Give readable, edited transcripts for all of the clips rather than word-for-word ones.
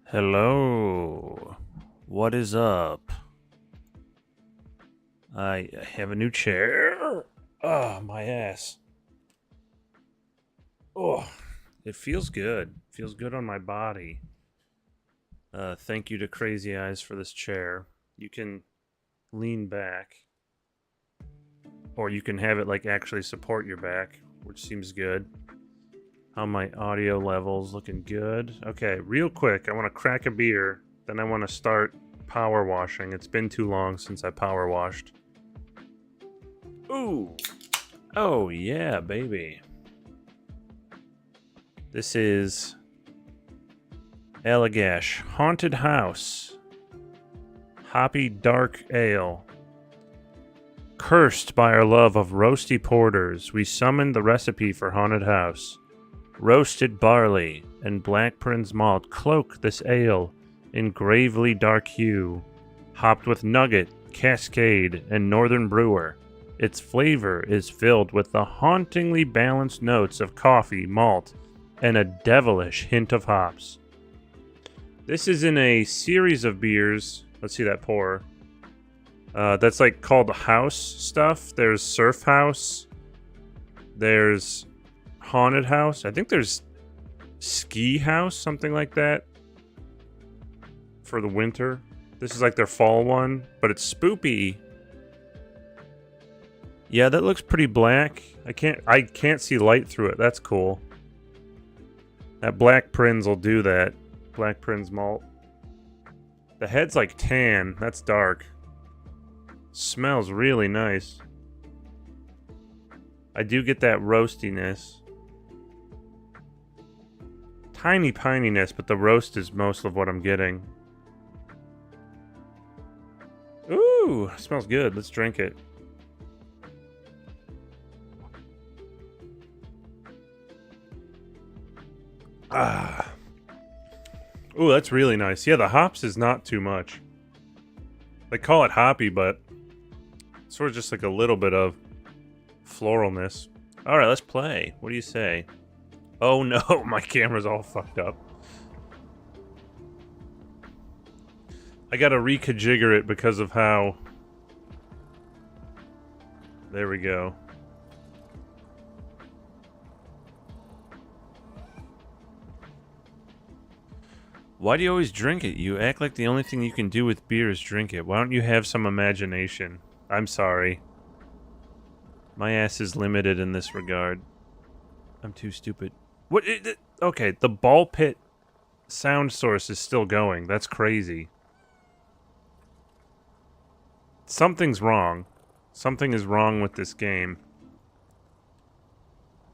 Hello. What is up? I have a new chair. Oh, my ass. Oh, it feels good. Feels good on my body. Thank you to Crazy Eyes for this chair. You can lean back, or you can have it like actually support your back, which seems good. How my audio levels looking good. Okay, real quick, I want to crack a beer, then I want to start power washing. It's been too long since I power washed. Ooh. Oh, yeah, baby. This is Allagash Haunted House. Hoppy Dark Ale. Cursed by our love of roasty porters, we summoned the recipe for Haunted House. Roasted barley and Black Prince malt cloak this ale in gravely dark hue, hopped with Nugget, Cascade, and Northern Brewer. Its flavor is filled with the hauntingly balanced notes of coffee, malt, and a devilish hint of hops. This is in a series of beers. Let's see that pour. That's like called house stuff. There's Surf House. There's Haunted House. I think there's Ski House, something like that, for the winter. This is like their fall one, but it's spoopy. Yeah, that looks pretty black. I can't see light through it. That's cool. That Black Prince will do that. Black Prince malt. The head's like tan. That's dark. Smells really nice. I do get that roastiness. Tiny pininess, but the roast is most of what I'm getting. Ooh, smells good. Let's drink it. Ah. Ooh, that's really nice. Yeah, the hops is not too much. They call it hoppy, but it's sort of just like a little bit of floralness. All right, let's play. What do you say? Oh no, my camera's all fucked up. I gotta reconfigure it because of how... There we go. Why do you always drink it? You act like the only thing you can do with beer is drink it. Why don't you have some imagination? I'm sorry. My ass is limited in this regard. I'm too stupid. What? Okay, the ball pit sound source is still going. That's crazy. Something's wrong. Something is wrong with this game.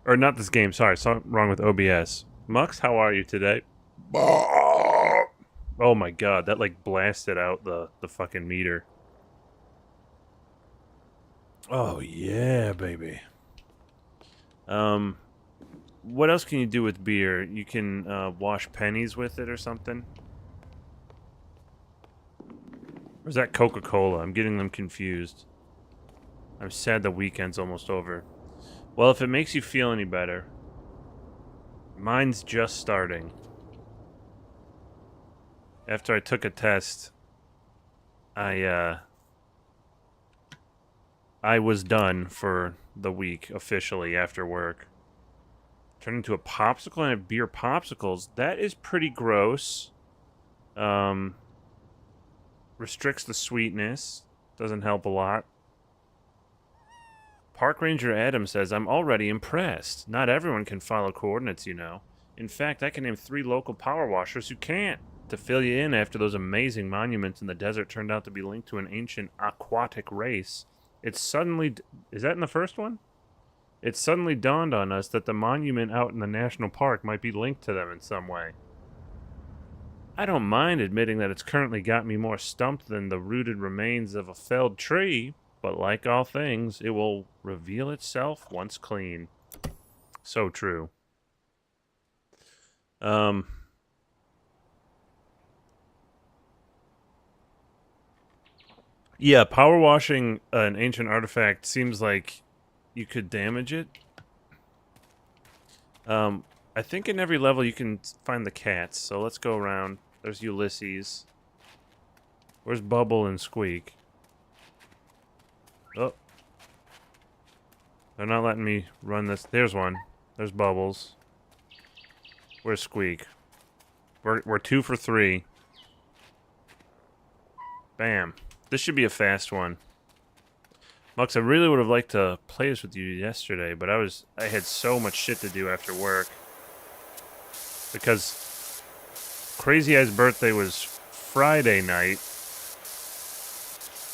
Or not this game, sorry. Something wrong with OBS. Mux, how are you today? Oh my god, that like blasted out the fucking meter. Oh yeah, baby. What else can you do with beer? You can wash pennies with it or something? Or is that Coca-Cola? I'm getting them confused. I'm sad the weekend's almost over. Well, if it makes you feel any better, mine's just starting. After I took a test, I was done for the week officially after work. Turned into a popsicle and I have beer popsicles. That is pretty gross. Restricts the sweetness. Doesn't help a lot. Park Ranger Adam says, I'm already impressed. Not everyone can follow coordinates, you know. In fact, I can name 3 local power washers who can't. To fill you in after those amazing monuments in the desert turned out to be linked to an ancient aquatic race, it's suddenly... Is that in the first one? It suddenly dawned on us that the monument out in the national park might be linked to them in some way. I don't mind admitting that it's currently got me more stumped than the rooted remains of a felled tree, but like all things, it will reveal itself once clean. So true. Yeah, power washing an ancient artifact seems like you could damage it. I think in every level you can find the cats, so let's go around. There's Ulysses. Where's Bubble and Squeak? Oh. They're not letting me run this. There's one. There's Bubbles. Where's Squeak? We're 2 for 3. Bam. This should be a fast one. Mux, I really would have liked to play this with you yesterday, but I had so much shit to do after work. Because Crazy Eye's birthday was Friday night,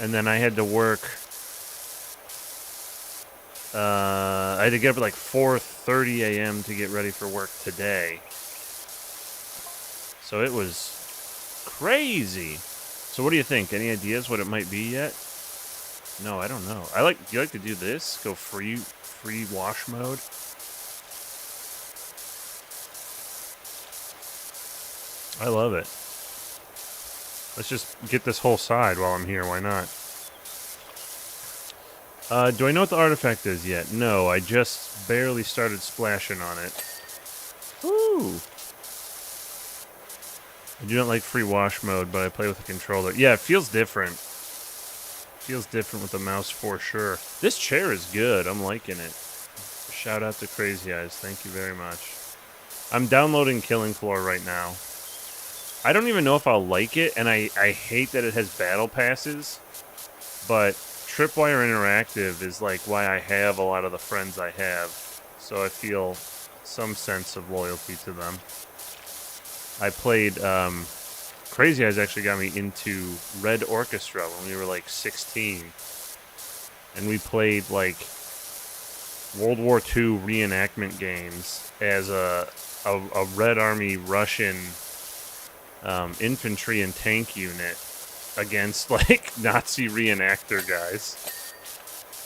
and then I had to work. I had to get up at like 4:30 a.m. to get ready for work today. So it was crazy. So what do you think? Any ideas what it might be yet? No, I don't know. Do you like to do this? Go free wash mode? I love it. Let's just get this whole side while I'm here. Why not? Do I know what the artifact is yet? No, I just barely started splashing on it. Woo! I do not like free wash mode, but I play with a controller. Yeah, it feels different. Feels different with the mouse for sure. This chair is good. I'm liking it. Shout out to Crazy Eyes. Thank you very much. I'm downloading Killing Floor right now. I don't even know if I'll like it, and I hate that it has battle passes, but Tripwire Interactive is like why I have a lot of the friends I have, so I feel some sense of loyalty to them. I played, Crazy Eyes actually got me into Red Orchestra when we were like 16, and we played like World War II reenactment games as a Red Army Russian infantry and tank unit against like Nazi reenactor guys.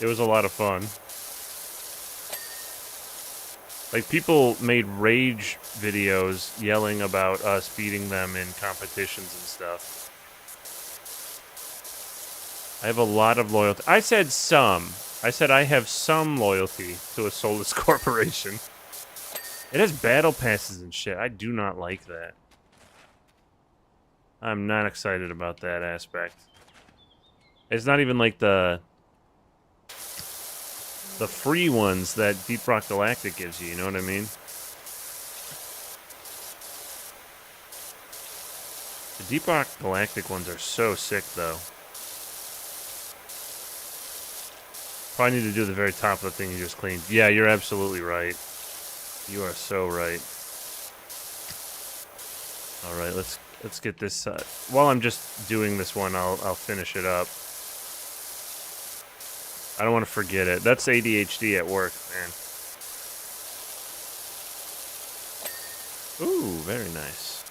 It was a lot of fun. Like, people made rage videos yelling about us beating them in competitions and stuff. I have a lot of loyalty. I said some. I said I have some loyalty to a soulless corporation. It has battle passes and shit. I do not like that. I'm not excited about that aspect. It's not even like the free ones that Deep Rock Galactic gives you, you know what I mean? The Deep Rock Galactic ones are so sick, though. Probably need to do the very top of the thing you just cleaned. Yeah, you're absolutely right. You are so right. Alright, let's get this... while I'm just doing this one, I'll finish it up. I don't want to forget it. That's ADHD at work, man. Ooh, very nice.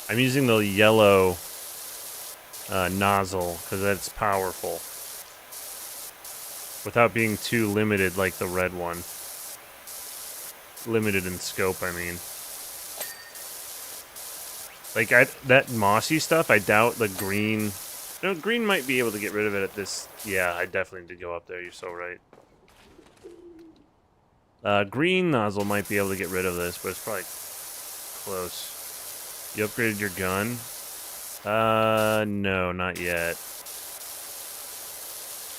I'm using the yellow nozzle because that's powerful. Without being too limited like the red one. Limited in scope, I mean. Like, that mossy stuff, I doubt the green... No, green might be able to get rid of it at this... Yeah, I definitely need to go up there. You're so right. Green nozzle might be able to get rid of this, but it's probably close. You upgraded your gun? No, not yet.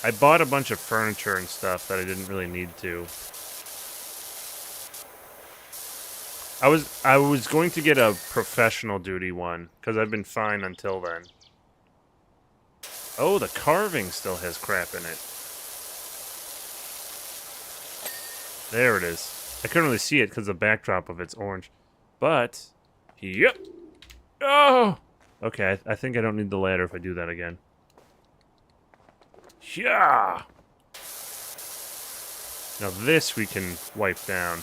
I bought a bunch of furniture and stuff that I didn't really need to. I was going to get a professional duty one, because I've been fine until then. Oh, the carving still has crap in it. There it is. I couldn't really see it because the backdrop of it's orange. But, yep. Oh! Okay, I think I don't need the ladder if I do that again. Yeah! Now this we can wipe down.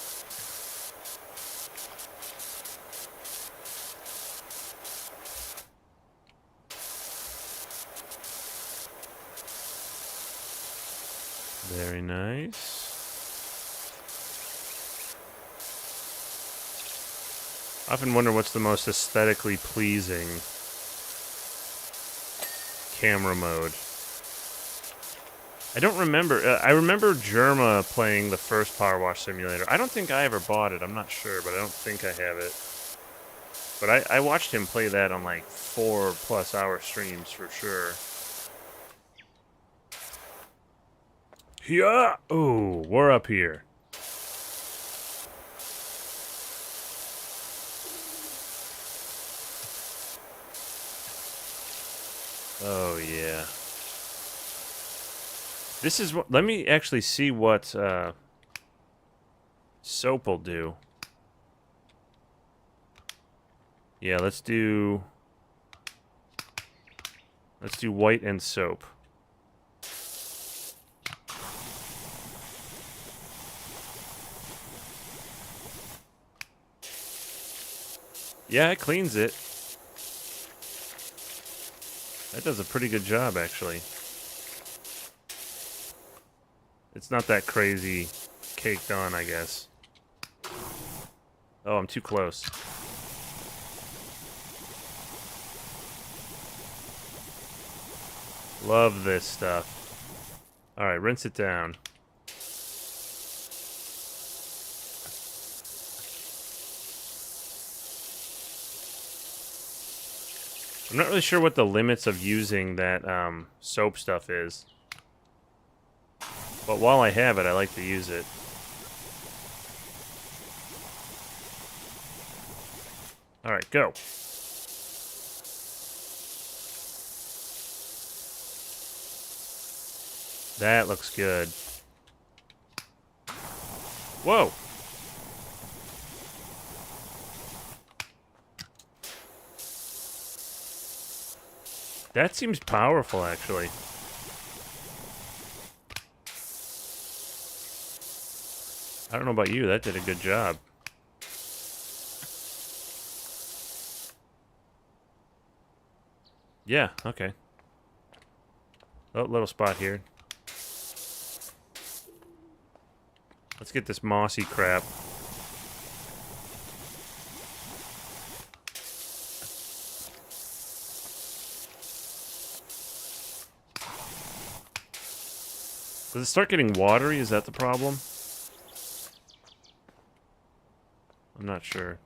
Very nice. I often wonder what's the most aesthetically pleasing camera mode. I don't remember. I remember Germa playing the first Power Wash Simulator. I don't think I ever bought it. I'm not sure, but I don't think I have it. But I watched him play that on like 4+ hour streams for sure. Yeah. Oh, we're up here. Oh yeah. This is what. Let me actually see what soap will do. Yeah, let's do white and soap. Yeah, it cleans it. That does a pretty good job, actually. It's not that crazy caked on, I guess. Oh, I'm too close. Love this stuff. Alright, rinse it down. I'm not really sure what the limits of using that soap stuff is. But while I have it, I like to use it. Alright, go. That looks good. Whoa! That seems powerful, actually. I don't know about you, that did a good job. Yeah, okay. Oh, little spot here. Let's get this mossy crap. Does it start getting watery? Is that the problem? I'm not sure.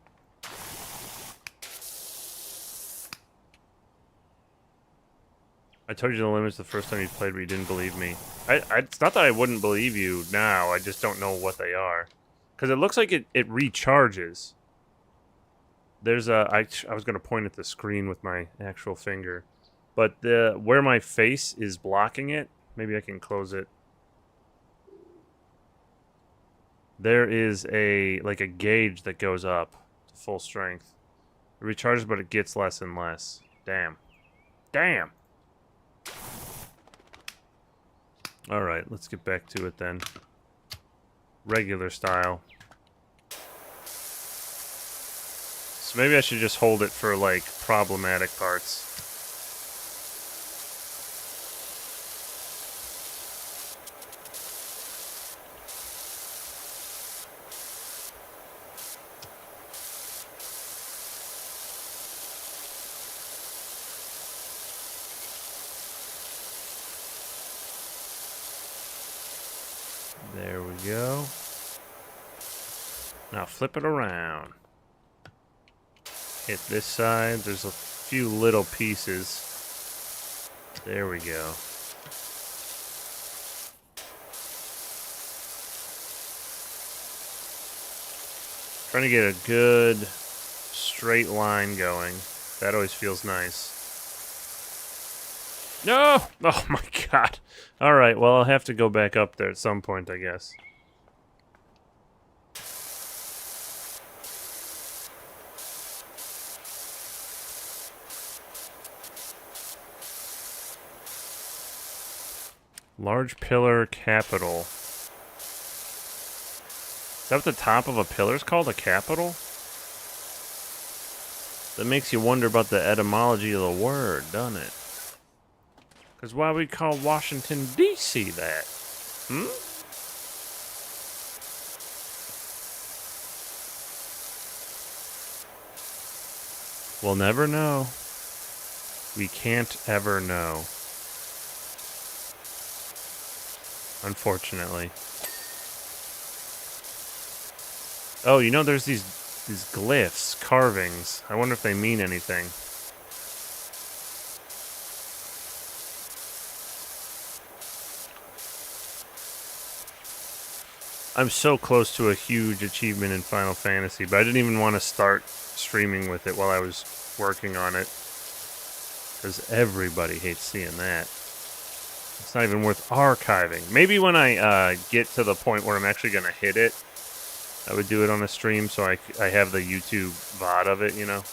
I told you the limits the first time you played, but you didn't believe me. It's not that I wouldn't believe you now. I just don't know what they are. Because it looks like it recharges. There's a... I was going to point at the screen with my actual finger. But where my face is blocking it, maybe I can close it. There is a gauge that goes up to full strength. It recharges, but it gets less and less. Damn. Damn! Alright, let's get back to it then. Regular style. So maybe I should just hold it for, like, problematic parts. There we go. Now flip it around. Hit this side. There's a few little pieces. There we go. Trying to get a good straight line going. That always feels nice. No! Oh my god. Alright, well, I'll have to go back up there at some point, I guess. Large pillar capital. Is that what the top of a pillar is called? A capital? That makes you wonder about the etymology of the word, doesn't it? Because why we call Washington, D.C. that? Hmm? We'll never know. We can't ever know. Unfortunately. Oh, you know there's these these glyphs, carvings. I wonder if they mean anything. I'm so close to a huge achievement in Final Fantasy, but I didn't even want to start streaming with it while I was working on it. Because everybody hates seeing that. It's not even worth archiving. Maybe when I get to the point where I'm actually going to hit it, I would do it on a stream so I have the YouTube VOD of it, you know?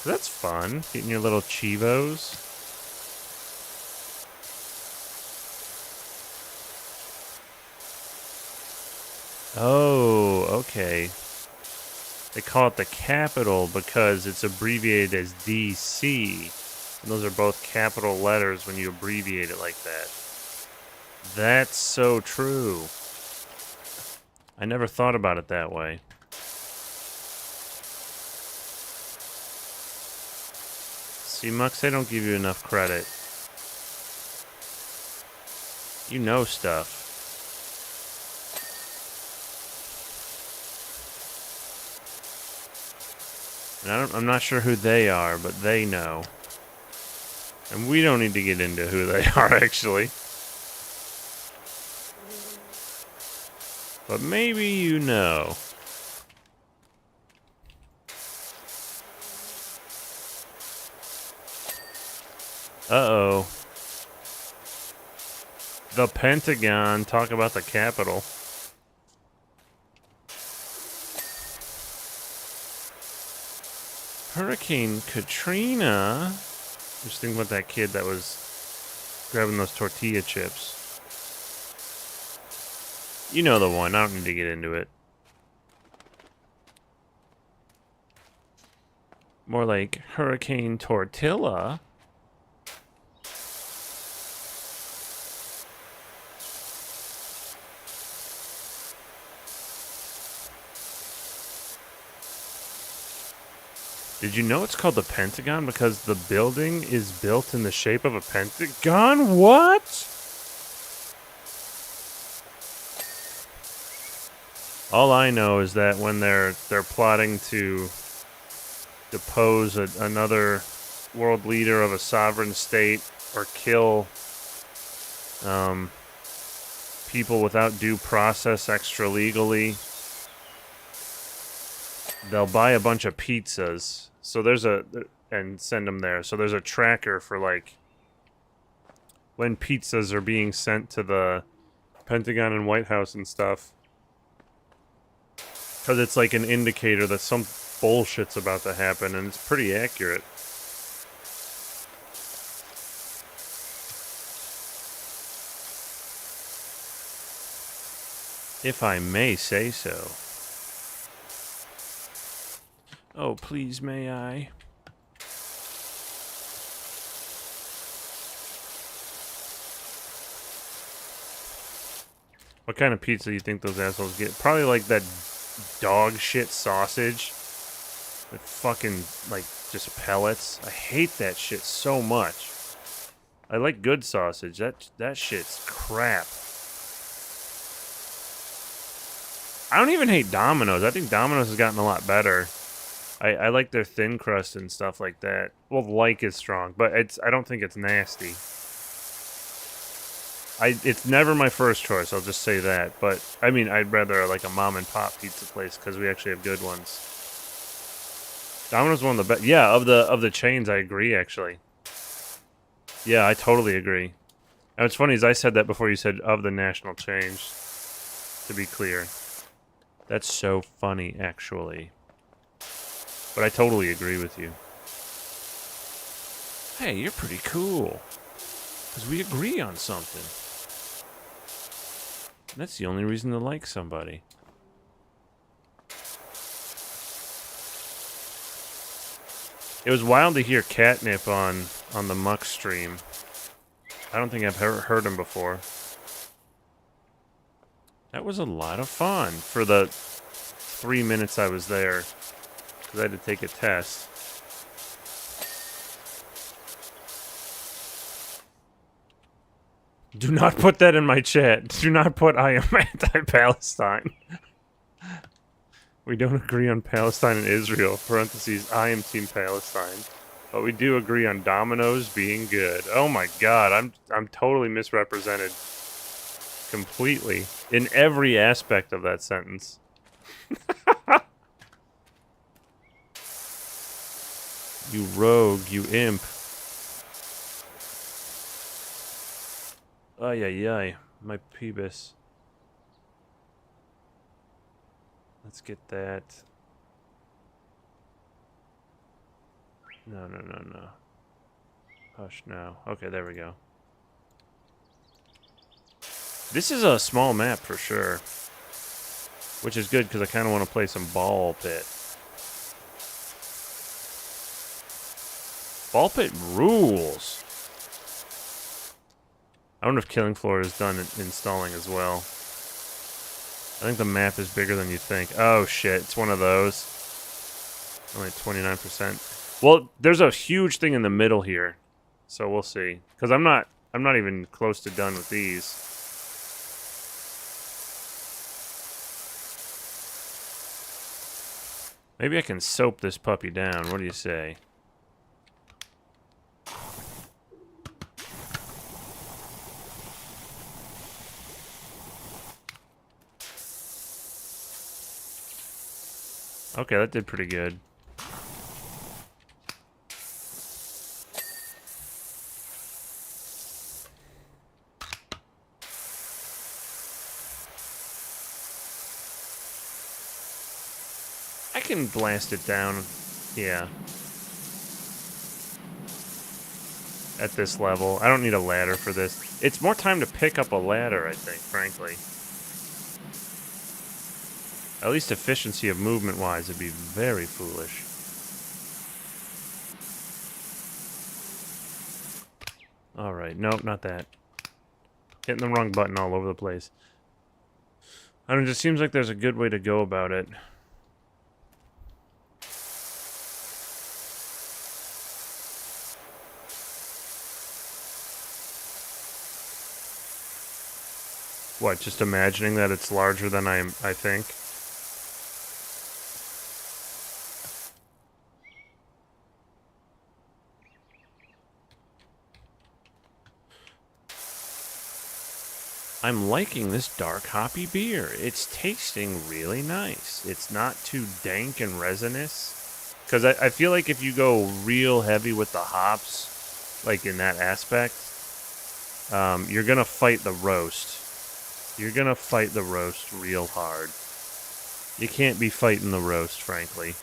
That's fun, getting your little Chivos. Oh, okay. They call it the capital because it's abbreviated as DC. And those are both capital letters when you abbreviate it like that. That's so true. I never thought about it that way. See, Mux, they don't give you enough credit. You know stuff. And I'm not sure who they are, but they know. And we don't need to get into who they are, actually. But maybe you know. Uh-oh. The Pentagon. Talk about the Capitol. Hurricane Katrina. Just thinking about that kid that was grabbing those tortilla chips. You know the one. I don't need to get into it. More like Hurricane Tortilla. Did you know it's called the Pentagon because the building is built in the shape of a pentagon? What? All I know is that when they're plotting to depose another world leader of a sovereign state or kill people without due process extra legally, they'll buy a bunch of pizzas. So and send them there. So there's a tracker for like when pizzas are being sent to the Pentagon and White House and stuff. Because it's like an indicator that some bullshit's about to happen, and it's pretty accurate. If I may say so. Oh, please, may I? What kind of pizza do you think those assholes get? Probably like that dog shit sausage. With fucking, like, just pellets. I hate that shit so much. I like good sausage. That shit's crap. I don't even hate Domino's. I think Domino's has gotten a lot better. I like their thin crust and stuff like that. Well, like is strong, but I don't think it's nasty. It's never my first choice, I'll just say that. But, I mean, I'd rather like a mom and pop pizza place because we actually have good ones. Domino's is one of the best. Yeah, of the chains, I agree, actually. Yeah, I totally agree. And what's funny is I said that before you said of the national chains, to be clear. That's so funny, actually. But I totally agree with you. Hey, you're pretty cool. Because we agree on something. And that's the only reason to like somebody. It was wild to hear Catnip on the Muck stream. I don't think I've ever heard him before. That was a lot of fun for the 3 minutes I was there. Because I had to take a test. Do not put that in my chat. Do not put I am anti-Palestine. We don't agree on Palestine and Israel, parentheses, I am Team Palestine. But we do agree on Domino's being good. Oh my god, I'm totally misrepresented. Completely. In every aspect of that sentence. You rogue, you imp. Ay, ay, ay. My peebus. Let's get that. No, no, no, no. Hush now. Okay, there we go. This is a small map for sure. Which is good, because I kind of want to play some ball pit. Ball pit rules! I wonder if Killing Floor is done installing as well. I think the map is bigger than you think. Oh shit, it's one of those. Only 29%. Well, there's a huge thing in the middle here. So we'll see. Because I'm not even close to done with these. Maybe I can soap this puppy down. What do you say? Okay, that did pretty good. I can blast it down. Yeah. At this level. I don't need a ladder for this. It's more time to pick up a ladder, I think, frankly. At least efficiency of movement-wise would be very foolish. Alright, nope, not that. Hitting the wrong button all over the place. I don't know, it just seems like there's a good way to go about it. What, just imagining that it's larger than I think? I'm liking this dark hoppy beer. It's tasting really nice. It's not too dank and resinous. Because I feel like if you go real heavy with the hops, like in that aspect, you're going to fight the roast. You're going to fight the roast real hard. You can't be fighting the roast, frankly.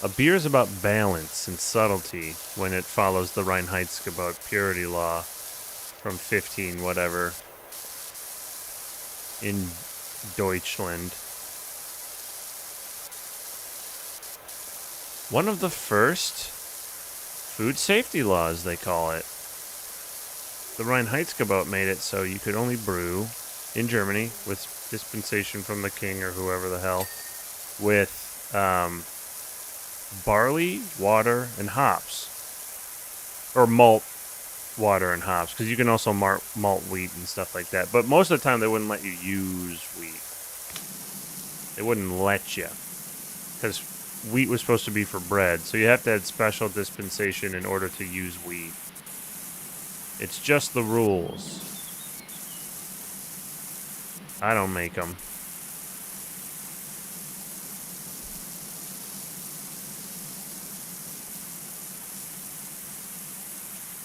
A beer is about balance and subtlety when it follows the Reinheitsgebot purity law from 15 whatever in Deutschland. One of the first food safety laws, they call it. The Reinheitsgebot made it so you could only brew in Germany with dispensation from the king or whoever the hell with barley, water, and hops. Or malt, water, and hops. Because you can also malt wheat and stuff like that. But most of the time, they wouldn't let you use wheat. They wouldn't let you. Because wheat was supposed to be for bread. So you have to have special dispensation in order to use wheat. It's just the rules. I don't make them.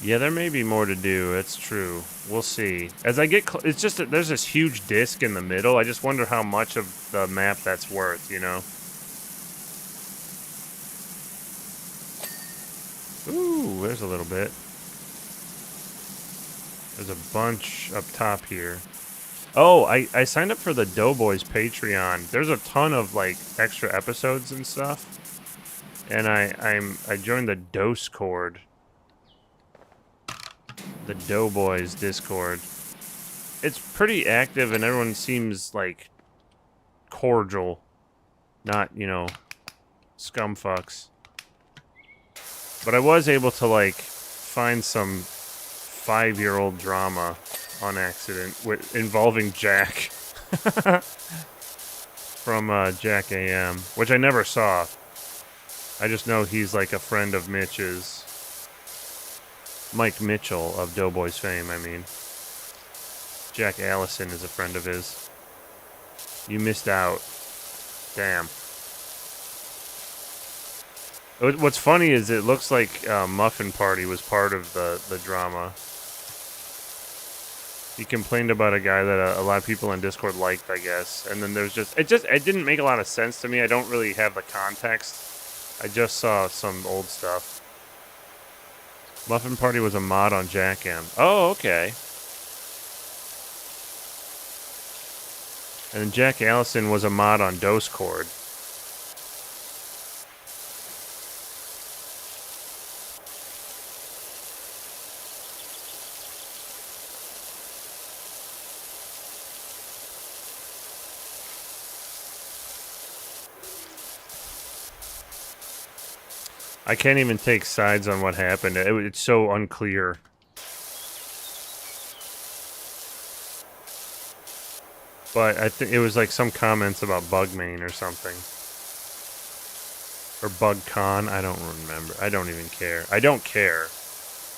Yeah, there may be more to do. It's true. We'll see. As I get it's just that there's this huge disc in the middle. I just wonder how much of the map that's worth, you know? Ooh, there's a little bit. There's a bunch up top here. Oh, I signed up for the Doughboys Patreon. There's a ton of, like, extra episodes and stuff. And I joined the Discord. The Doughboys Discord. It's pretty active and everyone seems like cordial, not, you know, scumfucks. But I was able to like find some 5-year-old drama on accident involving Jack. From Jack AM, which I never saw. I just know he's like a friend of Mitch's. Mike Mitchell of Doughboys fame, I mean. Jack Allison is a friend of his. You missed out. Damn. What's funny is it looks like Muffin Party was part of the drama. He complained about a guy that a lot of people in Discord liked, I guess. And then there's it didn't make a lot of sense to me. I don't really have the context. I just saw some old stuff. Muffin Party was a mod on Jack M. Oh, okay. And Jack Allison was a mod on Dosecord. I can't even take sides on what happened. It's so unclear. But I think it was like some comments about Bugmain or something. Or BugCon. I don't remember. I don't even care. I don't care.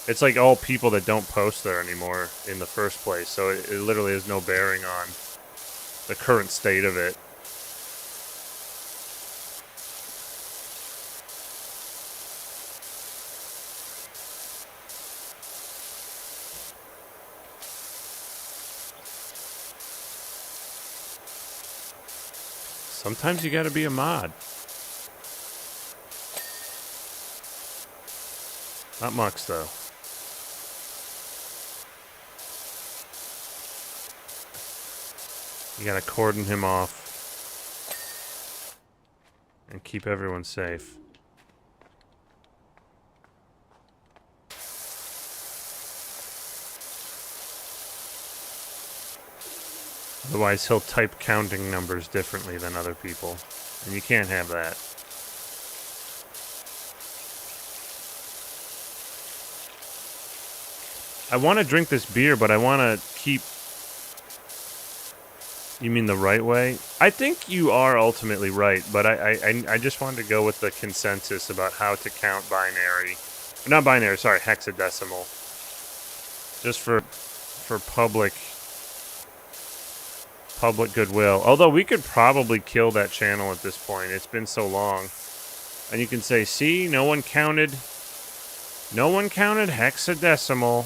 It's like all people that don't post there anymore in the first place. So it literally has no bearing on the current state of it. Sometimes you gotta be a mod. Not Mux, though. You gotta cordon him off. And keep everyone safe. Otherwise, he'll type counting numbers differently than other people. And you can't have that. I want to drink this beer, but I want to keep... You mean the right way? I think you are ultimately right, but I just wanted to go with the consensus about how to count binary. Not binary, sorry, hexadecimal. Just for public goodwill. Although we could probably kill that channel at this point. It's been so long. And you can say, see, no one counted hexadecimal.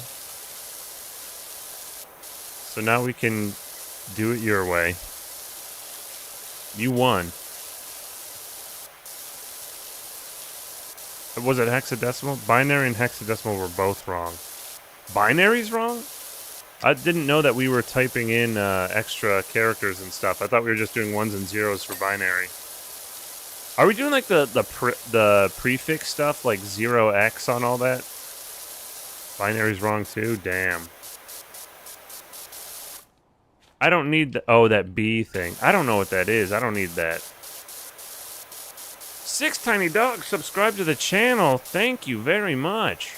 So now we can do it your way. You won. Was it hexadecimal? Binary and hexadecimal were both wrong. Binary's wrong? I didn't know that we were typing in extra characters and stuff. I thought we were just doing ones and zeros for binary. Are we doing like the prefix stuff, like 0x on all that? Binary's wrong too? Damn. I don't need that B thing. I don't know what that is. I don't need that. 6 Tiny Dogs, subscribe to the channel. Thank you very much.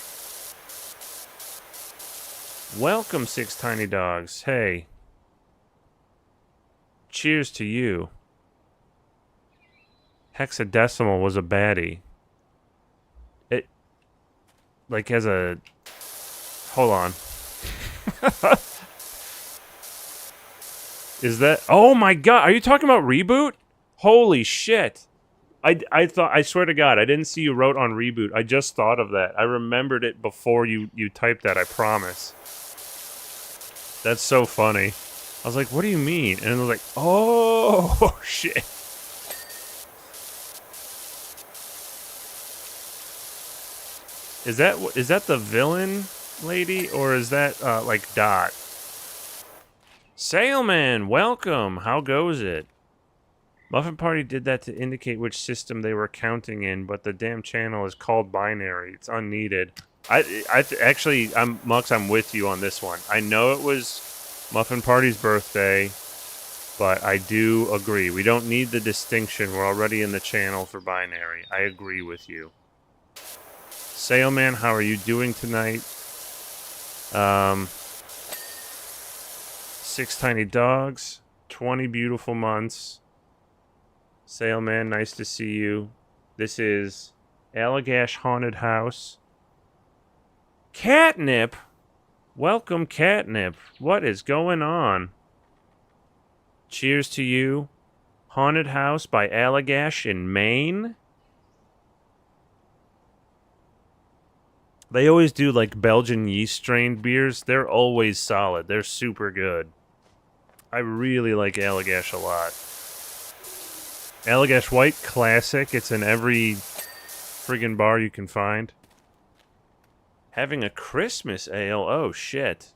Welcome, 6 Tiny Dogs. Hey. Cheers to you. Hexadecimal was a baddie. It, like, has a... Hold on. Is that... Oh my god, are you talking about Reboot? Holy shit. I swear to God, I didn't see you wrote on Reboot. I just thought of that. I remembered it before you typed that, I promise. That's so funny. I was like, what do you mean? And I was like, oh, shit. Is that the villain lady? Or is that, like, Dot? Sailman, welcome. How goes it? Muffin Party did that to indicate which system they were counting in, but the damn channel is called binary. It's unneeded. Actually, Mux, I'm with you on this one. I know it was Muffin Party's birthday, but I do agree. We don't need the distinction. We're already in the channel for binary. I agree with you. Sailman, how are you doing tonight? 6 Tiny Dogs. 20 beautiful months. Sailman, nice to see you. This is Allagash Haunted House. Catnip? Welcome, Catnip. What is going on? Cheers to you. Haunted House by Allagash in Maine. They always do like Belgian yeast strained beers. They're always solid. They're super good. I really like Allagash a lot. Allagash White Classic. It's in every friggin' bar you can find. Having a Christmas ale. Oh, shit.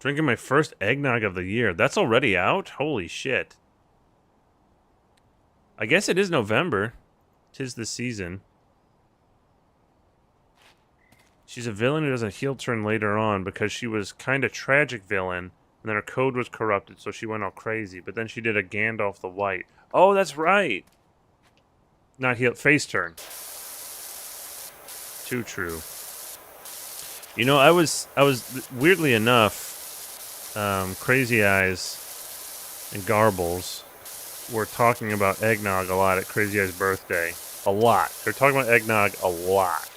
Drinking my first eggnog of the year. That's already out? Holy shit. I guess it is November. 'Tis the season. She's a villain who does a heel turn later on because she was kind of tragic villain, and then her code was corrupted, so she went all crazy. But then she did a Gandalf the White. Oh, that's right. Not heel, face turn. Too true. You know, I was weirdly enough, Crazy Eyes and Garbles were talking about eggnog a lot at Crazy Eyes' birthday. A lot. They're talking about eggnog a lot.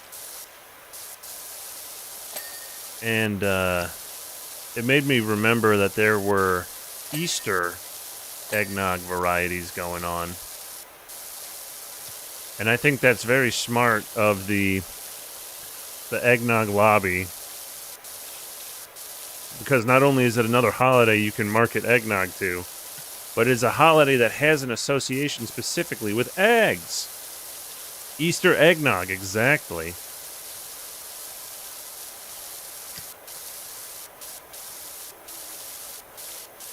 And it made me remember that there were Easter eggnog varieties going on. And I think that's very smart of the eggnog lobby. Because not only is it another holiday you can market eggnog to, but it's a holiday that has an association specifically with eggs. Easter eggnog, exactly.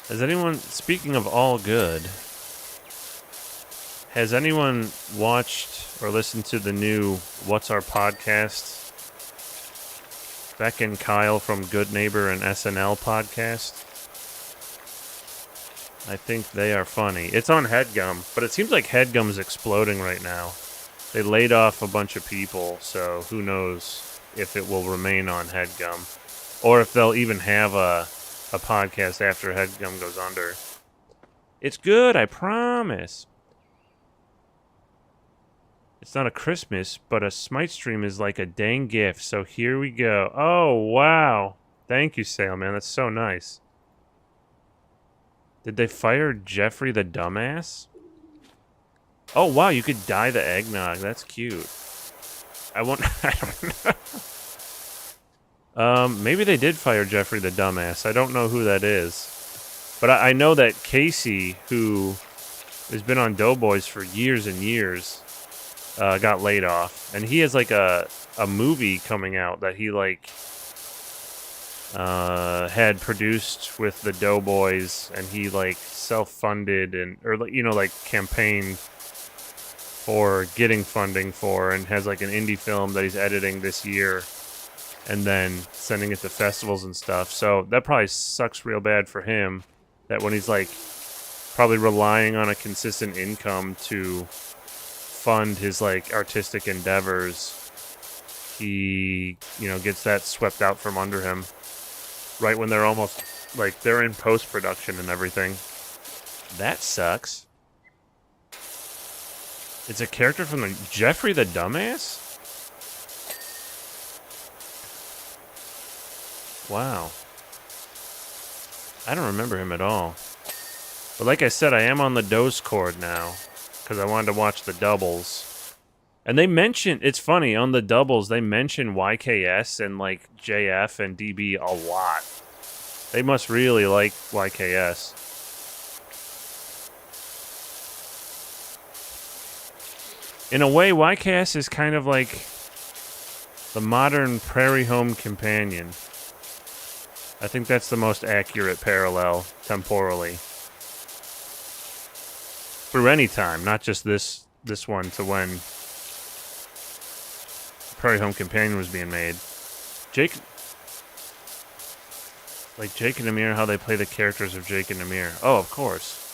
Has anyone, speaking of all good, has anyone watched or listened to the new What's Our Podcast? Beck and Kyle from Good Neighbor and SNL podcast. I think they are funny. It's on HeadGum, but it seems like HeadGum is exploding right now. They laid off a bunch of people, so who knows if it will remain on HeadGum. Or if they'll even have a podcast after HeadGum goes under. It's good, I promise. It's not a Christmas, but a Smite stream is like a dang gift, so here we go. Oh, wow. Thank you, Sailman. That's so nice. Did they fire Jeffrey the dumbass? Oh, wow, you could dye the eggnog. That's cute. I don't know. Maybe they did fire Jeffrey the dumbass. I don't know who that is. But I know that Casey, who has been on Doughboys for years and years, got laid off. And he has, like, a movie coming out that he, like, had produced with the Doughboys, and he, like, self-funded or, you know, like, campaigned for getting funding for, and has, like, an indie film that he's editing this year and then sending it to festivals and stuff. So that probably sucks real bad for him, that when he's, like, probably relying on a consistent income to fund his, like, artistic endeavors, he, you know, gets that swept out from under him right when they're almost, like, they're in post-production and everything. That sucks. It's a character from the Jeffrey the Dumbass? Wow. I don't remember him at all. But like I said, I am on the Discord now, because I wanted to watch the doubles. And they mention, it's funny, on the doubles, they mention YKS and, like, JF and DB a lot. They must really like YKS. In a way, YKS is kind of like the modern Prairie Home Companion. I think that's the most accurate parallel temporally. Through any time, not just this one to when Prairie Home Companion was being made. Jake and Amir, how they play the characters of Jake and Amir. Oh, of course.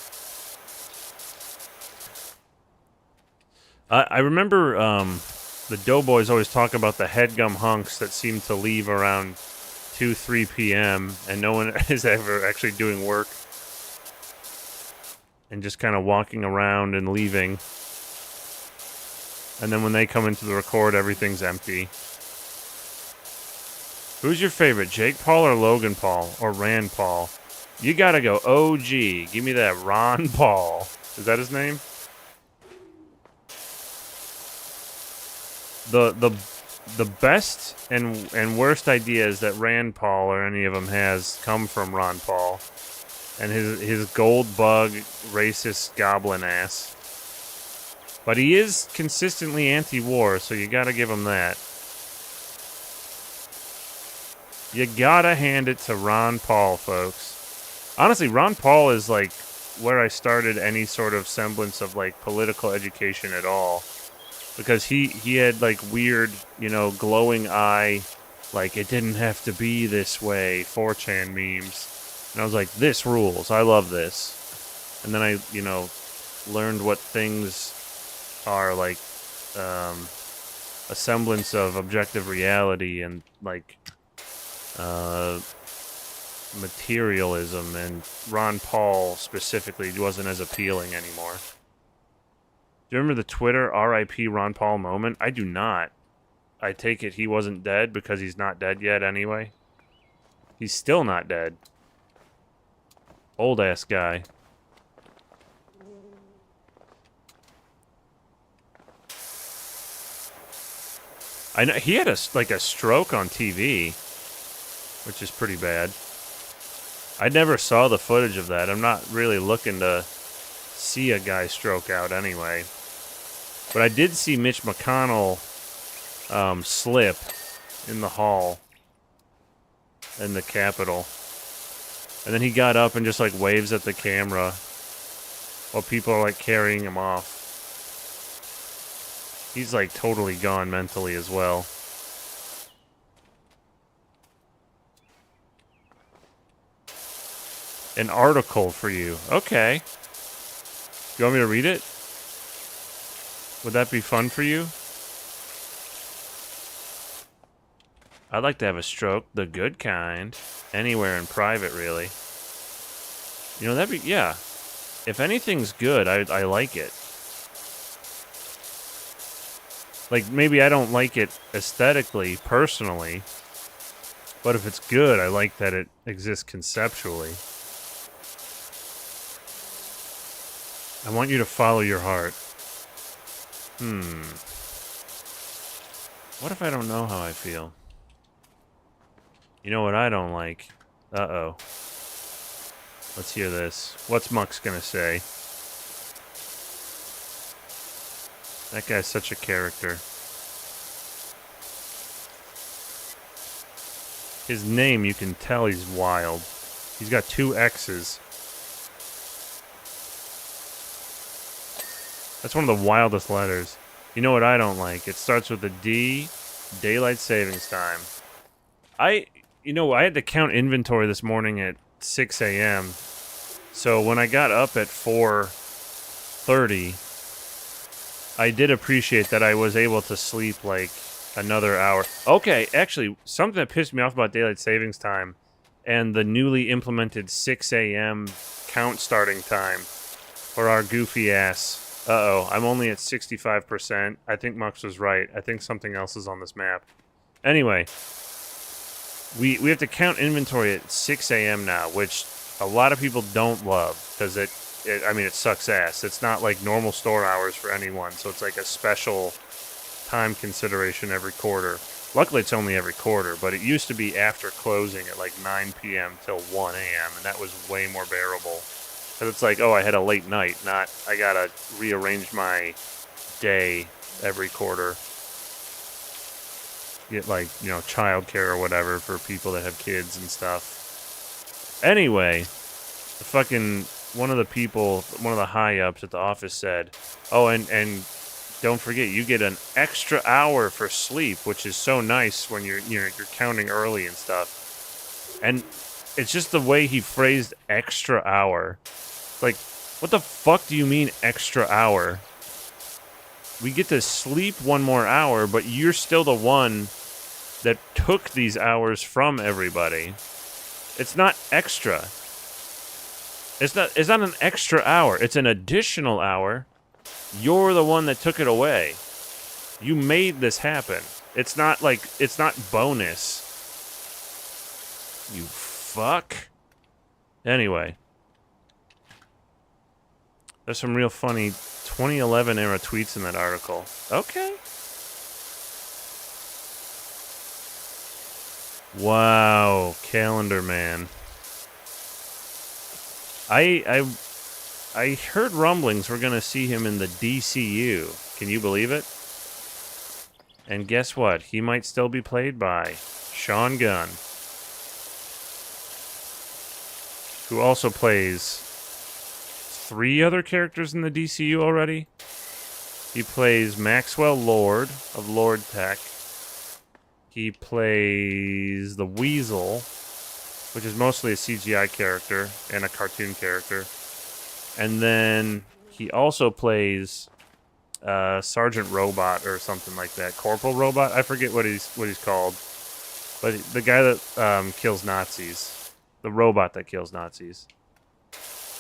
I remember the Doughboys always talk about the HeadGum hunks that seem to leave around 2, 3 p.m. and no one is ever actually doing work and just kind of walking around and leaving. And then when they come into the record, everything's empty. Who's your favorite, Jake Paul or Logan Paul or Rand Paul? You gotta go OG. Give me that Ron Paul. Is that his name? The best and worst ideas that Rand Paul or any of them has come from Ron Paul and his gold bug racist goblin ass. But he is consistently anti-war, so you gotta give him that. You gotta hand it to Ron Paul, folks. Honestly, Ron Paul is like where I started any sort of semblance of like political education at all. Because he had like weird, glowing eye, like it didn't have to be this way, 4chan memes. And I was like, this rules. I love this. And then I, learned what things are like a semblance of objective reality and like materialism, and Ron Paul specifically wasn't as appealing anymore. Do you remember the Twitter RIP Ron Paul moment? I do not. I take it he wasn't dead because he's not dead yet anyway. He's still not dead. Old ass guy. I know he had a stroke on TV, which is pretty bad. I never saw the footage of that. I'm not really looking to see a guy stroke out anyway. But I did see Mitch McConnell slip in the hall in the Capitol. And then he got up and just like waves at the camera while people are like carrying him off. He's like totally gone mentally as well. An article for you. Okay. You want me to read it? Would that be fun for you? I'd like to have a stroke, the good kind. Anywhere in private, really. That'd be, yeah. If anything's good, I like it. Like, maybe I don't like it aesthetically, personally. But if it's good, I like that it exists conceptually. I want you to follow your heart. What if I don't know how I feel? You know what I don't like? Uh-oh. Let's hear this. What's Mux gonna say? That guy's such a character. His name, you can tell he's wild. He's got 2 X's. That's one of the wildest letters. You know what I don't like? It starts with a D, daylight savings time. I had to count inventory this morning at 6 a.m. So when I got up at 4:30, I did appreciate that I was able to sleep like another hour. Okay, actually, something that pissed me off about daylight savings time and the newly implemented 6 a.m. count starting time for our goofy ass. Uh-oh, I'm only at 65%. I think Mux was right. I think something else is on this map. Anyway, we have to count inventory at 6 a.m. now, which a lot of people don't love because it sucks ass. It's not like normal store hours for anyone, so it's like a special time consideration every quarter. Luckily, it's only every quarter, but it used to be after closing at like 9 p.m. till 1 a.m., and that was way more bearable. Because it's like, oh, I had a late night, not I gotta rearrange my day every quarter. Get like, childcare or whatever for people that have kids and stuff. Anyway, one of the high-ups at the office said, oh, and don't forget, you get an extra hour for sleep, which is so nice when you're counting early and stuff. And it's just the way he phrased extra hour. Like, what the fuck do you mean extra hour? We get to sleep one more hour, but you're still the one that took these hours from everybody. It's not extra. It's not an extra hour. It's an additional hour. You're the one that took it away. You made this happen. It's not bonus. You fuck. Anyway. There's some real funny 2011 era tweets in that article. Okay. Wow, Calendar Man. I heard rumblings we're gonna see him in the DCU. Can you believe it? And guess what? He might still be played by Sean Gunn, who also plays 3 other characters in the DCU already. He plays Maxwell Lord of Lord Tech. He plays the Weasel, which is mostly a CGI character and a cartoon character. And then he also plays Sergeant Robot or something like that. Corporal Robot? I forget what he's called. But the guy that kills Nazis. The robot that kills Nazis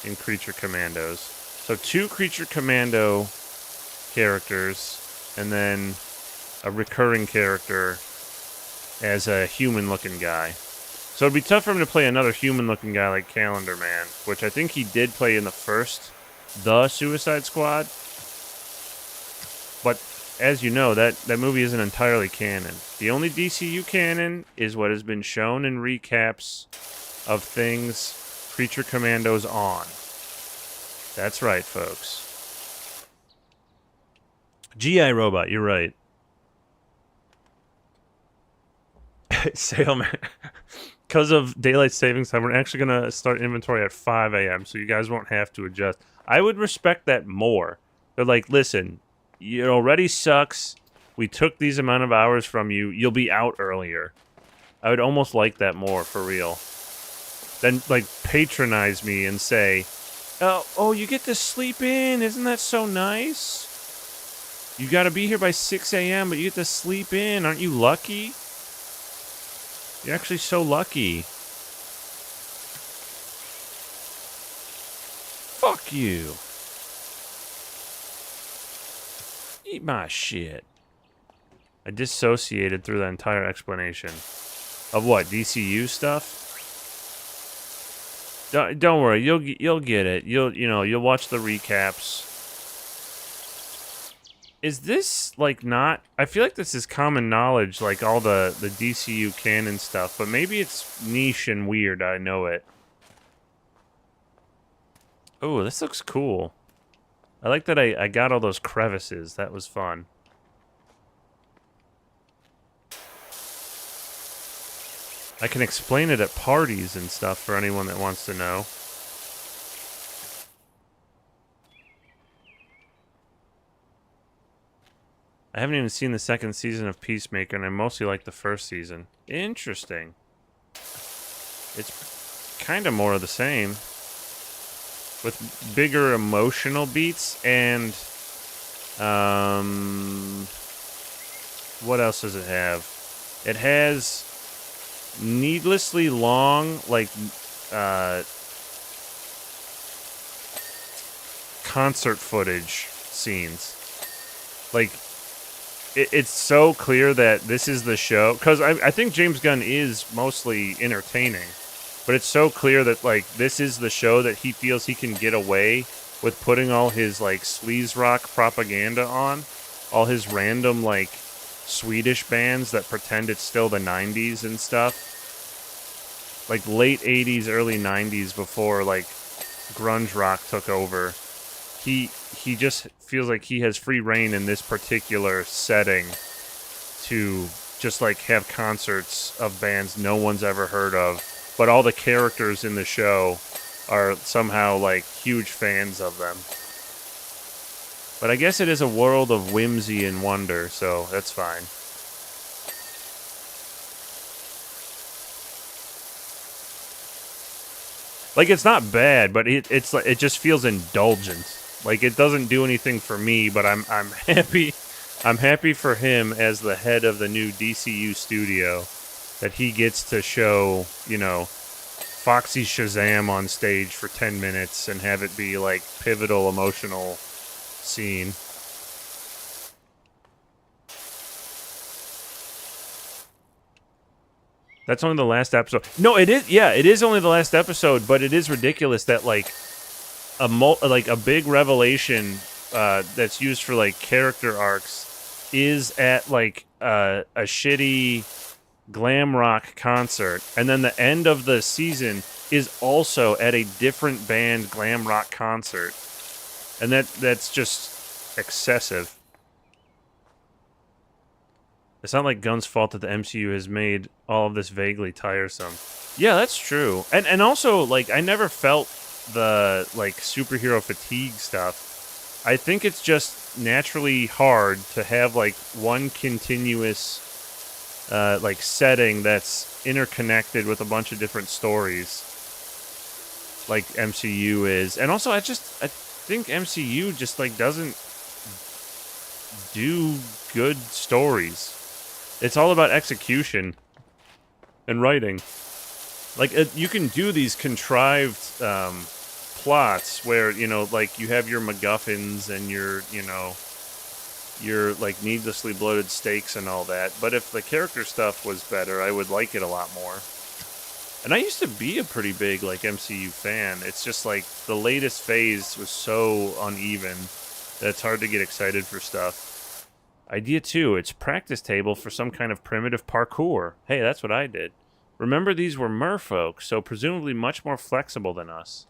in Creature Commandos. So 2 Creature Commando characters, and then a recurring character as a human-looking guy. So it'd be tough for him to play another human-looking guy like Calendar Man, which I think he did play in the first The Suicide Squad. But as you know, that movie isn't entirely canon. The only DCU canon is what has been shown in recaps of things Creature Commandos on. That's right, folks. G.I. Robot, you're right. Sailman. Because of daylight savings time, we're actually going to start inventory at 5 a.m., so you guys won't have to adjust. I would respect that more. They're like, listen, it already sucks. We took these amount of hours from you. You'll be out earlier. I would almost like that more, for real. Then, like, patronize me and say, oh, you get to sleep in. Isn't that so nice? You got to be here by 6 a.m., but you get to sleep in. Aren't you lucky? You're actually so lucky. Fuck you. Eat my shit. I dissociated through the entire explanation. Of what? DCU stuff? Don't worry, you'll get it. You'll watch the recaps. Is this, like, not... I feel like this is common knowledge, like all the DCU canon stuff, but maybe it's niche and weird, I know it. Oh, this looks cool. I like that I got all those crevices. That was fun. I can explain it at parties and stuff for anyone that wants to know. I haven't even seen the second season of Peacemaker, and I mostly like the first season. Interesting. It's kind of more of the same. With bigger emotional beats and... what else does it have? It has needlessly long, like, concert footage scenes. Like... It's so clear that this is the show, because I think James Gunn is mostly entertaining, but it's so clear that, like, this is the show that he feels he can get away with putting all his, like, sleaze rock propaganda on, all his random, like, Swedish bands that pretend it's still the 90s and stuff, like late 80s, early 90s, before, like, grunge rock took over. He just feels like he has free reign in this particular setting to just, like, have concerts of bands no one's ever heard of, but all the characters in the show are somehow, like, huge fans of them. But I guess it is a world of whimsy and wonder, so that's fine. Like, it's not bad, but it's like, it just feels indulgent. Like, it doesn't do anything for me, but I'm happy I'm happy for him as the head of the new DCU studio that he gets to show, you know, Foxy Shazam on stage for 10 minutes and have it be like pivotal emotional scene. That's only the last episode. No, it is. Yeah, it is only the last episode, but it is ridiculous that like a big revelation that's used for like character arcs is at like a shitty glam rock concert, and then the end of the season is also at a different band glam rock concert, and that's just excessive. It's not like Gunn's fault that the MCU has made all of this vaguely tiresome. Yeah, that's true. And also, like, I never felt the, like, superhero fatigue stuff. I think it's just naturally hard to have, like, one continuous, like, setting that's interconnected with a bunch of different stories. Like MCU is. And also, I think MCU just, like, doesn't do good stories. It's all about execution and writing. Like, you can do these contrived plots where, you know, like, you have your MacGuffins and your, you know, your, like, needlessly bloated stakes and all that. But if the character stuff was better, I would like it a lot more. And I used to be a pretty big, like, MCU fan. It's just, like, the latest phase was so uneven that it's hard to get excited for stuff. Idea 2, it's practice table for some kind of primitive parkour. Hey, that's what I did. Remember, these were merfolk, so presumably much more flexible than us.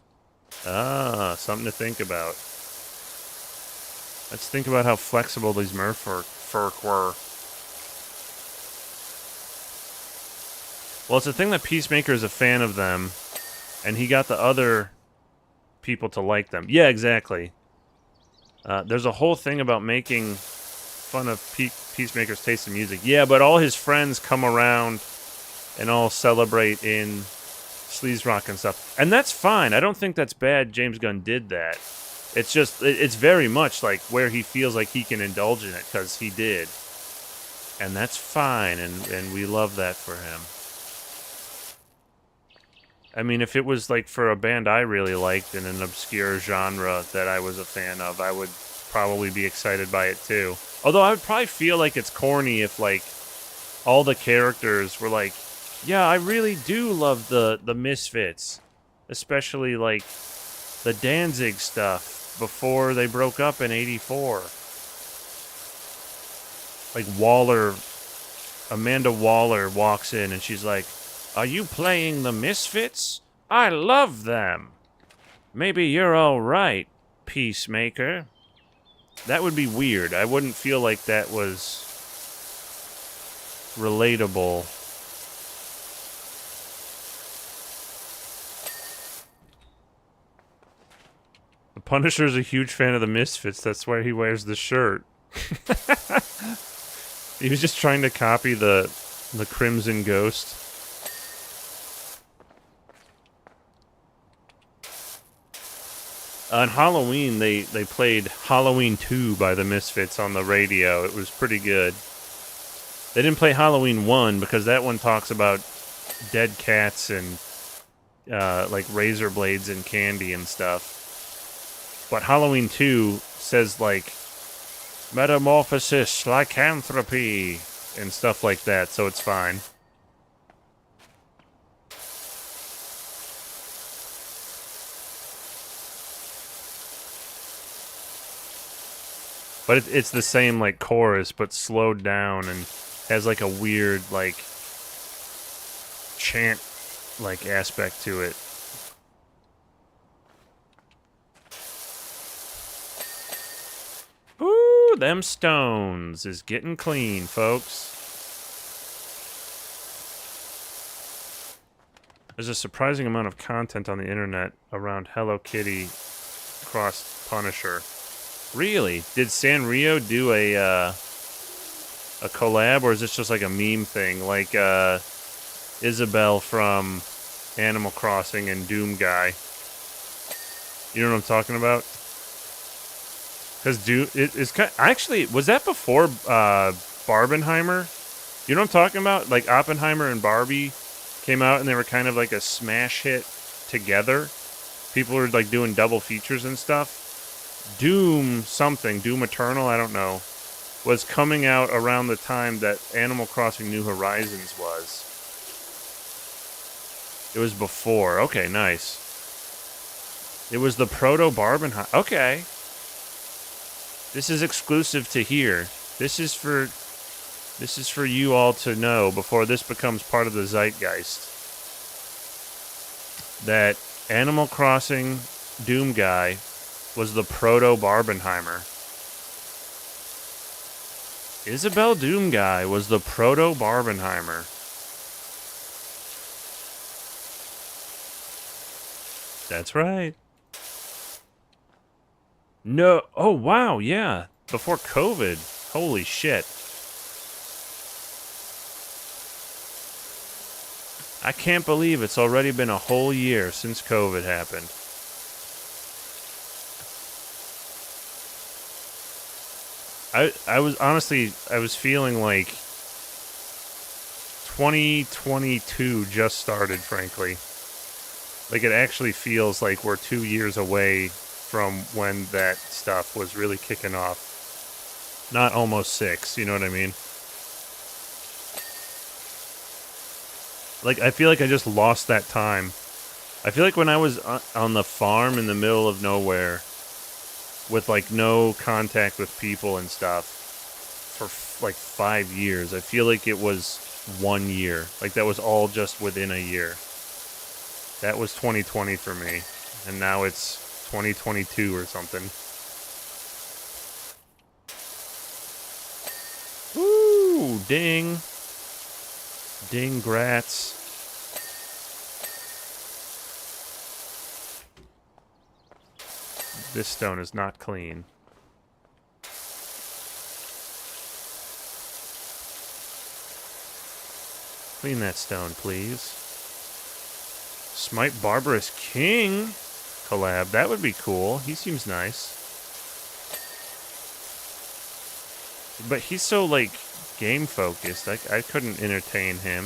Ah, something to think about. Let's think about how flexible these merfolk were. Well, it's a thing that Peacemaker is a fan of them, and he got the other people to like them. Yeah, exactly. There's a whole thing about making fun of Peacemaker's taste in music. Yeah, but all his friends come around and all celebrate in sleaze rock and stuff. And that's fine. I don't think that's bad James Gunn did that. It's just, it's very much like where he feels like he can indulge in it, because he did. And that's fine, and we love that for him. I mean, if it was like for a band I really liked in an obscure genre that I was a fan of, I would probably be excited by it too. Although I would probably feel like it's corny if, like, all the characters were like, yeah, I really do love the Misfits. Especially, like, the Danzig stuff before they broke up in 84. Like, Amanda Waller walks in and she's like, are you playing the Misfits? I love them. Maybe you're all right, Peacemaker. That would be weird. I wouldn't feel like that was relatable. The Punisher's a huge fan of the Misfits. That's why he wears the shirt. He was just trying to copy the Crimson Ghost. On Halloween, they played Halloween 2 by the Misfits on the radio. It was pretty good. They didn't play Halloween 1 because that one talks about dead cats and like razor blades and candy and stuff. But Halloween 2 says like metamorphosis, lycanthropy, and stuff like that, so it's fine. But it's the same, like, chorus, but slowed down and has, like, a weird, like, chant, like, aspect to it. Ooh, them stones is getting clean, folks. There's a surprising amount of content on the internet around Hello Kitty cross Punisher. Really? Did Sanrio do a collab, or is this just like a meme thing? Like Isabelle from Animal Crossing and Doom Guy. You know what I'm talking about? Because it is kind actually, was that before Barbenheimer? You know what I'm talking about? Like Oppenheimer and Barbie came out and they were kind of like a smash hit together. People were like doing double features and stuff. Doom something, Doom Eternal, I don't know, was coming out around the time that Animal Crossing New Horizons was. It was before. Okay, nice. It was the proto Barbenheimer. Okay. This is exclusive to here. This is for you all to know before this becomes part of the zeitgeist. That Animal Crossing Doom guy was the proto Barbenheimer. Isabelle Doom guy was the proto Barbenheimer. That's right. No. Oh, wow. Yeah. Before COVID. Holy shit. I can't believe it's already been a whole year since COVID happened. I was feeling like 2022 just started, frankly. Like, it actually feels like we're 2 years away from when that stuff was really kicking off. Not almost 6, you know what I mean? Like, I feel like I just lost that time. I feel like when I was on the farm in the middle of nowhere with, like, no contact with people and stuff for, like, 5 years, I feel like it was 1 year. Like, that was all just within a year. That was 2020 for me, and now it's 2022 or something. Ooh, ding. Ding, grats. This stone is not clean. Clean that stone, please. Smite Barbarous King collab. That would be cool. He seems nice. But he's so, like, game focused. I couldn't entertain him.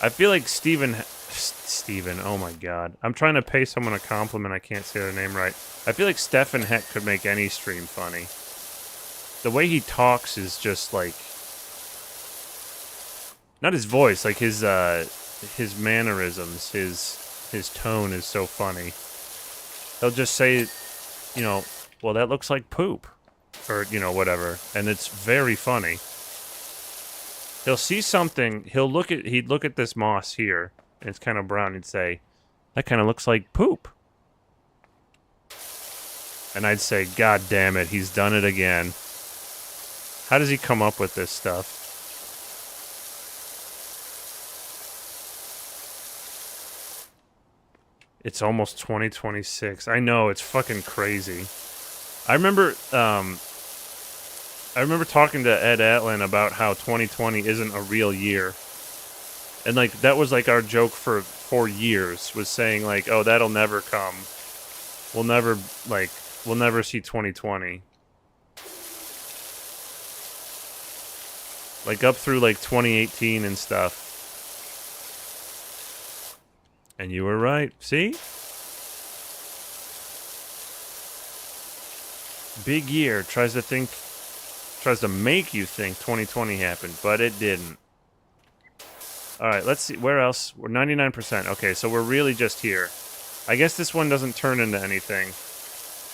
I feel like Steven, oh my god. I'm trying to pay someone a compliment. I can't say their name right. I feel like Stefan Heck could make any stream funny. The way he talks is just like, not his voice, like his mannerisms, his tone is so funny. He'll just say, you know, well, that looks like poop, or, you know, whatever, and it's very funny. He'll see something, he'd look at this moss here, and it's kind of brown, and say, that kind of looks like poop. And I'd say, God damn it, he's done it again. How does he come up with this stuff? It's almost 2026. I know, it's fucking crazy. I remember talking to Ed Atlin about how 2020 isn't a real year. And, like, that was, like, our joke for 4 years, was saying, like, oh, that'll never come. We'll never see 2020. Like, up through, like, 2018 and stuff. And you were right. See? Big year. Tries to make you think 2020 happened, but it didn't. Alright, let's see. Where else? We're 99%. Okay, so we're really just here. I guess this one doesn't turn into anything.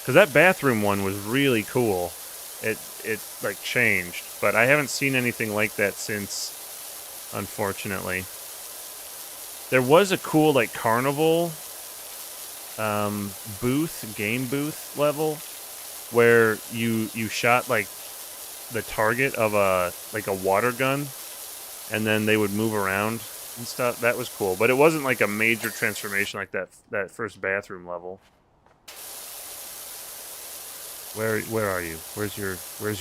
Because that bathroom one was really cool. It like, changed. But I haven't seen anything like that since, unfortunately. There was a cool, like, carnival booth, game booth level, where you shot, like, the target of a water gun, and then they would move around and stuff. That was cool, but it wasn't like a major transformation like that first bathroom level. Where are you? Where's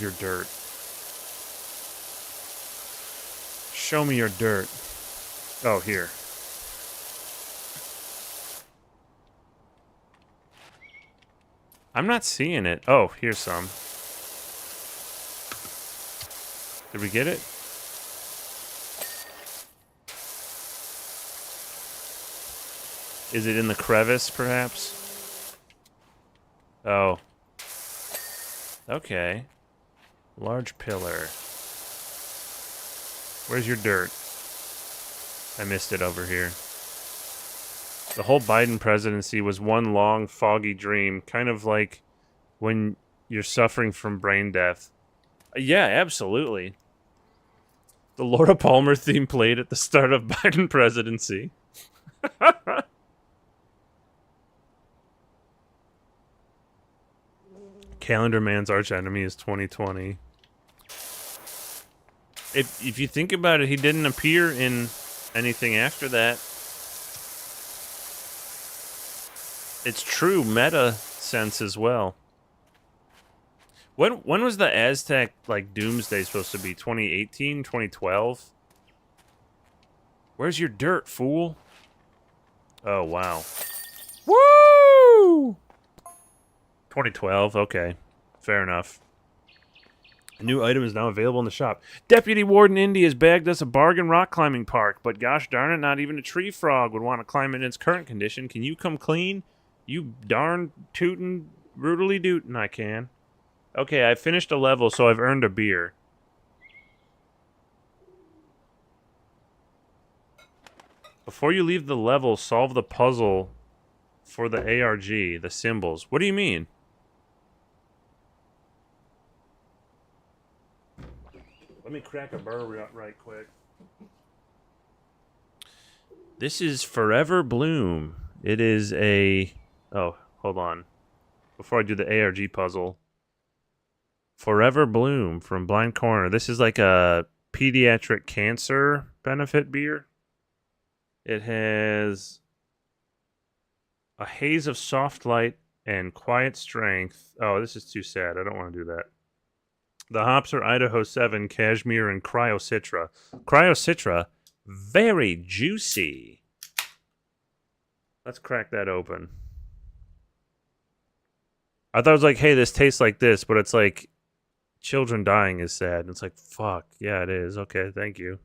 your dirt? Show me your dirt. Oh, here. I'm not seeing it. Oh, here's some. Did we get it? Is it in the crevice, perhaps? Oh. Okay. Large pillar. Where's your dirt? I missed it over here. The whole Biden presidency was one long, foggy dream, kind of like when you're suffering from brain death. Yeah, absolutely. The Laura Palmer theme played at the start of Biden presidency. Calendar Man's arch enemy is 2020. If you think about it, he didn't appear in anything after that. It's true meta sense as well. When was the Aztec like doomsday supposed to be? 2018, 2012? Where's your dirt, fool? Oh, wow. Woo! 2012, okay. Fair enough. A new item is now available in the shop. Deputy Warden Indy has bagged us a bargain rock climbing park, but gosh darn it, not even a tree frog would want to climb it in its current condition. Can you come clean? You darn tootin' brutally dootin' I can. Okay, I finished a level, so I've earned a beer. Before you leave the level, solve the puzzle for the ARG, the symbols. What do you mean? Let me crack a burr right quick. This is Forever Bloom. It is a... Oh, hold on. Before I do the ARG puzzle. Forever Bloom from Blind Corner. This is like a pediatric cancer benefit beer. It has a haze of soft light and quiet strength. Oh, this is too sad. I don't want to do that. The hops are Idaho 7, Cashmere, and Cryocitra. Cryocitra, very juicy. Let's crack that open. I thought it was like, hey, this tastes like this, but it's like children dying is sad. And it's like, fuck, yeah, it is. Okay, thank you.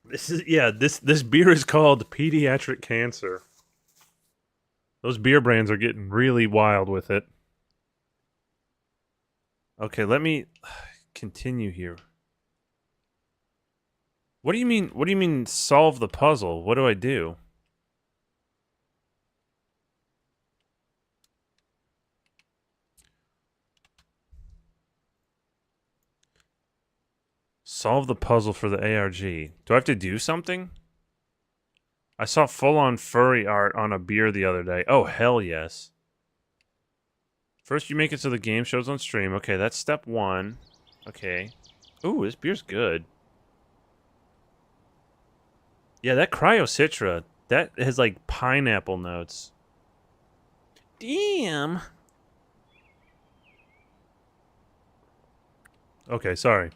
This beer is called Pediatric Cancer. Those beer brands are getting really wild with it. Okay, let me continue here. What do you mean? What do you mean solve the puzzle? What do I do? Solve the puzzle for the ARG. Do I have to do something? I saw full-on furry art on a beer the other day. Oh, hell yes. First, you make it so the game shows on stream. Okay, that's step 1. Okay. Ooh, this beer's good. Yeah, that Cryocitra, that has, like, pineapple notes. Damn. Okay, sorry.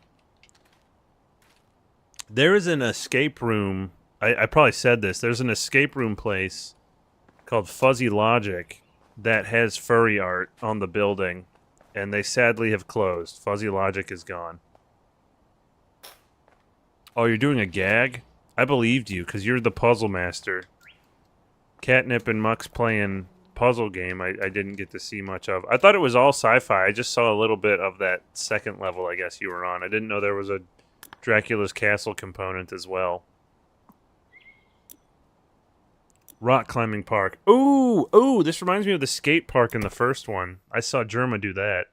There is an escape room. I probably said this. There's an escape room place called Fuzzy Logic that has furry art on the building, and they sadly have closed. Fuzzy Logic is gone. Oh, you're doing a gag? I believed you, because you're the puzzle master. Catnip and Muck's playing puzzle game I didn't get to see much of. I thought it was all sci-fi. I just saw a little bit of that second level I guess you were on. I didn't know there was a Dracula's Castle component as well. Rock climbing park. Ooh, this reminds me of the skate park in the first one. I saw Germa do that.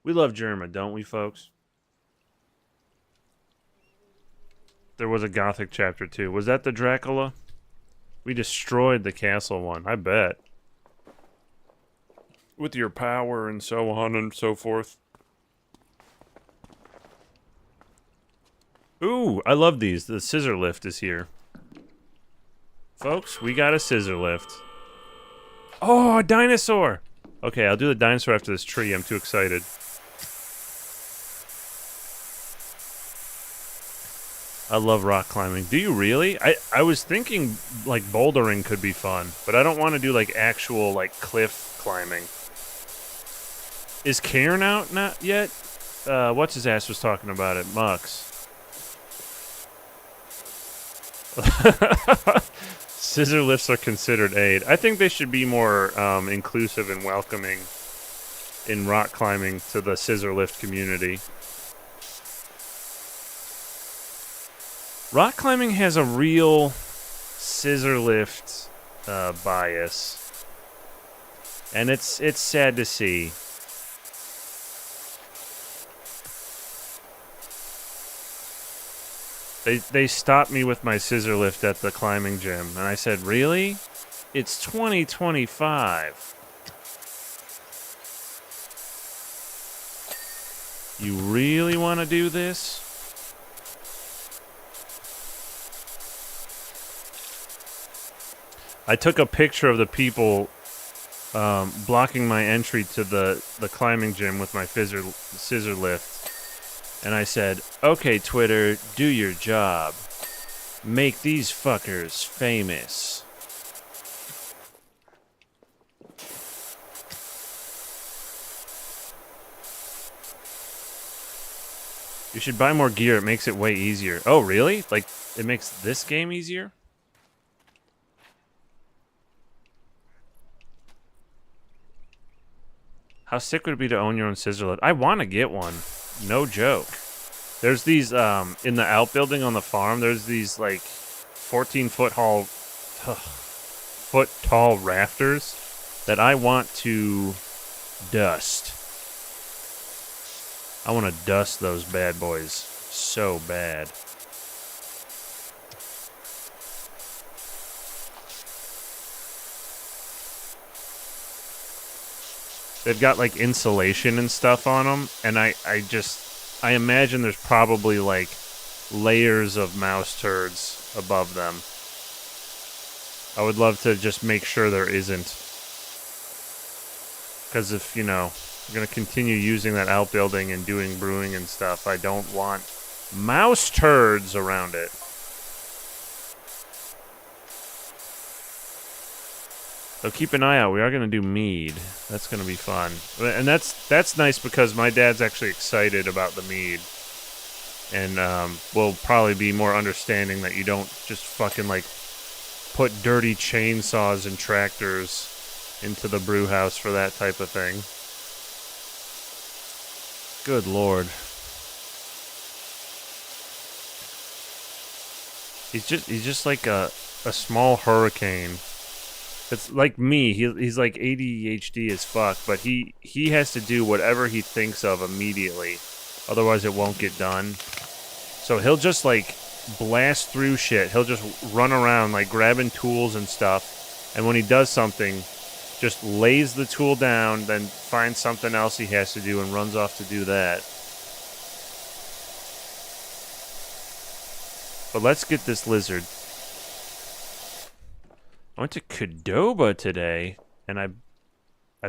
We love Germa, don't we, folks? There was a Gothic chapter too. Was that the Dracula? We destroyed the castle one, I bet. With your power and so on and so forth. Ooh, I love these. The scissor lift is here. Folks, we got a scissor lift. Oh, a dinosaur! Okay, I'll do the dinosaur after this tree. I'm too excited. I love rock climbing. Do you really? I was thinking like bouldering could be fun, but I don't want to do like actual like cliff climbing. Is Cairn out not yet? What's his ass was talking about it? Mux. Scissor lifts are considered aid. I think they should be more inclusive and welcoming in rock climbing to the scissor lift community. Rock climbing has a real scissor lift bias, and it's sad to see. They stopped me with my scissor lift at the climbing gym, and I said, "Really? It's 2025. You really want to do this?" I took a picture of the people blocking my entry to the climbing gym with my scissor lift. And I said, "Okay, Twitter, do your job. Make these fuckers famous." You should buy more gear. It makes it way easier. Oh, really? Like, it makes this game easier? How sick would it be to own your own scissor lift? I want to get one. No joke. There's these, in the outbuilding on the farm, there's these, like, 14-foot tall rafters that I want to dust. I want to dust those bad boys so bad. They've got like insulation and stuff on them, and I imagine there's probably like layers of mouse turds above them. I would love to just make sure there isn't. Because if, you know, I'm going to continue using that outbuilding and doing brewing and stuff, I don't want mouse turds around it. So keep an eye out. We are going to do mead. That's going to be fun. And that's nice because my dad's actually excited about the mead. And will probably be more understanding that you don't just fucking like put dirty chainsaws and tractors into the brew house for that type of thing. Good Lord. He's just like a small hurricane. It's like me. He's like ADHD as fuck, but he has to do whatever he thinks of immediately. Otherwise it won't get done. So he'll just like blast through shit. He'll just run around like grabbing tools and stuff. And when he does something, just lays the tool down, then finds something else he has to do and runs off to do that. But let's get this lizard. I went to Qdoba today, and I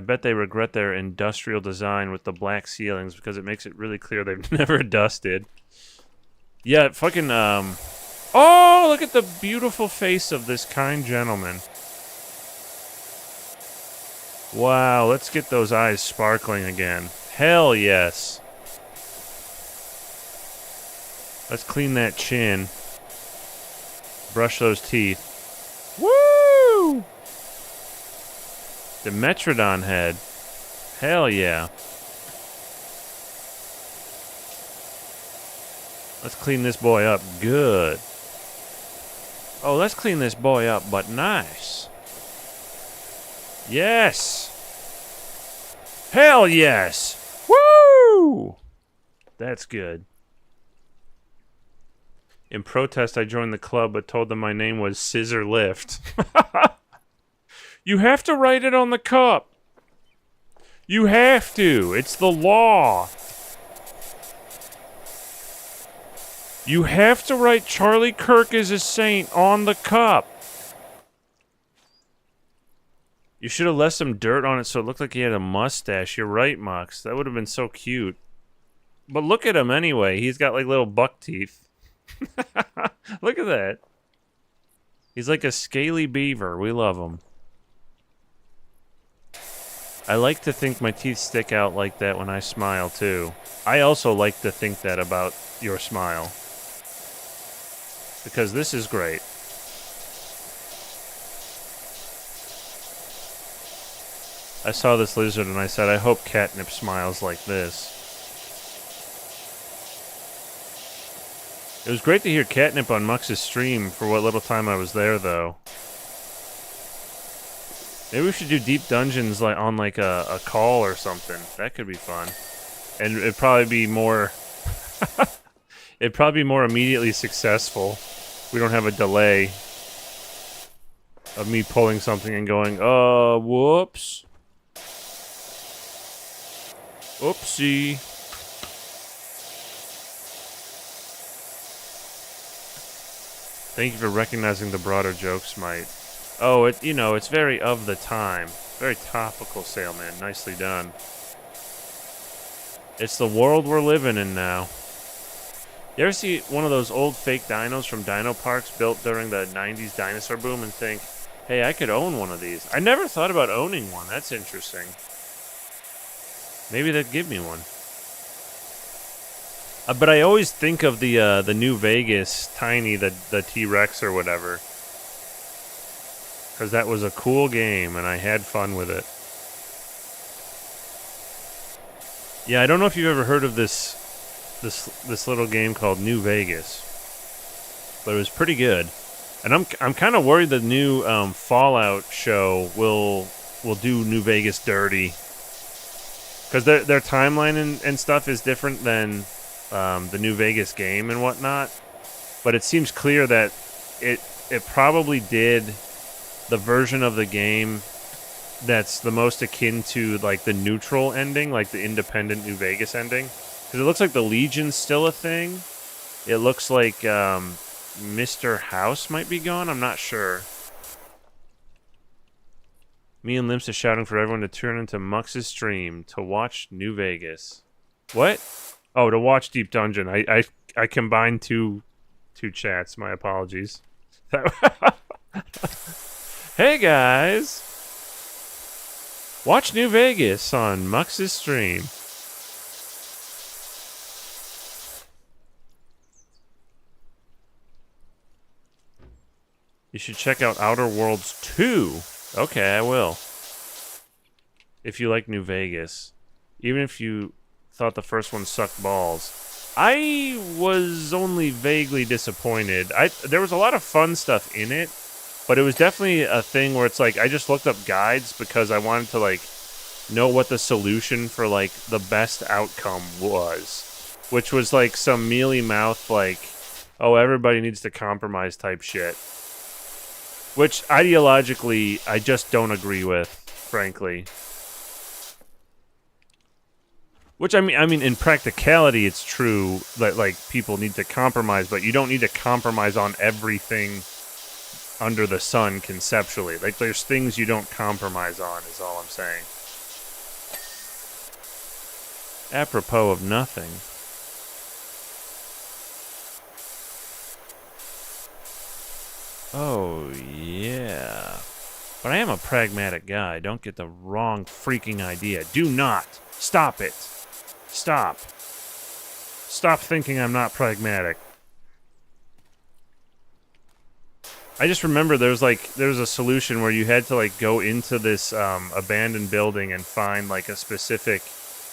bet they regret their industrial design with the black ceilings because it makes it really clear they've never dusted. Yeah, fucking, oh, look at the beautiful face of this kind gentleman. Wow, let's get those eyes sparkling again. Hell yes. Let's clean that chin. Brush those teeth. Woo! The Metrodon head. Hell yeah. Let's clean this boy up good. Oh, let's clean this boy up, but nice. Yes! Hell yes! Woo! That's good. In protest, I joined the club, but told them my name was Scissor Lift. You have to write it on the cup. You have to. It's the law. You have to write Charlie Kirk is a saint on the cup. You should have left some dirt on it so it looked like he had a mustache. You're right, Mox. That would have been so cute. But look at him anyway. He's got like little buck teeth. Look at that. He's like a scaly beaver. We love him. I like to think my teeth stick out like that when I smile, too. I also like to think that about your smile. Because this is great. I saw this lizard and I said, I hope Catnip smiles like this. It was great to hear Catnip on Mux's stream for what little time I was there, though. Maybe we should do deep dungeons like on like a call or something. That could be fun. And it'd probably be more... it'd probably be more immediately successful. We don't have a delay of me pulling something and going, whoops. Oopsie. Thank you for recognizing the broader jokes, Mite. Oh, it's very of the time. Very topical, Sailman. Nicely done. It's the world we're living in now. You ever see one of those old fake dinos from dino parks built during the 90s dinosaur boom and think, hey, I could own one of these? I never thought about owning one. That's interesting. Maybe they'd give me one. But I always think of the New Vegas Tiny, the T-Rex or whatever. Because that was a cool game, and I had fun with it. Yeah, I don't know if you've ever heard of this little game called New Vegas, but it was pretty good. And I'm kind of worried the new Fallout show will do New Vegas dirty, because their timeline and stuff is different than the New Vegas game and whatnot. But it seems clear that it probably did the version of the game that's the most akin to like the neutral ending, like the independent New Vegas ending. Because it looks like the Legion's still a thing. It looks like Mr. House might be gone. I'm not sure. Me and Limps is shouting for everyone to turn into Mux's stream to watch New Vegas. What? Oh, to watch Deep Dungeon. I combined two chats. My apologies. Hey guys! Watch New Vegas on Mux's stream. You should check out Outer Worlds 2. Okay, I will. If you like New Vegas. Even if you thought the first one sucked balls. I was only vaguely disappointed. There was a lot of fun stuff in it, but it was definitely a thing where it's like I just looked up guides because I wanted to like know what the solution for like the best outcome was, which was like some mealy mouth like, oh, everybody needs to compromise type shit, which ideologically I just don't agree with, frankly. Which I mean, in practicality, it's true that like people need to compromise, but you don't need to compromise on everything under the sun conceptually. Like, there's things you don't compromise on, is all I'm saying. Apropos of nothing. Oh, yeah. But I am a pragmatic guy. Don't get the wrong freaking idea. Do not. Stop it. Stop. Stop thinking I'm not pragmatic. I just remember there was a solution where you had to like go into this abandoned building and find like a specific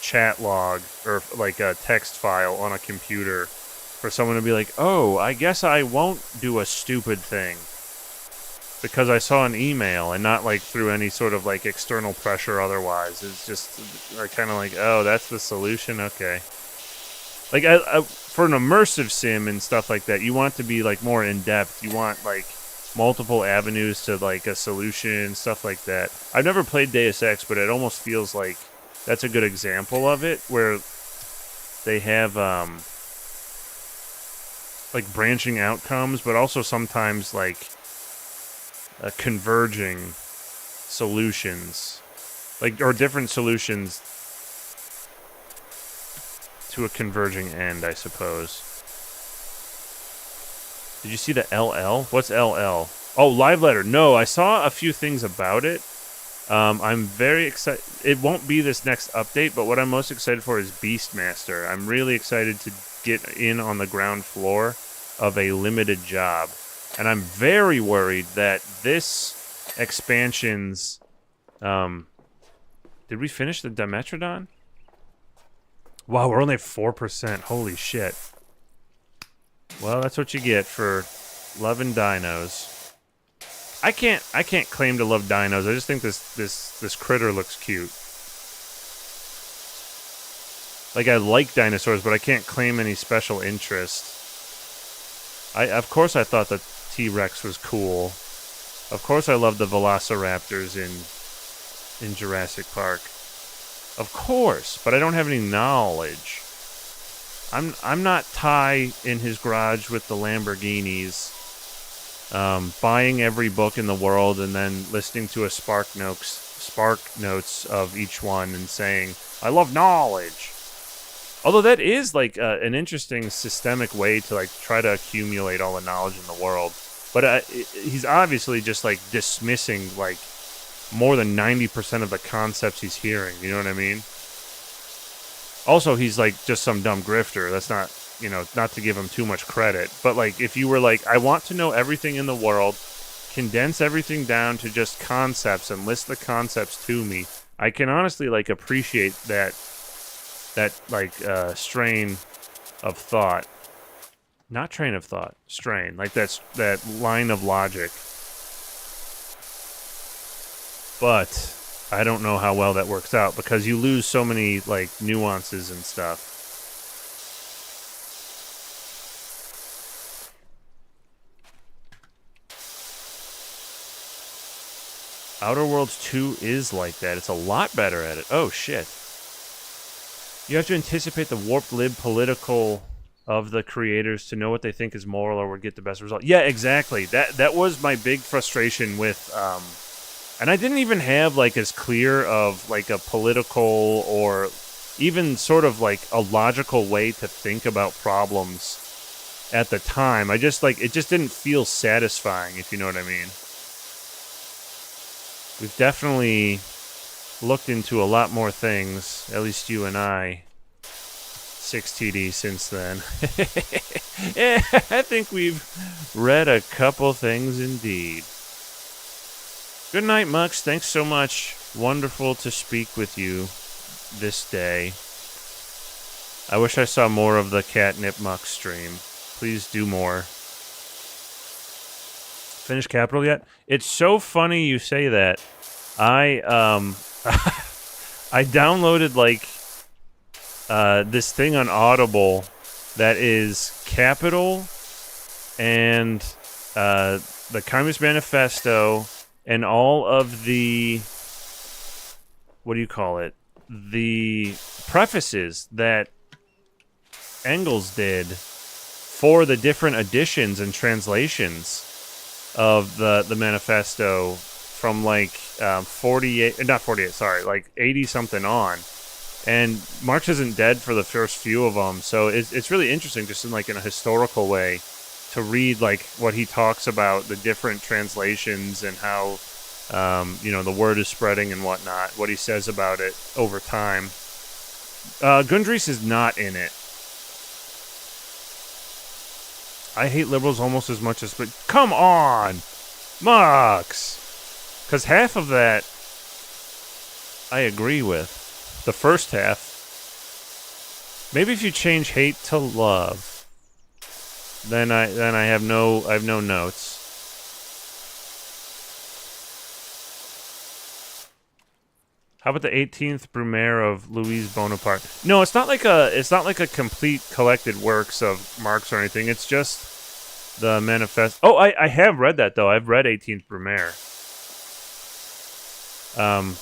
chat log or like a text file on a computer for someone to be like, oh, I guess I won't do a stupid thing because I saw an email and not like through any sort of like external pressure otherwise. It's just kind of like, oh, that's the solution? Okay. Like for an immersive sim and stuff like that, you want it to be like more in-depth. You want like multiple avenues to like a solution, stuff like that. I've never played Deus Ex, but it almost feels like that's a good example of it, where they have like branching outcomes, but also sometimes like converging solutions, like, or different solutions to a converging end, I suppose. Did you see the LL? What's LL? Oh, Live Letter. No, I saw a few things about it. I'm very excited. It won't be this next update, but what I'm most excited for is Beastmaster. I'm really excited to get in on the ground floor of a limited job. And I'm very worried that this expansion's... did we finish the Dimetrodon? Wow, we're only at 4%. Holy shit. Well, that's what you get for loving dinos. I can't claim to love dinos. I just think this critter looks cute. Like, I like dinosaurs, but I can't claim any special interest. Of course I thought the T-Rex was cool. Of course I love the Velociraptors in Jurassic Park. Of course, but I don't have any knowledge. I'm not Ty in his garage with the Lamborghinis, buying every book in the world and then listening to a spark notes of each one and saying, I love knowledge. Although that is like an interesting systemic way to like try to accumulate all the knowledge in the world. But he's obviously just like dismissing like more than 90% of the concepts he's hearing. You know what I mean? Also, he's like just some dumb grifter. That's not, not to give him too much credit. But like, if you were like, I want to know everything in the world, condense everything down to just concepts and list the concepts to me, I can honestly like appreciate that like strain of thought. Not train of thought, strain. Like that line of logic. But I don't know how well that works out because you lose so many like nuances and stuff. Outer Worlds 2 is like that. It's a lot better at it. Oh shit. You have to anticipate the warped lib political of the creators to know what they think is moral or would get the best result. Yeah, exactly. That was my big frustration with and I didn't even have like as clear of like a political or even sort of like a logical way to think about problems at the time. I just like, it just didn't feel satisfying, if you know what I mean. We've definitely looked into a lot more things, at least you and I, 6TD since then. Yeah, I think we've read a couple things indeed. Good night, Mux. Thanks so much. Wonderful to speak with you this day. I wish I saw more of the Catnip Mux stream. Please do more. Finished Capital yet? It's so funny you say that. I I downloaded like this thing on Audible that is Capital and the Communist Manifesto and all of the, what do you call it? The prefaces that Engels did for the different editions and translations of the manifesto from like 80 something on. And Marx isn't dead for the first few of them, so it's really interesting just in like in a historical way to read like what he talks about the different translations and how the word is spreading and whatnot, what he says about it over time. Gundries is not in it. I hate liberals almost as much as... But come on! Mux! Because half of that I agree with. The first half. Maybe if you change hate to love, then I have no notes. How about the 18th Brumaire of Louise Bonaparte? No, it's not like a complete collected works of Marx or anything. It's just the manifest. Oh, I have read that though. I've read 18th Brumaire.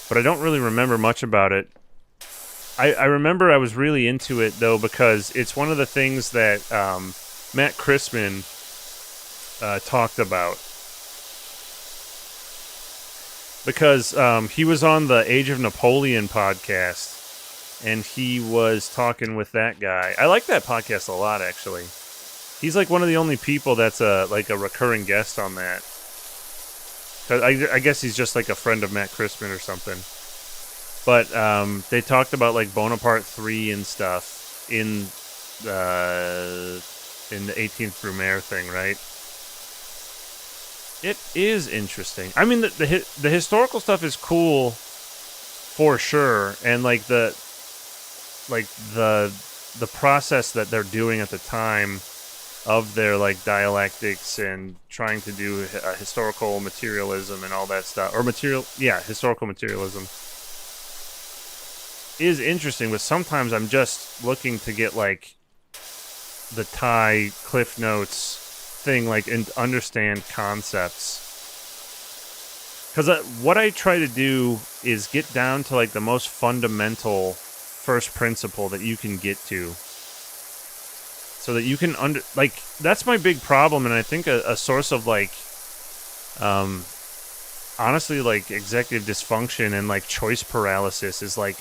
But I don't really remember much about it. I remember I was really into it though because it's one of the things that Matt Christman talked about. Because he was on the Age of Napoleon podcast, and he was talking with that guy. I like that podcast a lot, actually. He's like one of the only people that's like a recurring guest on that. 'Cause I guess he's just like a friend of Matt Christman or something. But they talked about like Bonaparte 3 and stuff in the 18th Brumaire thing, right? It is interesting. I mean, the historical stuff is cool for sure, and like the process that they're doing at the time of their like dialectics and trying to do historical materialism and all that stuff, or historical materialism is interesting. But sometimes I'm just looking to get like the Thai Cliff Notes thing, like, and understand concepts. Because what I try to do is get down to like the most fundamental first principle that you can get to, so that you can that's my big problem, and I think a source of like honestly like executive dysfunction and like choice paralysis is like,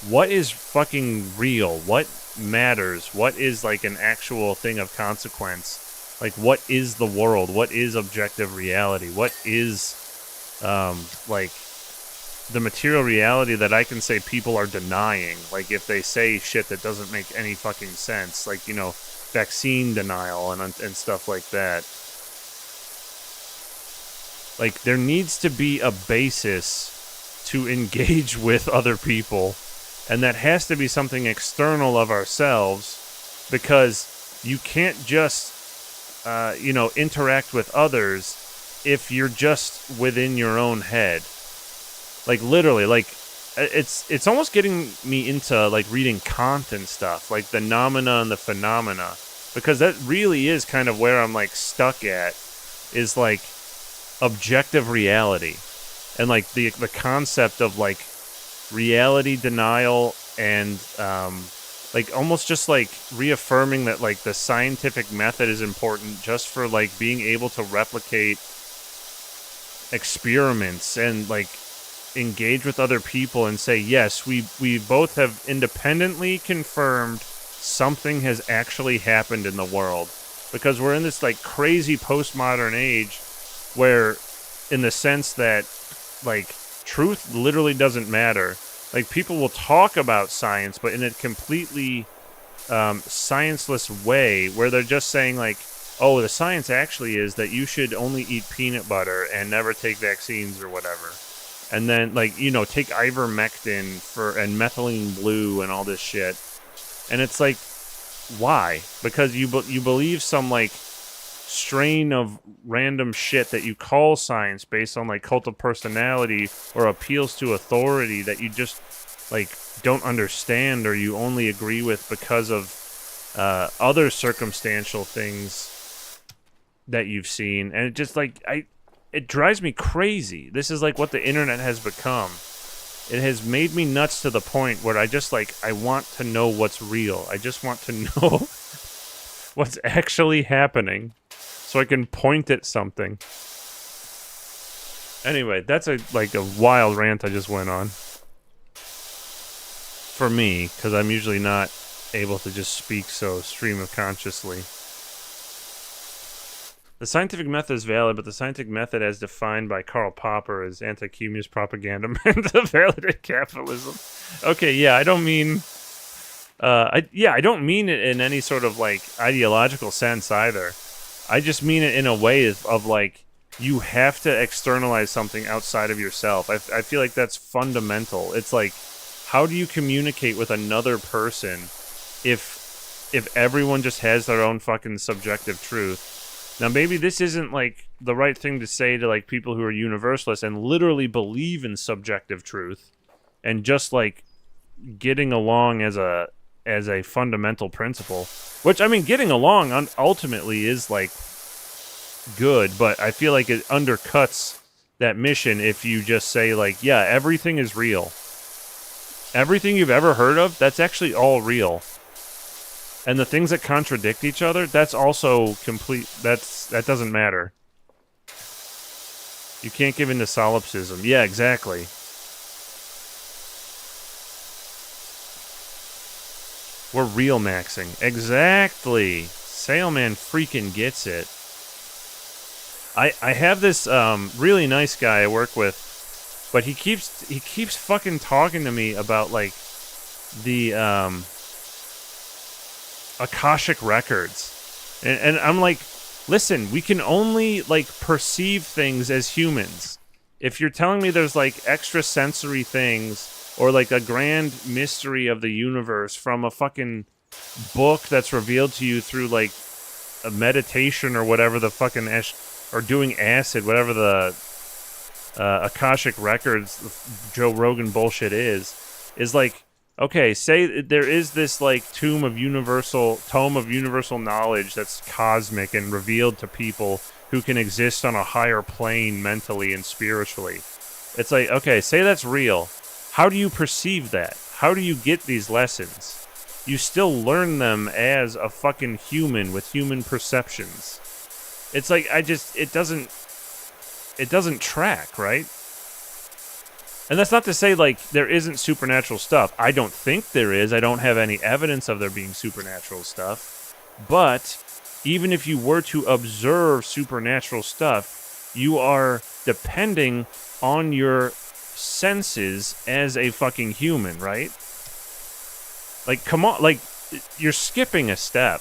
what is fucking real? What matters? What is like an actual thing of consequence? Like, what is the world? What is objective reality? What is like the material reality that I can say people are denying? Like, if they say shit that doesn't make any fucking sense, like, you know, vaccine denial and stuff like that. Like, there needs to be a basis to engage with other people, and that has to be something external of ourselves, because you can't just you know, interact with others if you're just within your own head. Like, literally, like, it's almost getting me into like reading Kant and stuff, like the noumena and the phenomena, because that really is kind of where I'm like stuck at, is like objective reality, and like the concept of like reality denial, and like almost just like reaffirming that like the scientific method is important just for like being able to replicate experiments and like engage with other people and say, yes, we both have independently confirmed something has actually happened in the world. Because we're in this like crazy postmodern age where, in the sense that like truth literally doesn't matter. Like, people will talk about science, but in a completely scienceless way, where they're just saying like, oh, the science actually is that you should only eat peanut butter and never take vaccines or whatever. And then, like, you know, take ivermectin and methylene blue and all this shit. And it's like, why? Because you believe some like strain of random shit that you call science based on like cult of personality or appeals to authority that you just like don't understand, or you only agree with because of other circumstantial things that you've seen. And it just like it drives me crazy. This is like what the internet has become. It has made me nuts to the point where I just like, I want to know what's real. I just want to know what's actually happening, so I can point at something. Anyway, that's a wild rant I just went on. For me, because I'm usually not able to just speak so stream of consciously. The scientific method is valid, but the scientific method as defined by Karl Popper is anti-communist propaganda meant to validate capitalism. Okay, yeah, I don't mean... I don't mean it in any sort of like ideological sense either. I just mean it in a way of like, you have to externalize something outside of yourself. I feel like that's fundamental. It's like, how do you communicate with another person if everyone just has their own fucking subjective truth? Now, maybe this isn't like the right thing to say to like people who are universalists and literally believe in subjective truth and just like getting along as a fundamental principle, which, I mean, getting along ultimately is like good, but I feel like it undercuts that mission if you just say like, yeah, everything is real. Everything you've ever heard of, that's actually all real. And the things that contradict each other, that's also complete, that doesn't matter. You can't give in to solipsism. Yeah, exactly. We're real maxing. Exactly. Sailman freaking gets it. I have this really nice guy I work with, but he keeps fucking talking to me about like the Akashic records, and I'm like, listen, we can only like perceive things as humans. If you're telling me there's like extrasensory things or like a grand mystery of the universe from a fucking book that's revealed to you through like a meditation or whatever the fucking or doing acid, whatever the Akashic records Joe Rogan bullshit is like, okay, say there is this like tome of universal knowledge that's cosmic and revealed to people who can exist on a higher plane mentally and spiritually. It's like, okay, say that's real. How do you perceive that? How do you get these lessons? You still learn them as a fucking human with human perceptions. It's like, it doesn't track, right? And that's not to say, like, there isn't supernatural stuff. I don't think there is. I don't have any evidence of there being supernatural stuff. But even if you were to observe supernatural stuff, you are depending on your senses as a fucking human, right? Like, come on, like, you're skipping a step.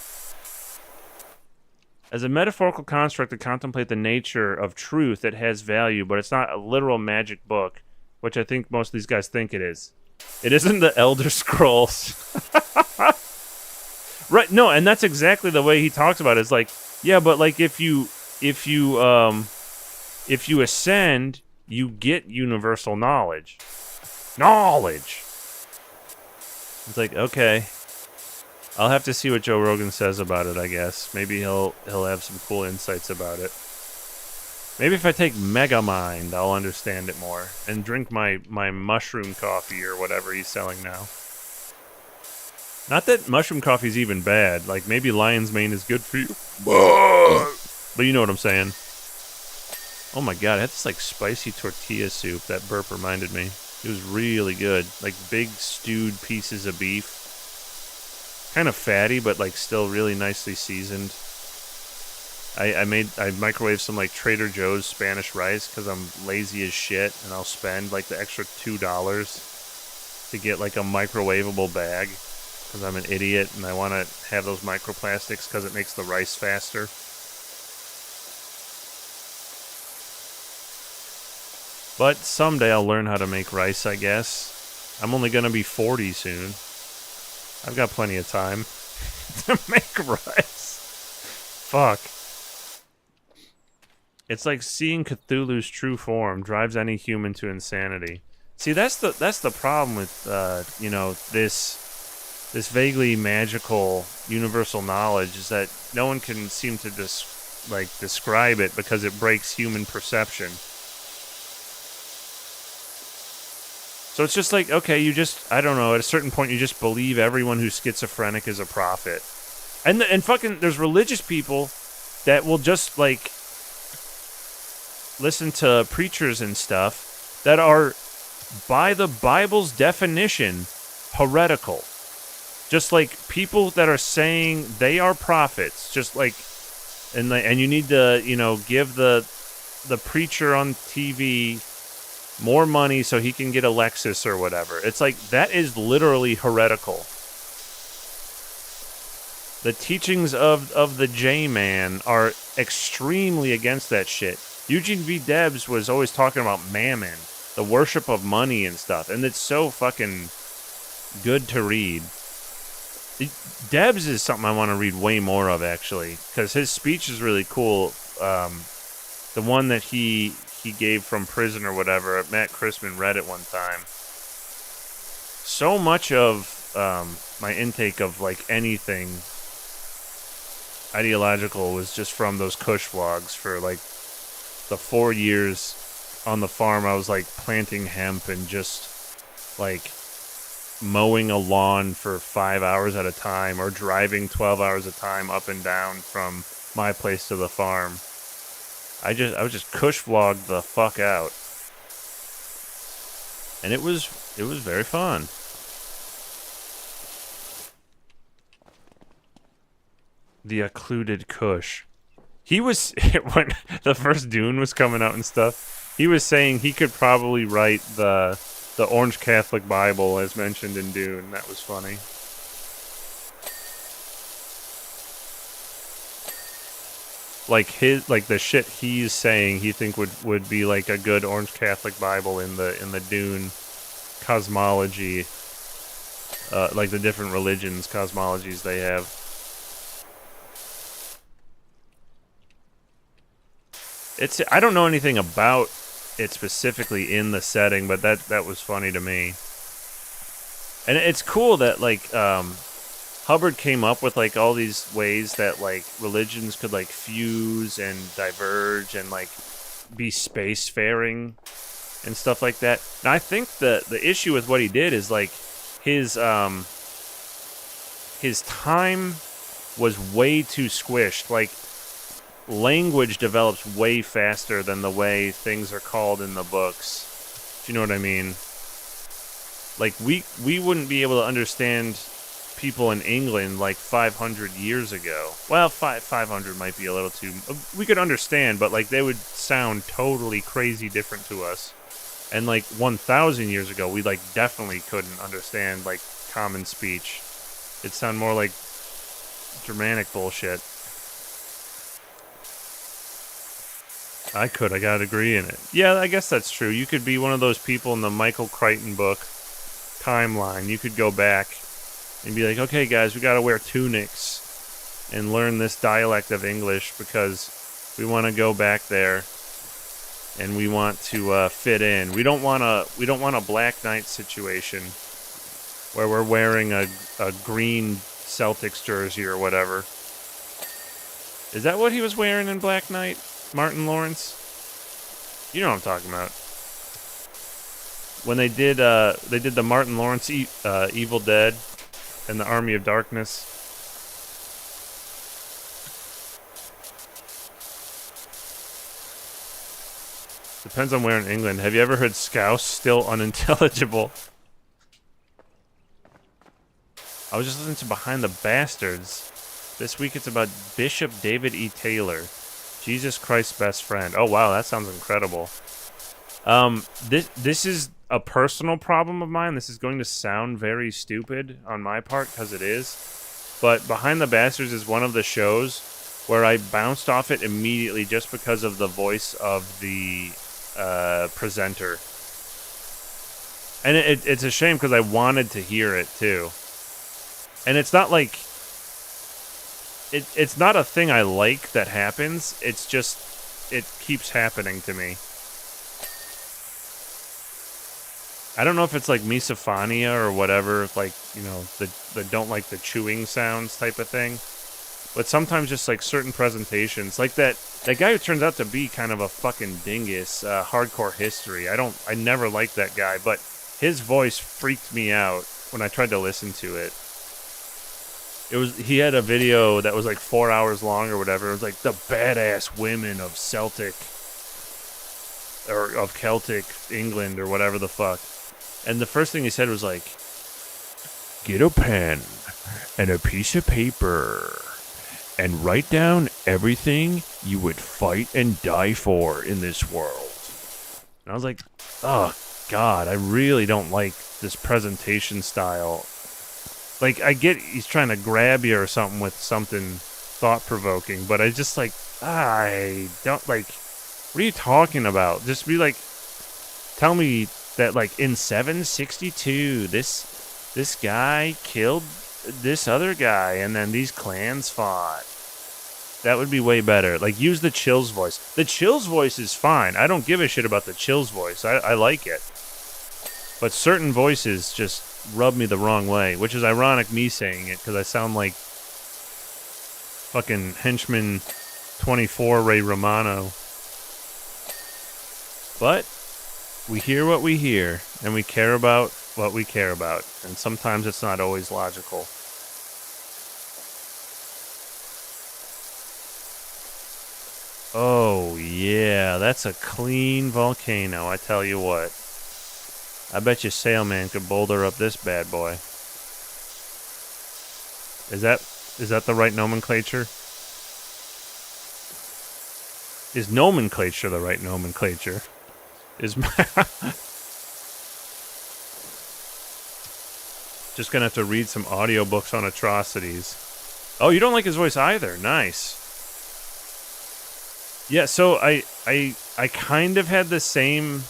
As a metaphorical construct to contemplate the nature of truth that has value, but it's not a literal magic book, which I think most of these guys think it is. It isn't the Elder Scrolls. Right, no, and that's exactly the way he talks about it. It's like, yeah, but like if you ascend, you get universal knowledge. Knowledge. It's like, okay. I'll have to see what Joe Rogan says about it, I guess. Maybe he'll have some cool insights about it. Maybe if I take Megamind, I'll understand it more. And drink my mushroom coffee or whatever he's selling now. Not that mushroom coffee's even bad. Like, maybe lion's mane is good for you. But you know what I'm saying. Oh my god, I had this like spicy tortilla soup. That burp reminded me. It was really good. Like big stewed pieces of beef. Kind of fatty, but like still really nicely seasoned. I microwaved some like Trader Joe's Spanish rice because I'm lazy as shit, and I'll spend like the extra $2 to get like a microwavable bag because I'm an idiot and I want to have those microplastics because it makes the rice faster. But someday I'll learn how to make rice, I guess. I'm only going to be 40 soon. I've got plenty of time to make rice. Fuck. It's like seeing Cthulhu's true form drives any human to insanity. See, that's the problem with this vaguely magical universal knowledge is that no one can seem to describe it because it breaks human perception. So it's just like, okay, I don't know, at a certain point you just believe everyone who's schizophrenic is a prophet. And fucking, there's religious people that will just, like, listen to preachers and stuff that are, by the Bible's definition, heretical. Just like people that are saying they are prophets, just like, and you need to, give the preacher on TV more money so he can get a Lexus or whatever. It's like, that is literally heretical. The teachings of the J-Man are extremely against that shit. Eugene V. Debs was always talking about mammon, the worship of money and stuff, and it's so fucking good to read. Debs is something I want to read way more of, actually, because his speech is really cool. The one that he gave from prison or whatever, Matt Christman read it one time. So much of my intake of like anything ideological was just from those Kush vlogs for like the 4 years on the farm. I was like planting hemp and just like mowing a lawn for 5 hours at a time or driving 12 hours at a time up and down from my place to the farm. I was just Kush vlogged the fuck out. And it was very fun. The occluded Kush. He was when the first Dune was coming out and stuff. He was saying he could probably write the Orange Catholic Bible as mentioned in Dune. That was funny. Like the shit he's saying, he think would be like a good Orange Catholic Bible in the Dune cosmology, like the different religions cosmologies they have. I don't know anything about it specifically in the setting, but that was funny to me. And it's cool that like Hubbard came up with like all these ways that like religions could like fuse and diverge and like be spacefaring and stuff like that. And I think the issue with what he did is like his time was way too squished. Like language develops way faster than the way things are called in the books. Do you know what I mean? Like we wouldn't be able to understand people in England like 500 years ago. Well, 500 might be a little too... We could understand, but like they would sound totally crazy different to us. And like 1,000 years ago, we like definitely couldn't understand like common speech. It'd sound more like Germanic bullshit. I got a degree in it. Yeah, I guess that's true. You could be one of those people in the Michael Crichton book timeline. You could go back and be like, okay, guys, we got to wear tunics and learn this dialect of English because we want to go back there and we want to fit in. We don't want a Black Knight situation where we're wearing a green Celtics jersey or whatever. Is that what he was wearing in Black Knight? Martin Lawrence? You know what I'm talking about. When they did the Martin Lawrence Evil Dead and the Army of Darkness. Depends on where in England. Have you ever heard Scouse? Still unintelligible. I was just listening to Behind the Bastards. This week it's about Bishop David E. Taylor. Jesus Christ's best friend. Oh wow, that sounds incredible. This is a personal problem of mine. This is going to sound very stupid on my part because it is. But Behind the Bastards is one of the shows where I bounced off it immediately just because of the voice of the presenter. And it's a shame because I wanted to hear it too. And it's not like... It's not a thing I like that happens. It's just... It keeps happening to me. I don't know if it's like misophonia or whatever, like, you know, the don't like the chewing sounds type of thing. But sometimes just like certain presentations, like that guy who turns out to be kind of a fucking dingus, Hardcore History. I never liked that guy, but his voice freaked me out when I tried to listen to it. He had a video that was like 4 hours long or whatever. It was like the badass women of Celtic or of Celtic England or whatever the fuck. And the first thing he said was like, get a pen and a piece of paper and write down everything you would fight and die for in this world. And I was like, oh God, I really don't like this presentation style. Like, I get he's trying to grab you or something with something thought-provoking, but I just, like, I don't, like, what are you talking about? Just be like, tell me that, like, in 762, this guy killed this other guy, and then these clans fought. That would be way better. Like, use the Chills voice. The Chills voice is fine. I don't give a shit about the Chills voice. I like it. But certain voices just rub me the wrong way, which is ironic me saying it, because I sound like fucking henchman 24 Ray Romano. But we hear what we hear, and we care about what we care about, and sometimes it's not always logical. Oh yeah, that's a clean volcano, I tell you what. I bet you Sailman could boulder up this bad boy. Is Is that the right nomenclature? Is nomenclature the right nomenclature? Is my just gonna have to read some audiobooks on atrocities. Oh, you don't like his voice either. Nice. Yeah, so I kind of had the same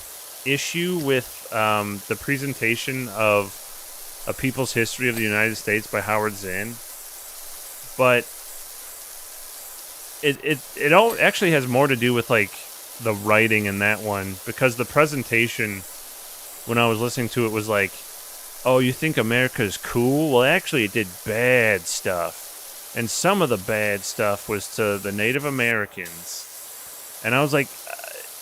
issue with the presentation of A People's History of the United States by Howard Zinn, but it all actually has more to do with like the writing in that one, because the presentation when I was listening to it was like, oh, you think America's cool? Well, actually it did bad stuff, and some of the bad stuff was to the Native Americans. And I was like,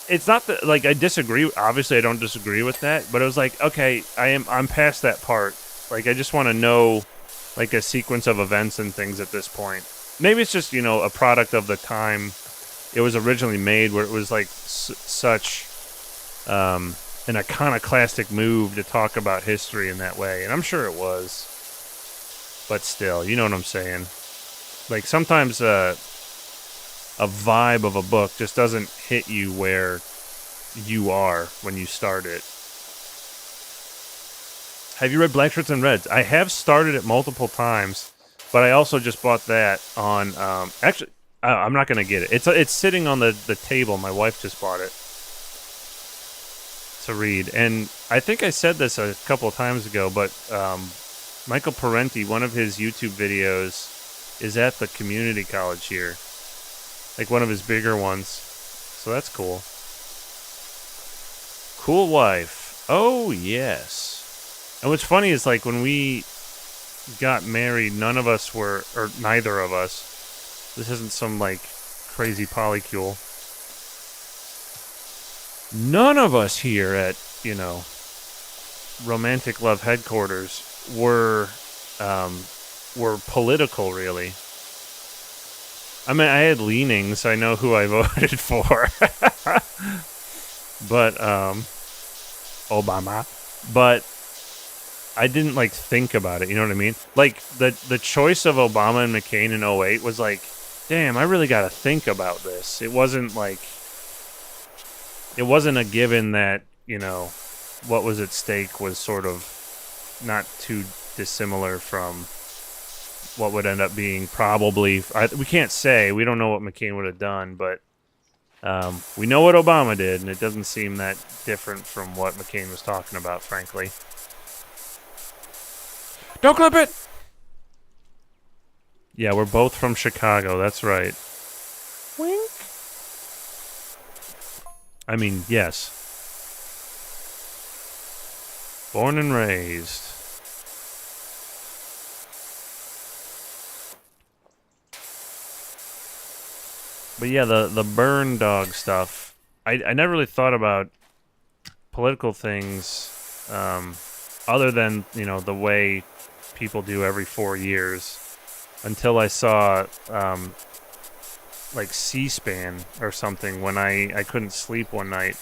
it's not that, like, I disagree. Obviously, I don't disagree with that. But it was like, okay, I'm past that part. Like, I just want to know, like, a sequence of events and things at this point. Maybe it's just, a product of the time it was originally made, where it was, like, such an iconoclastic move to talk about history in that way. And I'm sure it was. But still, you know what I'm saying. Like, sometimes a vibe of a book just doesn't hit you where you are when you start it. Have you read Black Shirts and Reds? I have started it multiple times, but I also just bought that on... actually, I'm not going to get it. It's sitting on the table. My wife just bought it to read. And I think I said this a couple of times ago, but Michael Parenti, one of his YouTube videos is at the community college here. Like one of his bigger ones. So that's cool. Cool wife. Oh, yes. And what's funny is, like, when we got married, none of us were, or neither of us, this isn't some, like, crazy polycule. None of us here at, Romantic Love Headquarters were political, really. I mean, I had leanings. I know who I voted for. But, Obama. But I didn't, like, think about it, you know what I mean? Like, the choice of Obama and McCain in 2008 was like, damn, I really got to think about this. It wasn't, like, it wasn't a given that, what was at stake was sort of not too dissimilar from what would end up being probably... we can't say. We don't know what McCain would have done, but we know what Obama did, and it doesn't seem that different from what McCain was talking about, frankly. Don't clip it! Yeah, we're both from Chicago, that's right. Wink. I mean, yes. Born and raised. But yeah, the burn dog stuff, I never really thought about political things other than, the way people do every 4 years, until I saw like C-SPAN or something when I couldn't sleep one night,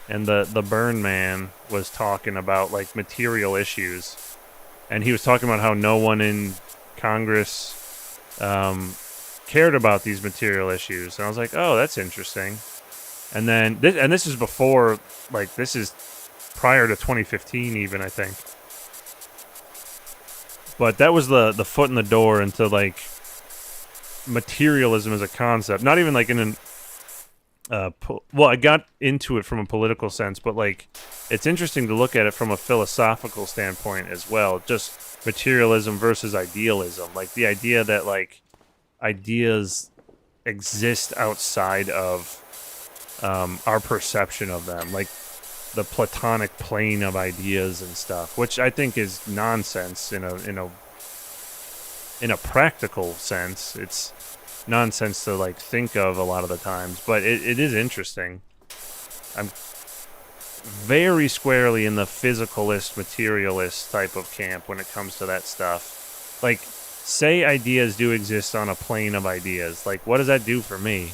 and the burn man was talking about, like, material issues, and he was talking about how no one in Congress cared about these material issues. And I was like, oh, that's interesting. And then this is before, like, this is prior to 2015 even, I think. But that was the foot in the door into, like, materialism as a concept. Not even like in an well, I got into it from a political sense, but, like, it's interesting to look at it from a philosophical standpoint as well. Just materialism versus idealism. Like, the idea that, like, ideas exist outside of our perception of them, like the Platonic plane of ideas and stuff, which I think is nonsense in a practical sense. It's nonsense to, like, think of a lot of the times, but it is interesting. I'm very squarely in the physicalist, materialist type of camp when it comes to that stuff. Like, say ideas do exist on a plane of ideas. Like, what does that do for me?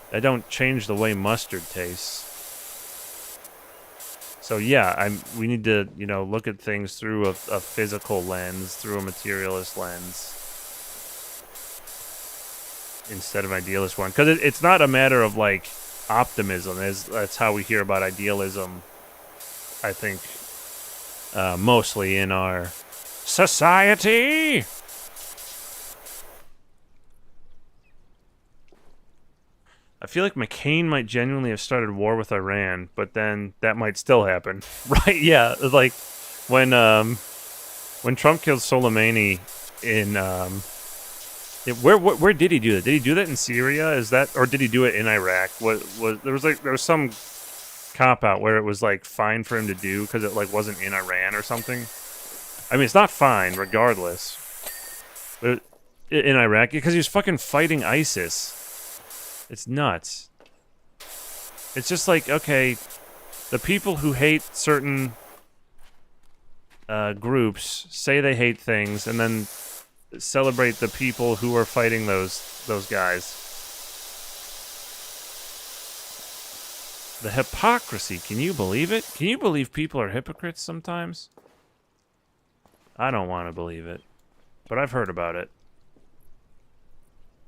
That don't change the way mustard tastes. So yeah, we need to, look at things through a physical lens, through a materialist lens. instead of idealist one, because it's not a matter of like optimism. That's how we hear about idealism, I think, mostly in our society. I feel like McCain might genuinely have started war with Iran, but then that might still happen. Right, yeah. Like, when Trump killed Soleimani in, where did he do that? Did he do that in Syria? Is that, or did he do it in Iraq? There was some cop-out where it was, like, fine for him to do because it, like, wasn't in Iran or something? I mean, it's not fine, regardless. But in Iraq, because he was fucking fighting ISIS. It's nuts. It's just like, okay, the people who hate certain groups say they hate things, and then celebrate the people who are fighting those guys. The hypocrisy, can you believe it? Can you believe people are hypocrites sometimes? I don't want to believe it, but I've heard about it.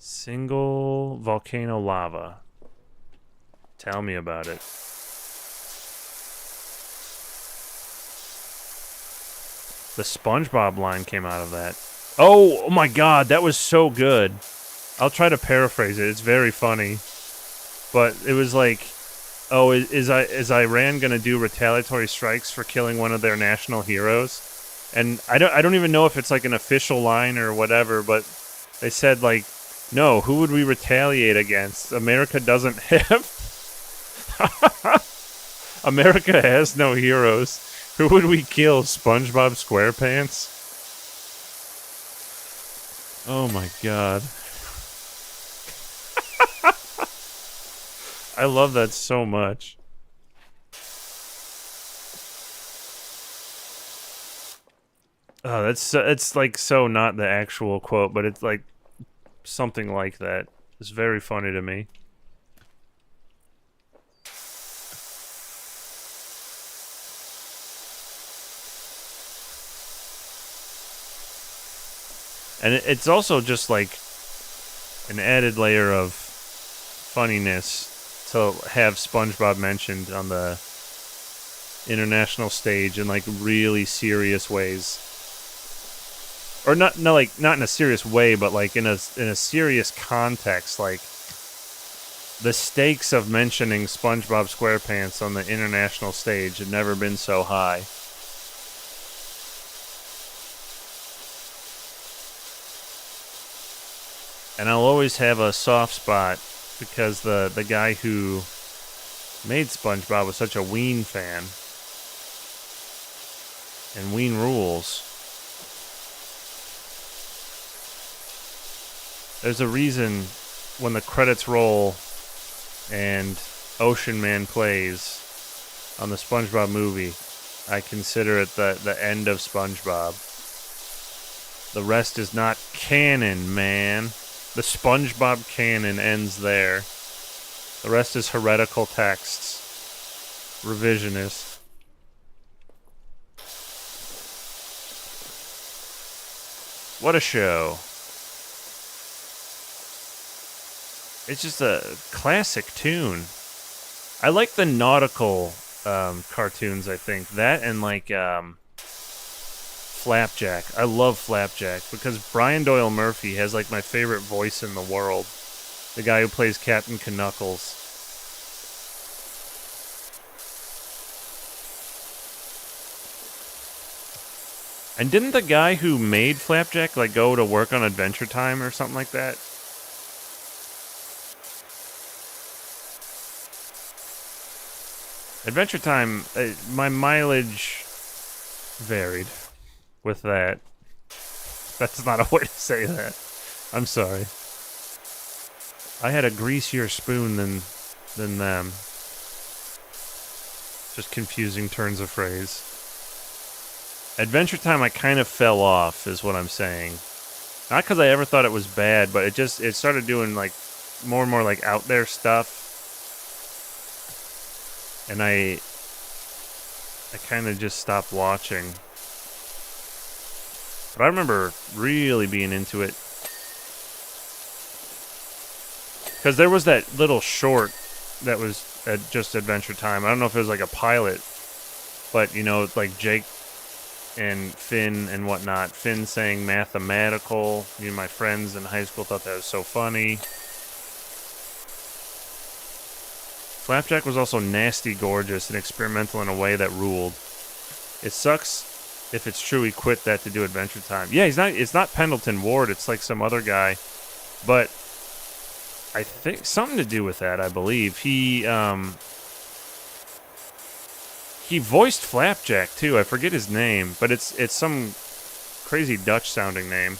Single volcano lava. Tell me about it. The SpongeBob line came out of that. Oh my god, that was so good. I'll try to paraphrase it. It's very funny. But it was like, oh, is Iran going to do retaliatory strikes for killing one of their national heroes? And I don't even know if it's like an official line or whatever, but they said like, no, who would we retaliate against? America doesn't have... America has no heroes. Who would we kill? SpongeBob SquarePants? Oh my god. I love that so much. Oh, it's like so not the actual quote, but it's like something like that. It's very funny to me. And it's also just like an added layer of funniness to have SpongeBob mentioned on the international stage in like really serious ways. Or not in a serious way, but like in a serious context, like the stakes of mentioning SpongeBob SquarePants on the international stage had never been so high. And I'll always have a soft spot because the guy who made SpongeBob was such a Ween fan. And Ween rules. There's a reason when the credits roll and Ocean Man plays on the SpongeBob movie, I consider it the end of SpongeBob. The rest is not canon, man. The SpongeBob canon ends there. The rest is heretical texts. Revisionist. What a show. It's just a classic tune. I like the nautical cartoons, I think. That and like Flapjack. I love Flapjack because Brian Doyle Murphy has like my favorite voice in the world. The guy who plays Captain Knuckles. And didn't the guy who made Flapjack like go to work on Adventure Time or something like that? Adventure Time, my mileage varied with that. That's not a way to say that. I'm sorry. I had a greasier spoon than them. Just confusing turns of phrase. Adventure Time I kind of fell off, is what I'm saying. Not because I ever thought it was bad, but it started doing like more and more like out there stuff. And I kind of just stopped watching. But I remember really being into it. Because there was that little short that was at just Adventure Time. I don't know if it was like a pilot, but you know, like Jake and Finn and whatnot. Finn saying mathematical. Me and my friends in high school thought that was so funny. Flapjack was also nasty gorgeous and experimental in a way that ruled. It sucks if it's true he quit that to do Adventure Time. Yeah, it's not Pendleton Ward, it's like some other guy. But I think something to do with that, I believe. He voiced Flapjack too. I forget his name, but it's some crazy Dutch sounding name.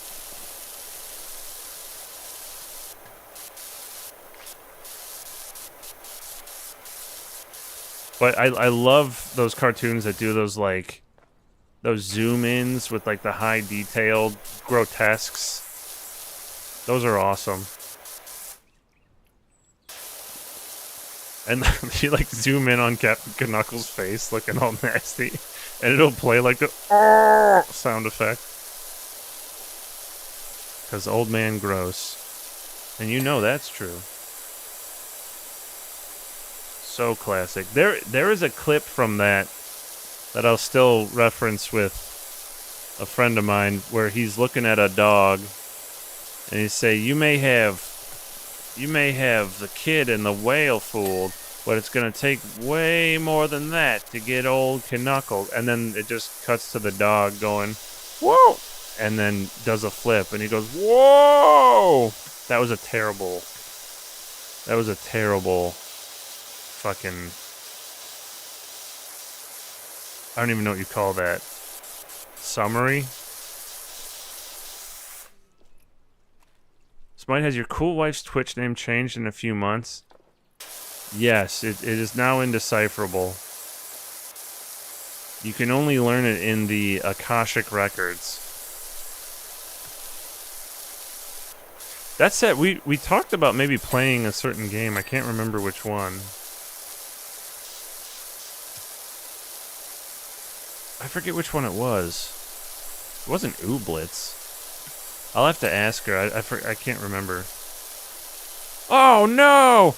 But I love those cartoons that do those like those zoom ins with like the high detailed grotesques. Those are awesome. And you like zoom in on Captain Knuckles' face looking all nasty, and it'll play like the sound effect. Because old man gross. And you know that's true. So classic. There is a clip from that I'll still reference with a friend of mine where he's looking at a dog and he say, you may have the kid and the whale fooled, but it's gonna take way more than that to get old Knuckles. And then it just cuts to the dog going, whoa, and then does a flip and he goes, whoa. That was a terrible fucking, I don't even know what you call that. Summary? Smite, has your cool wife's Twitch name changed in a few months? Yes, it is now indecipherable. You can only learn it in the Akashic Records. That said, we talked about maybe playing a certain game. I can't remember which one. I forget which one it was. It wasn't Ooblitz. I'll have to ask her. I can't remember. Oh, no!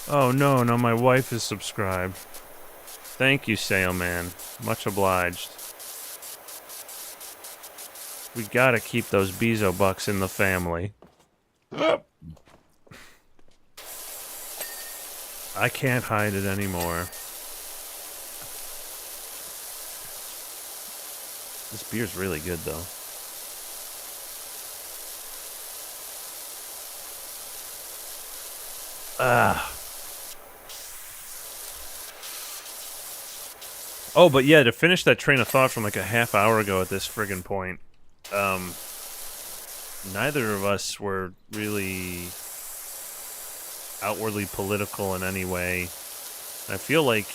Oh, no, my wife is subscribed. Thank you, Sailman. Much obliged. We gotta keep those Bezo bucks in the family. I can't hide it anymore. This beer's really good, though. Oh, but yeah, to finish that train of thought from like a half hour ago at this friggin' point, neither of us were really outwardly political in any way. I feel like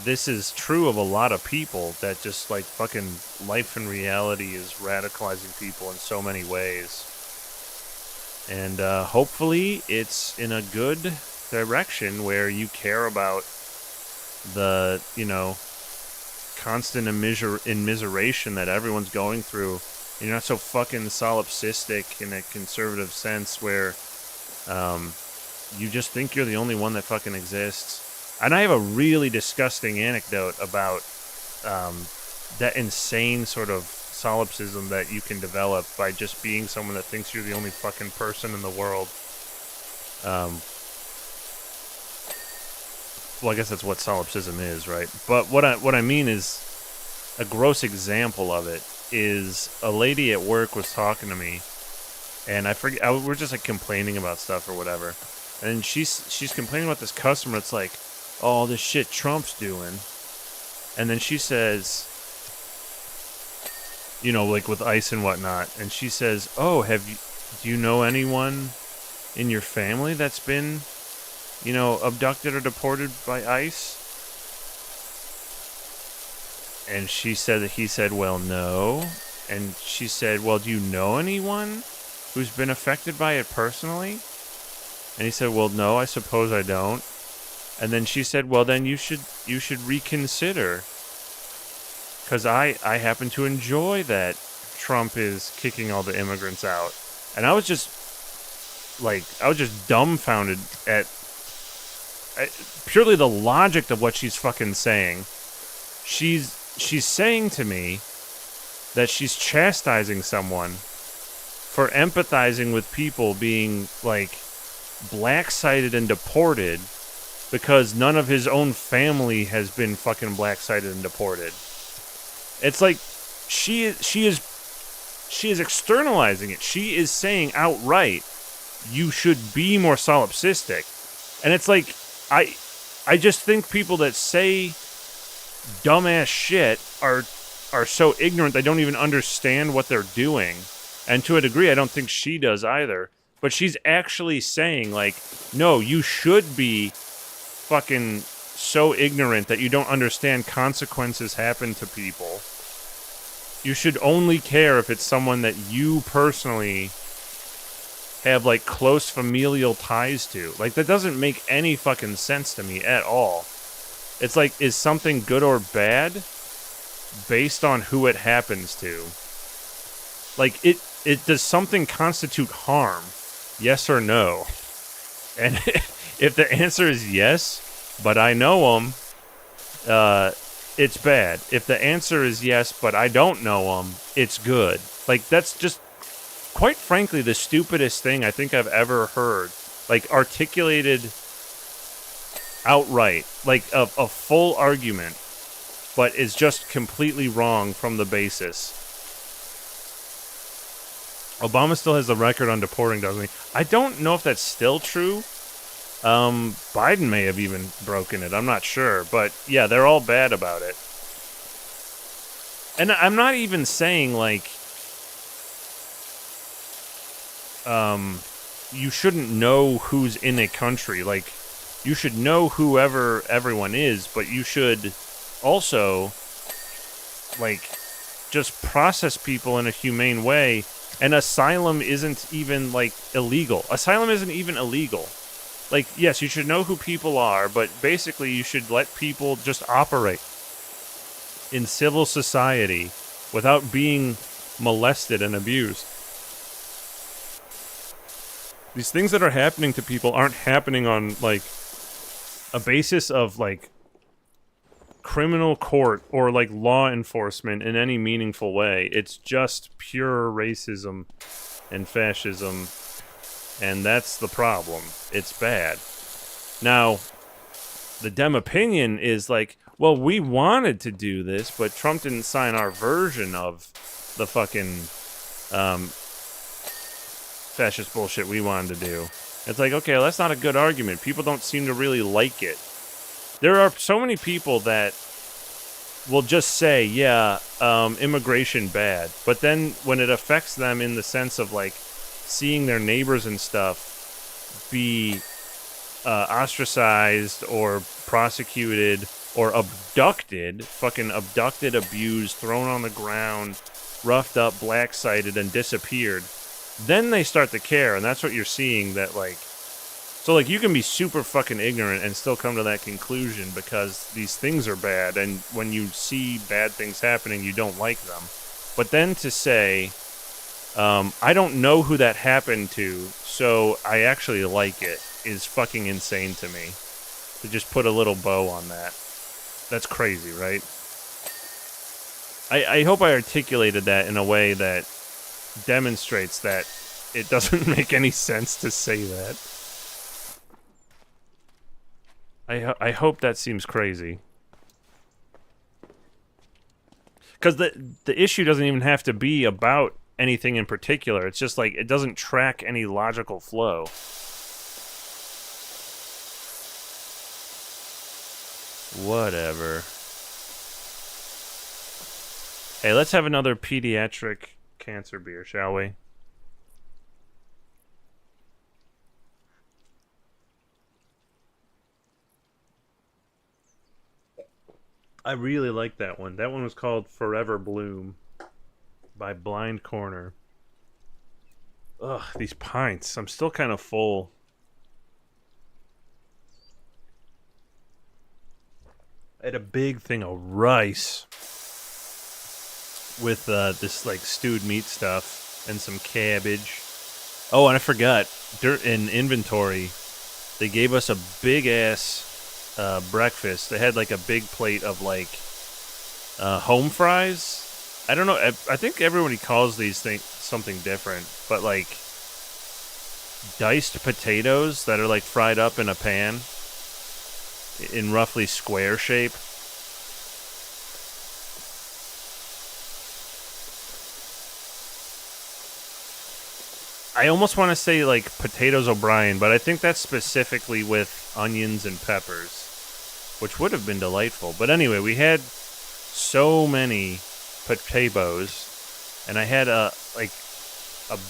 this is true of a lot of people, that just like fucking life and reality is radicalizing people in so many ways. And hopefully it's in a good direction where you care about the, you know, constant immiseration that everyone's going through. You're not so fucking solipsistic in a conservative sense where you just think you're the only one that fucking exists. And I have a really disgusting anecdote about that insane sort of solipsism that you can develop by just being someone that thinks you're the only fucking person in the world. Well, I guess that's what solipsism is, right? But what I mean is, a gross example of it is a lady at work was talking to me, and we're just like complaining about stuff or whatever, and she's complaining about this customer. It's like, oh, all this shit Trump's doing, and then she says, you know, like with ICE and whatnot, and she says, oh, do you know anyone in your family that's been, you know, abducted or deported by ICE? And he said, well, no. And she said, well, do you know anyone who's been affected by it personally? And he said, well, no, I suppose I don't. And then she said, well, then you should reconsider. Because I happen to enjoy that Trump is kicking all the immigrants out. And I was just I was just dumbfounded at purely the logic of what she's fucking saying. She's saying to me that she's chastising someone for empathizing with people being, like, black-sided and deported because none of his own family has been fucking black-sided and deported. It's like she is externalizing it. She is saying outright, you should be more solipsistic. And it's like, I just think people that say dumbass shit are so ignorant they don't even understand what they're doing. And to a degree, I don't think she does either. But she's actually saying, like, no, you should be fucking so ignorant that you don't understand consequences happen to people. You should only care if it's someone that you personally have, like, close familial ties to. Like, that doesn't make any fucking sense to me at all. It's like, is something good or bad based on who it happens to? Like, does something constitute harm? Yes or no? And if the answer is yes, but I know him, it's bad. If the answer is yes, but I don't know him, it's good. Like, that's just, quite frankly, the stupidest thing I think I've ever heard. Like, articulated outright. Like, a full argument, but is just completely wrong from the basis. Obama still has the record on deporting, doesn't he? I don't know if that's still true. Biden may have even broken it. I'm not sure. But, yeah, they're all bad about it. And I'm not even saying, like, you shouldn't know who's in a country. Like, you should know whoever everyone is, but you should also, like, just process people in a humane way. And asylum isn't even, like, illegal. Asylum isn't even illegal. Like, yes, you should know who people are, but basically you should let people just operate in civil society without being molested and abused. These things that are happening to people aren't happening on, like, a basis of, like, criminal court or, like, law enforcement in any meaningful way. It's just pure racism and fascism, and that's the problem. It's bad. Now, the Dem opinion is like, well, we wanted to do this, but Trump didn't sign our version of the fucking fascist bullshit we wanted to do. It's like, okay, well, that's not a good argument. People don't seem to really like it. There are so many people that will just say, yeah, immigration bad. But then when it affects them in the sense of, like, seeing their neighbors and stuff be ostracized or prosecuted or abducted, fucking abducted, abused, thrown on the ground, roughed up, black-sided, and disappeared, then they start to care, and that's what you're seeing, that, like... So, like, you can be super fucking ignorant and still come to that conclusion because these things are bad, and when you see bad things happening, you don't like them. But then to say, I don't know who that happened to, so I actually like it, is fucking insane to me. To just put a little bow on that. That's crazy, right? I hope I articulated that in a way that demonstrates that it doesn't make any sense to say that. I hope that seems crazy. Because the issue doesn't even have to be about anything in particular. It's just like, it doesn't track any logical flow. Whatever. Hey, let's have another pediatric cancer beer, shall we? I really like that one. That one was called Forever Bloom by Blind Corner. Ugh, these pints. I'm still kind of full. I had a big thing of rice with this, like, stewed meat stuff and some cabbage. Oh, and I forgot. In inventory, they gave us a big ass breakfast. They had like a big plate of like home fries. I don't know. I think everybody calls these things something different, but like diced potatoes that are like fried up in a pan in roughly square shape. I almost want to say like potatoes O'Brien, but I think that's specifically with onions and peppers, which would have been delightful. But anyway, we had so many potatoes, and I had a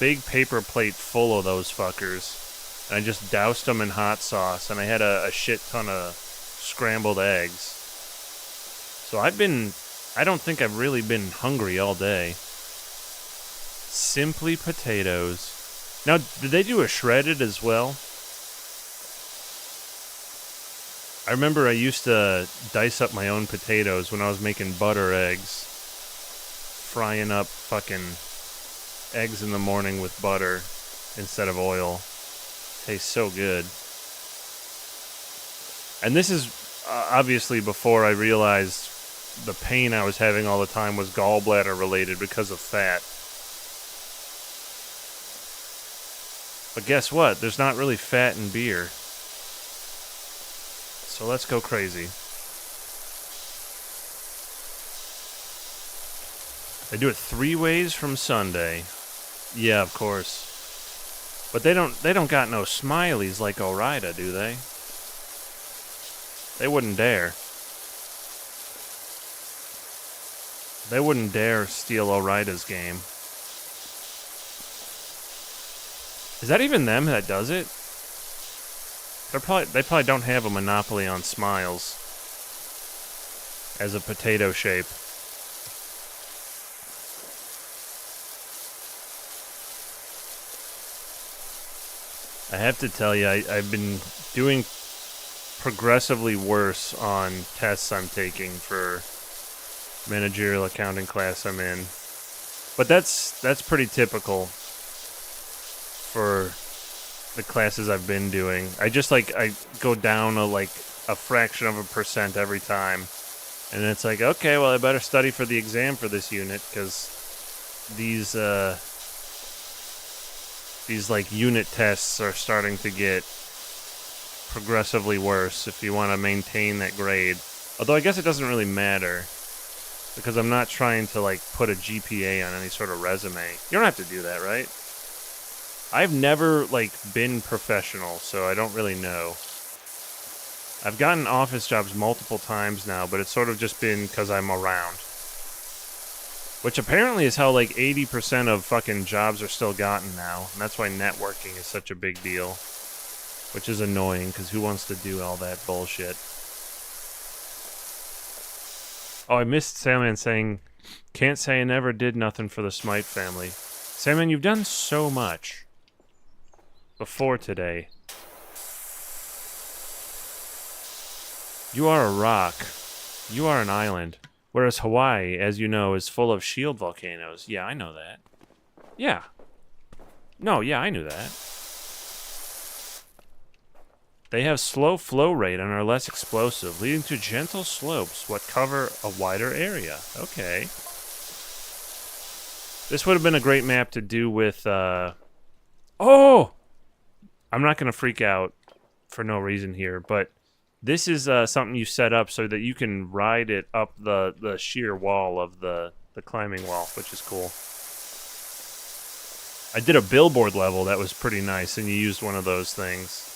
big paper plate full of those fuckers, and I just doused them in hot sauce, and I had a shit ton of scrambled eggs. So I don't think I've really been hungry all day. Simply potatoes. Now, did they do a shredded as well? I remember I used to dice up my own potatoes when I was making butter eggs. Frying up fucking eggs in the morning with butter instead of oil. Tastes so good. And this is obviously before I realized the pain I was having all the time was gallbladder related because of fat. But guess what? There's not really fat in beer. So let's go crazy. They do it 3 ways from Sunday. Yeah, of course. But they don't got no smileys like Ore-Ida, do they? They wouldn't dare. They wouldn't dare steal Ore-Ida's game. Is that even them that does it? They probably don't have a monopoly on smiles as a potato shape. I have to tell you, I've been doing progressively worse on tests I'm taking for managerial accounting class I'm in. But that's pretty typical for the classes I've been doing. I go down a fraction of a percent every time. And it's like, okay, well, I better study for the exam for this unit because these like unit tests are starting to get progressively worse if you want to maintain that grade. Although I guess it doesn't really matter because I'm not trying to like put a GPA on any sort of resume. You don't have to do that, right? I've never like been professional, so I don't really know. I've gotten office jobs multiple times now, but it's sort of just been because I'm around. Which apparently is how like 80% of fucking jobs are still gotten now. And that's why networking is such a big deal. Which is annoying, because who wants to do all that bullshit? Oh, I missed Sandman saying, can't say I never did nothing for the Smite family. Sandman, you've done so much before today. You are a rock. You are an island. Whereas Hawaii, as you know, is full of shield volcanoes. Yeah, I know that. Yeah. No, yeah, I knew that. They have slow flow rate and are less explosive, leading to gentle slopes what cover a wider area. Okay. This would have been a great map to do with, Oh! I'm not going to freak out for no reason here, but this is something you set up so that you can ride it up the sheer wall of the climbing wall, which is cool. I did a billboard level that was pretty nice, and you used one of those things.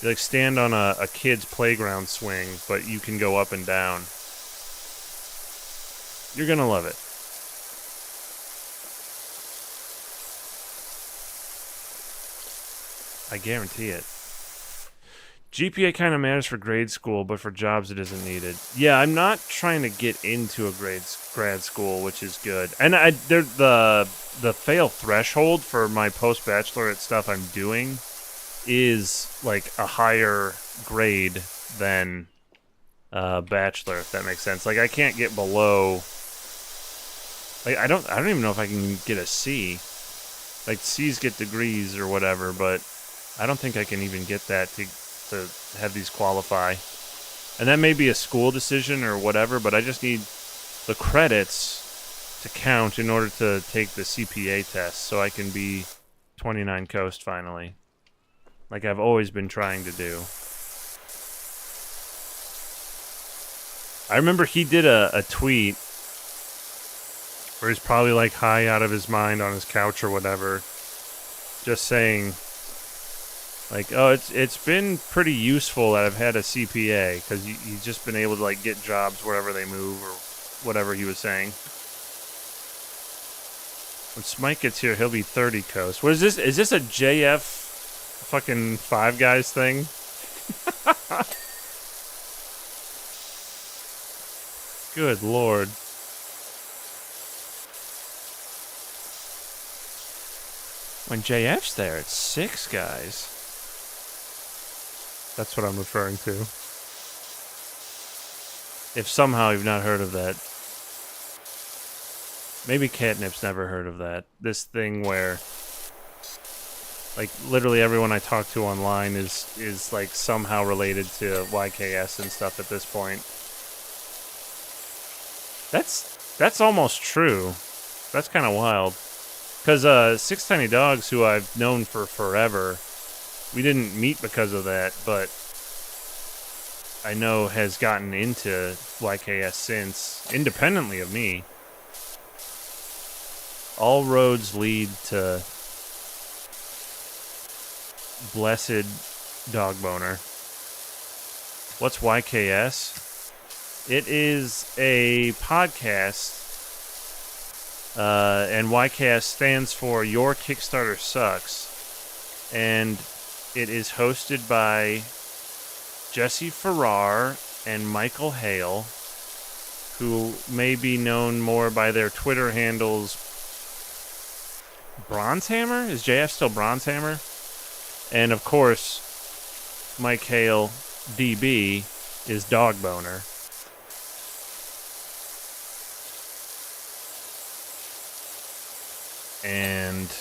You like stand on a kid's playground swing, but you can go up and down. You're gonna love it. I guarantee it. GPA kind of matters for grade school, but for jobs it isn't needed. Yeah, I'm not trying to get into a grad school, which is good. And the fail threshold for my post-bachelorate stuff I'm doing is like a higher grade than bachelor, if that makes sense. Like I can't get below. Like I don't even know if I can get a C. Like, C's get degrees or whatever, but I don't think I can even get that to have these qualify. And that may be a school decision or whatever, but I just need the credits to count in order to take the CPA test so I can be 29 Coast finally. Like I've always been trying to do. I remember he did a tweet where he's probably like high out of his mind on his couch or whatever, just saying, like, oh, it's been pretty useful that I've had a CPA because he's just been able to like get jobs wherever they move or whatever he was saying. When Smike gets here, he'll be 30 Coast. What is this? Is this a JF fucking Five Guys thing? Good Lord. When JF's there, it's 6 guys. That's what I'm referring to. If somehow you've not heard of that. Maybe Catnip's never heard of that. This thing where, like, literally everyone I talk to online is like somehow related to YKS and stuff at this point. That's almost true. That's kind of wild. Because Six Tiny Dogs, who I've known for forever, we didn't meet because of that, but I know has gotten into YKS since, independently of me. All roads lead to blessed Dog Boner. What's YKS? It is a podcast, and YKS stands for Your Kickstarter Sucks, and it is hosted by Jesse Farrar and Michael Hale, who may be known more by their Twitter handles. Bronzehammer? Is JF still Bronzehammer? And of course, Mike Hale, DB, is Dog Boner. And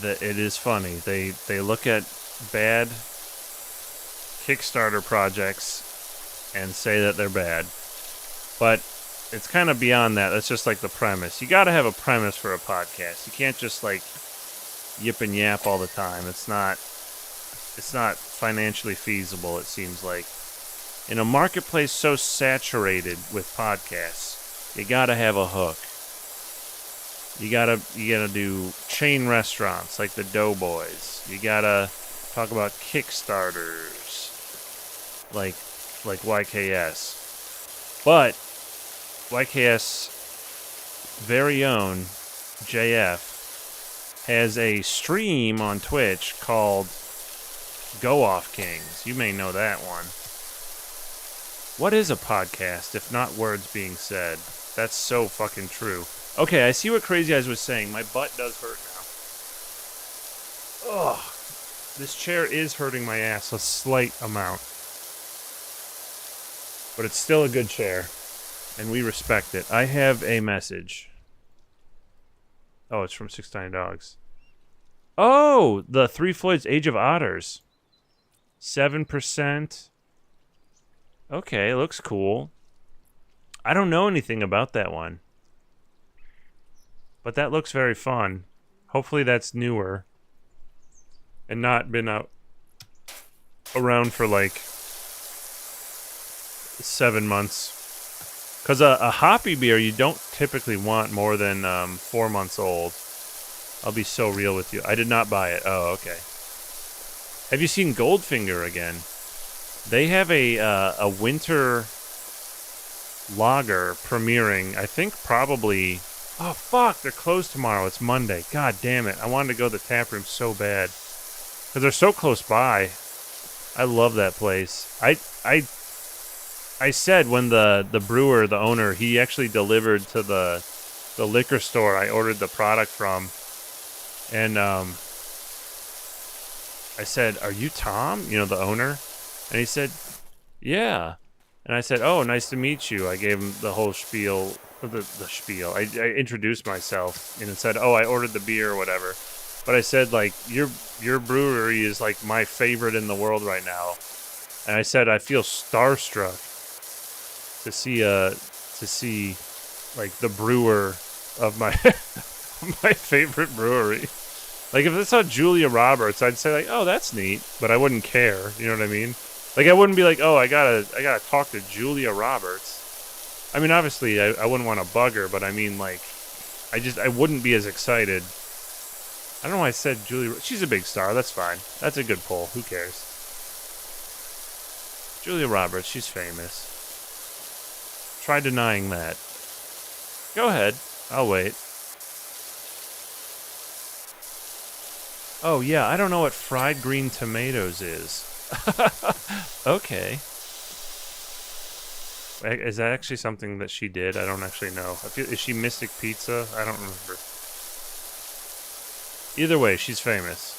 it is funny. They look at bad Kickstarter projects and say that they're bad. But it's kind of beyond that. That's just like the premise. You got to have a premise for a podcast. You can't just like yip and yap all the time. It's not financially feasible, it seems like. In a marketplace so saturated with podcasts, you got to have a hook. You gotta do chain restaurants like the Doughboys. You gotta talk about Kickstarters like YKS. But YKS very own JF has a stream on Twitch called Go Off Kings. You may know that one. What is a podcast if not words being said? That's so fucking true. Okay, I see what Crazy Eyes was saying. My butt does hurt now. Ugh. This chair is hurting my ass a slight amount. But it's still a good chair. And we respect it. I have a message. Oh, it's from Six Tiny Dogs. Oh, the Three Floyds Age of Otters. 7%. Okay, looks cool. I don't know anything about that one. But that looks very fun. Hopefully that's newer. And not been around for like 7 months. Because a hoppy beer you don't typically want more than 4 months old. I'll be so real with you. I did not buy it. Oh, okay. Have you seen Goldfinger again? They have a winter lager premiering. I think probably... Oh, fuck, they're closed tomorrow. It's Monday. God damn it. I wanted to go to the tap room so bad. Because they're so close by. I love that place. I said when the brewer, the owner, he actually delivered to the liquor store I ordered the product from. And I said, "Are you Tom?" You know, the owner? And he said, "Yeah." And I said, "Oh, nice to meet you." I gave him the whole spiel. The spiel. I introduced myself and it said, "Oh, I ordered the beer," or whatever. but I said like your brewery is like my favorite in the world right now, and I said I feel starstruck to see like the brewer of my my favorite brewery. Like if it's not Julia Roberts, I'd say like, oh, that's neat, but I wouldn't care. You know what I mean? Like I wouldn't be like, oh, I gotta talk to Julia Roberts. I mean, obviously, I wouldn't want to bug her, but I mean, like, I wouldn't be as excited. I don't know why I said Julia. She's a big star. That's fine. That's a good poll. Who cares? Julia Roberts. She's famous. Try denying that. Go ahead. I'll wait. Oh, yeah. I don't know what fried green tomatoes is. Okay. Is that actually something that she did? I don't actually know. Is she Mystic Pizza? I don't remember. Either way, she's famous.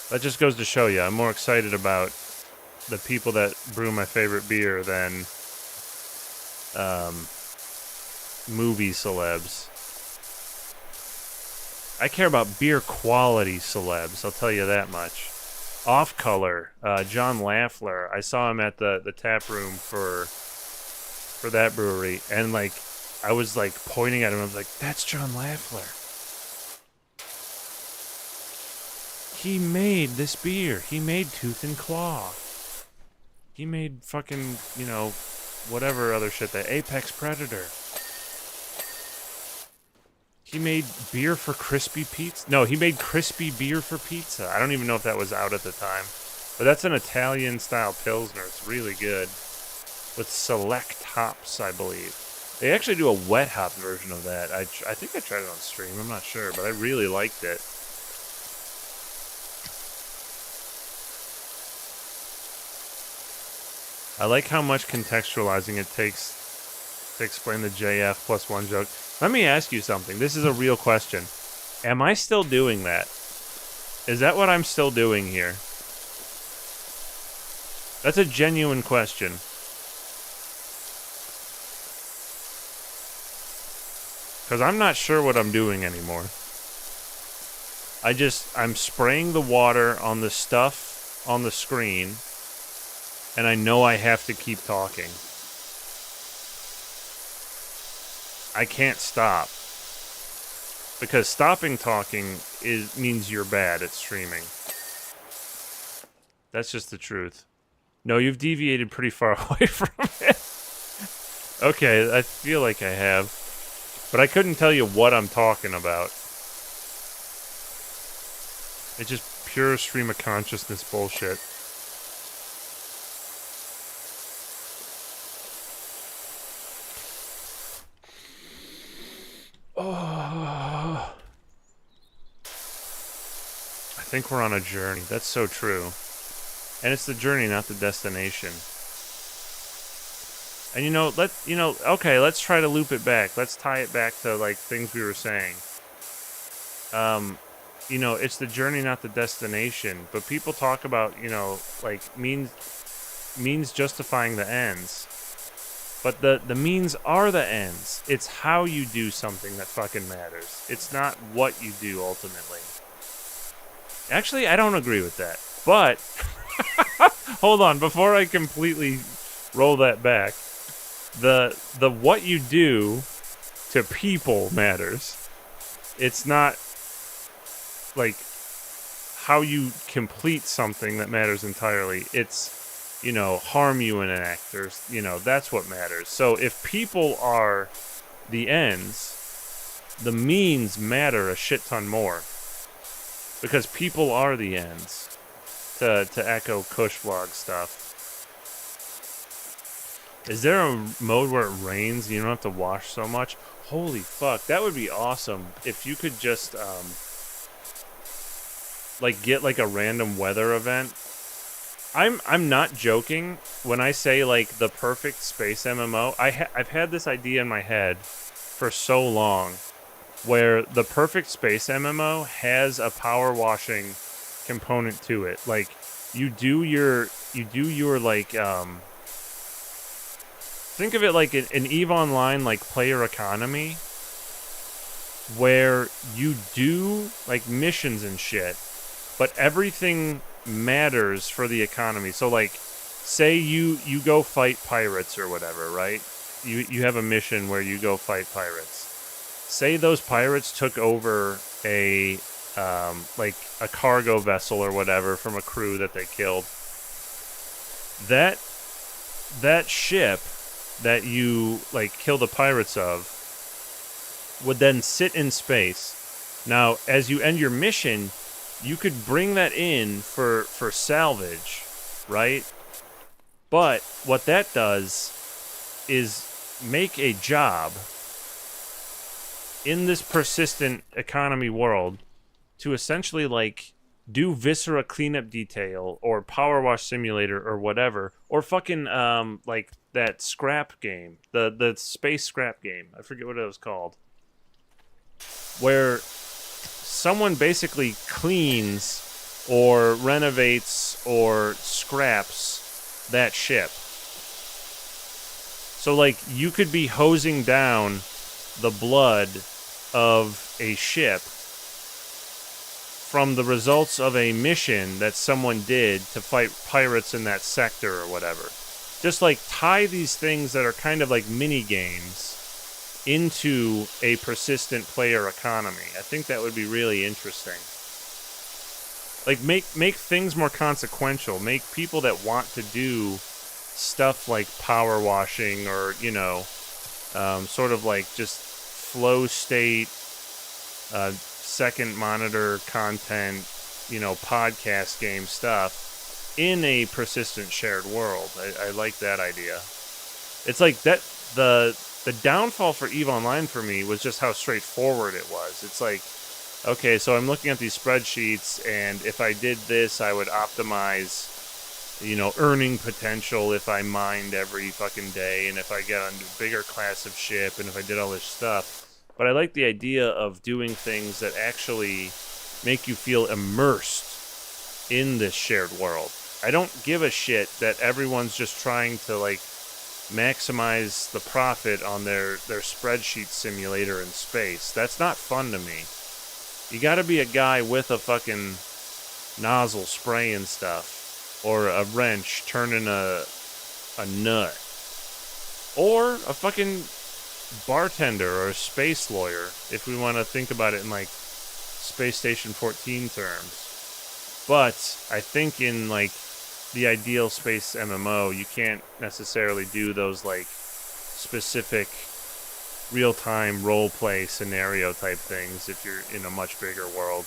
That just goes to show you, I'm more excited about the people that brew my favorite beer than movie celebs. I care about beer quality celebs, I'll tell you that much. Off Color, John Lafler. I saw him at the tap room for that brewery, and like I was like pointing at him. I was like, "That's John Lafler. He made this beer. He made Tooth and Claw. He made fucking whatever other shit. That Apex Predator. He made beer for Crispy Pizza. No, he made crispy beer for pizza. I don't even know if that was out at the time. But that's an Italian-style Pilsner. It's really good. With select hops, I believe. They actually do a wet hop version of that. I think I tried it on stream. I'm not sure, but I really liked it. I like how much contextualizing it takes to explain the JF plus one joke. Let me ask you something. This is a real question. Am I still doing that? Is that what I'm still doing here? That's a genuine question. Because I'm not sure what I'm doing anymore. I'm spraying the water on the stuff on the screen, and I know I have to keep talking. I can't stop. Because stopping talking means you're bad at streaming. That's just the truth. No, you've deviated pretty far away from it. Okay, I feel like I have. But I couldn't tell you what I'm talking about. It's just pure stream of consciousness bullshit. Oh. I think we're on a journey. That's so true. And it's the journey, not the destination. And okay, let's try to loop it back. Let's tie it back to like things we were saying. It's the journey, not the destination. But people talk about, like means justifying the ends. But the means are the ends. It's how you do something that fucking matters. It's not what you do ultimately. Actually, I don't agree with that. But hold on, before I completely roll that back, the what you do to people matters. It's not like how you complete something that matters entirely. It's harm you in an act, or, that's what matters. So if people are the ends, the means matter a shit ton more. Because people are the ends, to echo Kush Vlog stuff. Is there a mode where it rains and you don't have to wash so much? Holy fuck, that would be awesome if you could just, get, like, a random weather event. I'm not joking when I say, like, the perfect space MMO. I've had this idea in my head for so long, where the perfect space MMO has a power washing component to it. Like, you do your like, think of it like an EVE Online, like, player economy. where you do like missions and shit, but everything matters for the economy. So like, say you go fight pirates or whatever, right? You have a mission where you go fight pirates. Say those pirates took over a like a cargo vessel or whatever from a crew that they killed. That ship that you like kill the pirates of would then sit in space. Now, as you end your mission, you could bring that in for salvage, right? But what that does is make a job in this persistent economy world to essentially like do Viscera cleanup detail or Power Wash Simulator or whatever, or fucking like that scrap game, the space scrap game. I forget what it was called, where someone basically cleans or renovates or scraps that ship. So like you could be hosing down the blood of a ship from the results of a mission that someone did to fight pirates in that sector or whatever. Just like tie these things that are kind of like mini games into a persistent player economy. I think that would be really interesting. Like make things more consequential. Make people that want to do stuff like power washing or, you know, sort of like just flow state, second monitor content, you know, podcast game stuff in a persistent shared world. I like that idea. It's like that the downfall for EVE Online for me was just how straightforward it was. It's like, okay, so I'm looking at these spreadsheets, and if I did this, I would optimize, you know, earning potential if I mined every fucking day, and if I get on a bigger class of ship, and if I did all this stuff. But I like the idea of doing things that actually make you feel immersed in this shared world. I don't give a shit that everyone's just trying to, like, maximize the profit on their spreadsheet simulator in space. That's not fun to me. You gotta be a guy with a fucking nozzle spraying stuff, or a wrench turning a nut, or a fucking bartender or a space lawyer, if we want to think about it in like Space Station 14 terms. But I think in like the ideal space MMO, you can't necessarily do those like specific real-time role-play scenario type things if you're in a much bigger world.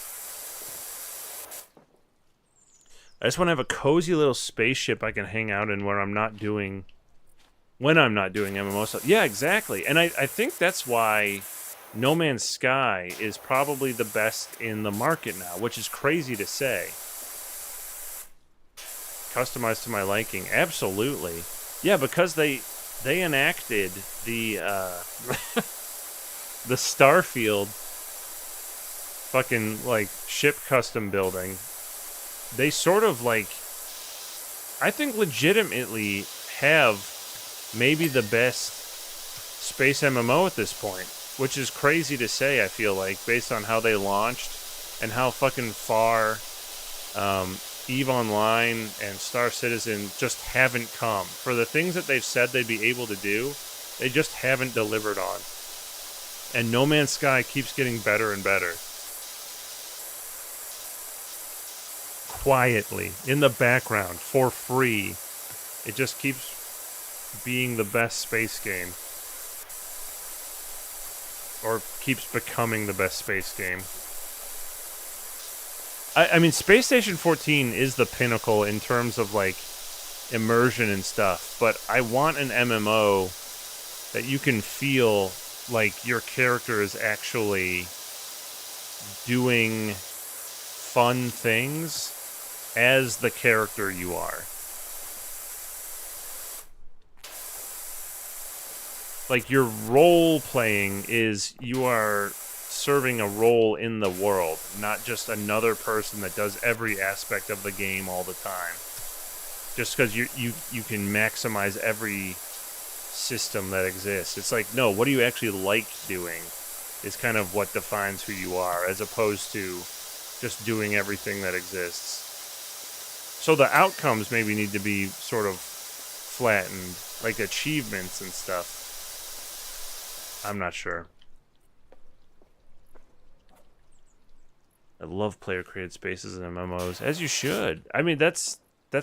I just want to have a cozy little spaceship I can hang out in when I'm not doing MMO stuff. Yeah, exactly. And I think that's why No Man's Sky is probably the best in the market now, which is crazy to say. Customized to my liking. Absolutely. Yeah, because they enacted the the Starfield fucking like ship custom building. They sort of like, I think legitimately have maybe the best space MMO at this point, which is crazy to say, I feel like, based on how they launched and how fucking far EVE Online and Star Citizen just haven't come. For the things that they've said they'd be able to do, they just haven't delivered on. And No Man's Sky keeps getting better and better. Quietly, in the background, for free. It just keeps being the best space game. Or keeps becoming the best space game. I mean, Space Station 14 is the pinnacle in terms of, like, immersion and stuff. But I want an MMO that you can feel like your character is actually doing fun things as the character you are. Like, your role playing is you are serving a role in the world, not just another person that does every aspect of the game all the time. Just because you can maximize every system that exists. It's like, no, what do you actually like doing? is kind of what defines who you are, as opposed to just doing everything that exists. So the outcomes maybe need to be sort of flattened, like achievements and stuff. I'm not sure. I love player-created spaces and MMOs, as you should. I mean, that's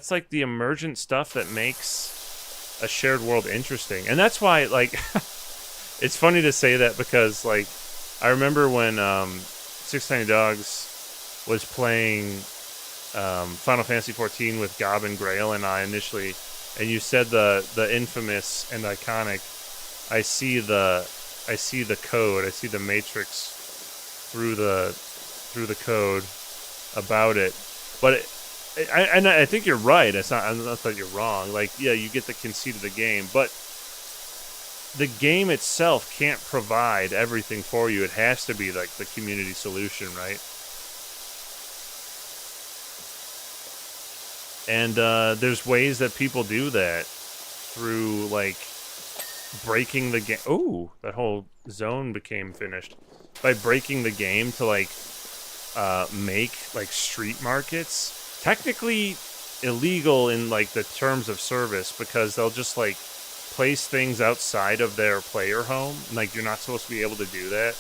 like the emergent stuff that makes a shared world interesting. And that's why, like, it's funny to say that because, like, I remember when Six Tiny Dogs was playing Final Fantasy XIV with Gob and Grail and I initially, and you said the infamous and iconic, I see the code, I see the matrix through the code about it. But I think you're right. I'm not that you're wrong. Like, yeah, you get the conceit of the game, but the game itself can't provide everything for you. It has to be like the community solution, right? And there's ways that people do that through, like, breaking the game. Oh, that whole zone became finished. By breaking the game to, like, make, like, street markets. Technically illegal in, like, the terms of service, because they'll just, like, place things outside of their player home. Like, you're not supposed to be able to do that.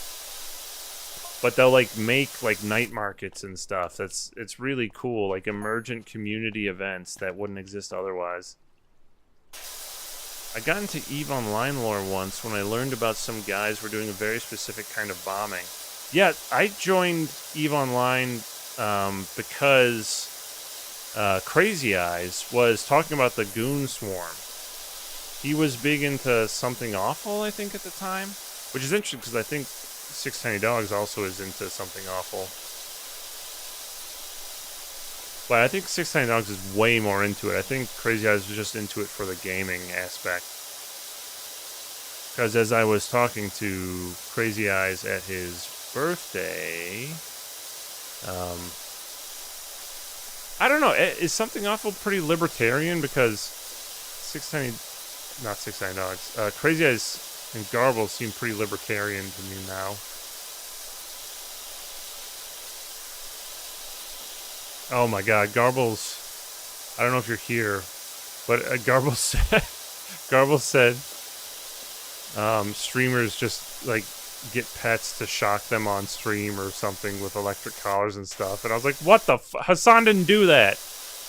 But they'll, like, make, like, night markets and stuff. It's really cool. Like, emergent community events that wouldn't exist otherwise. I got into EVE Online lore once when I learned about some guys were doing a very specific kind of bombing. Yeah, I joined EVE Online because Crazy Eyes was talking about the Goon Swarm. He was big into Something Awful, I think, at the time. Which is interesting, because I think Six Tiny Dogs also is into Something Awful. But I think Six Tiny Dogs is way more into it. I think Crazy Eyes was just into it for the gaming aspect. Because as I was talking to Crazy Eyes at his birthday, I don't know, is Something Awful pretty libertarian? Because not Six Tiny Dogs, Crazy Eyes and Garble seem pretty libertarian to me now. Oh my god, Garble's... I don't know if you're here, but Garble said streamers just, like, get pets to shock them on stream or something with electric collars and stuff. And I was like, what the Hassan didn't do that.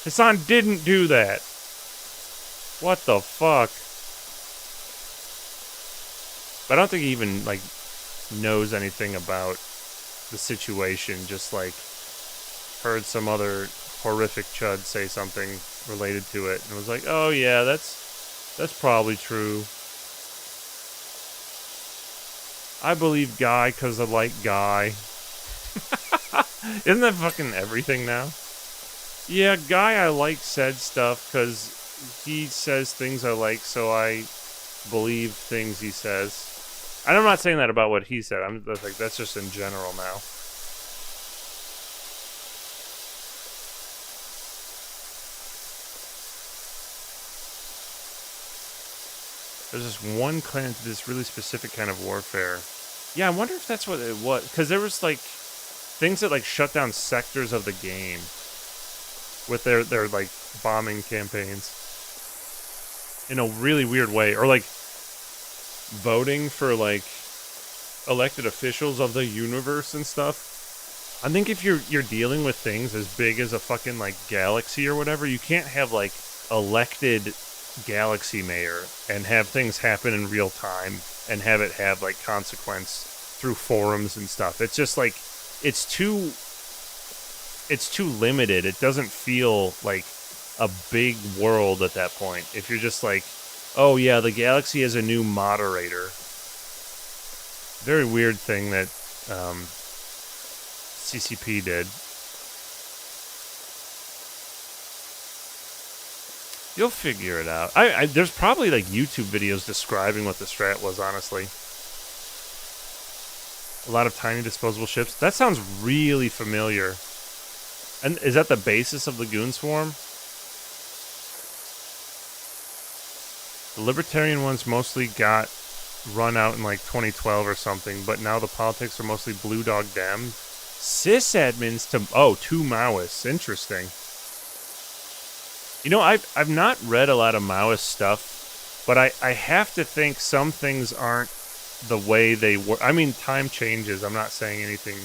Hassan didn't do that. What the fuck? But I don't think he even, like, knows anything about the situation. Just, like, heard some other horrific chud say something related to it. And was like, oh yeah, that's probably true. I believe Guy because I like Guy. Isn't that fucking everything now? Yeah, Guy I like said stuff because he says things I like, so I believe things he says. And I'm not saying that about what he said. That's just in general now. There's this one clan to this really specific kind of warfare. Yeah, I wonder if that's what it was. Because there was, like, things that, like, shut down sectors of the game with their like, bombing campaigns in a really weird way. Or, like, voting for, like, elected officials of the universe and stuff. I think if you're dealing with things as big as a fucking, like, galaxy or whatever, you can't have, like, elected galaxy mayor and have things happen in real time and have it have, like, consequence through forums and stuff. It's just, like, it's too limited. It doesn't feel like a big world at that point. If you're just like, oh yeah, the galaxy has a new moderator. Very weird thing that CCP did. You'll figure it out. There's probably, like, YouTube videos describing what the strat was, honestly. A lot of tiny disposable ships. That sounds really familiar. And is that the basis of the Goon Swarm? The Libertarian ones mostly got run out in like 2012 or something, but now the politics are mostly Blue Dog Dem. Sysadmins to two Maoists. Interesting. You know, I've not read a lot of Maoist stuff, but I have to think some things aren't the way they were. I mean, time changes. I'm not saying anything.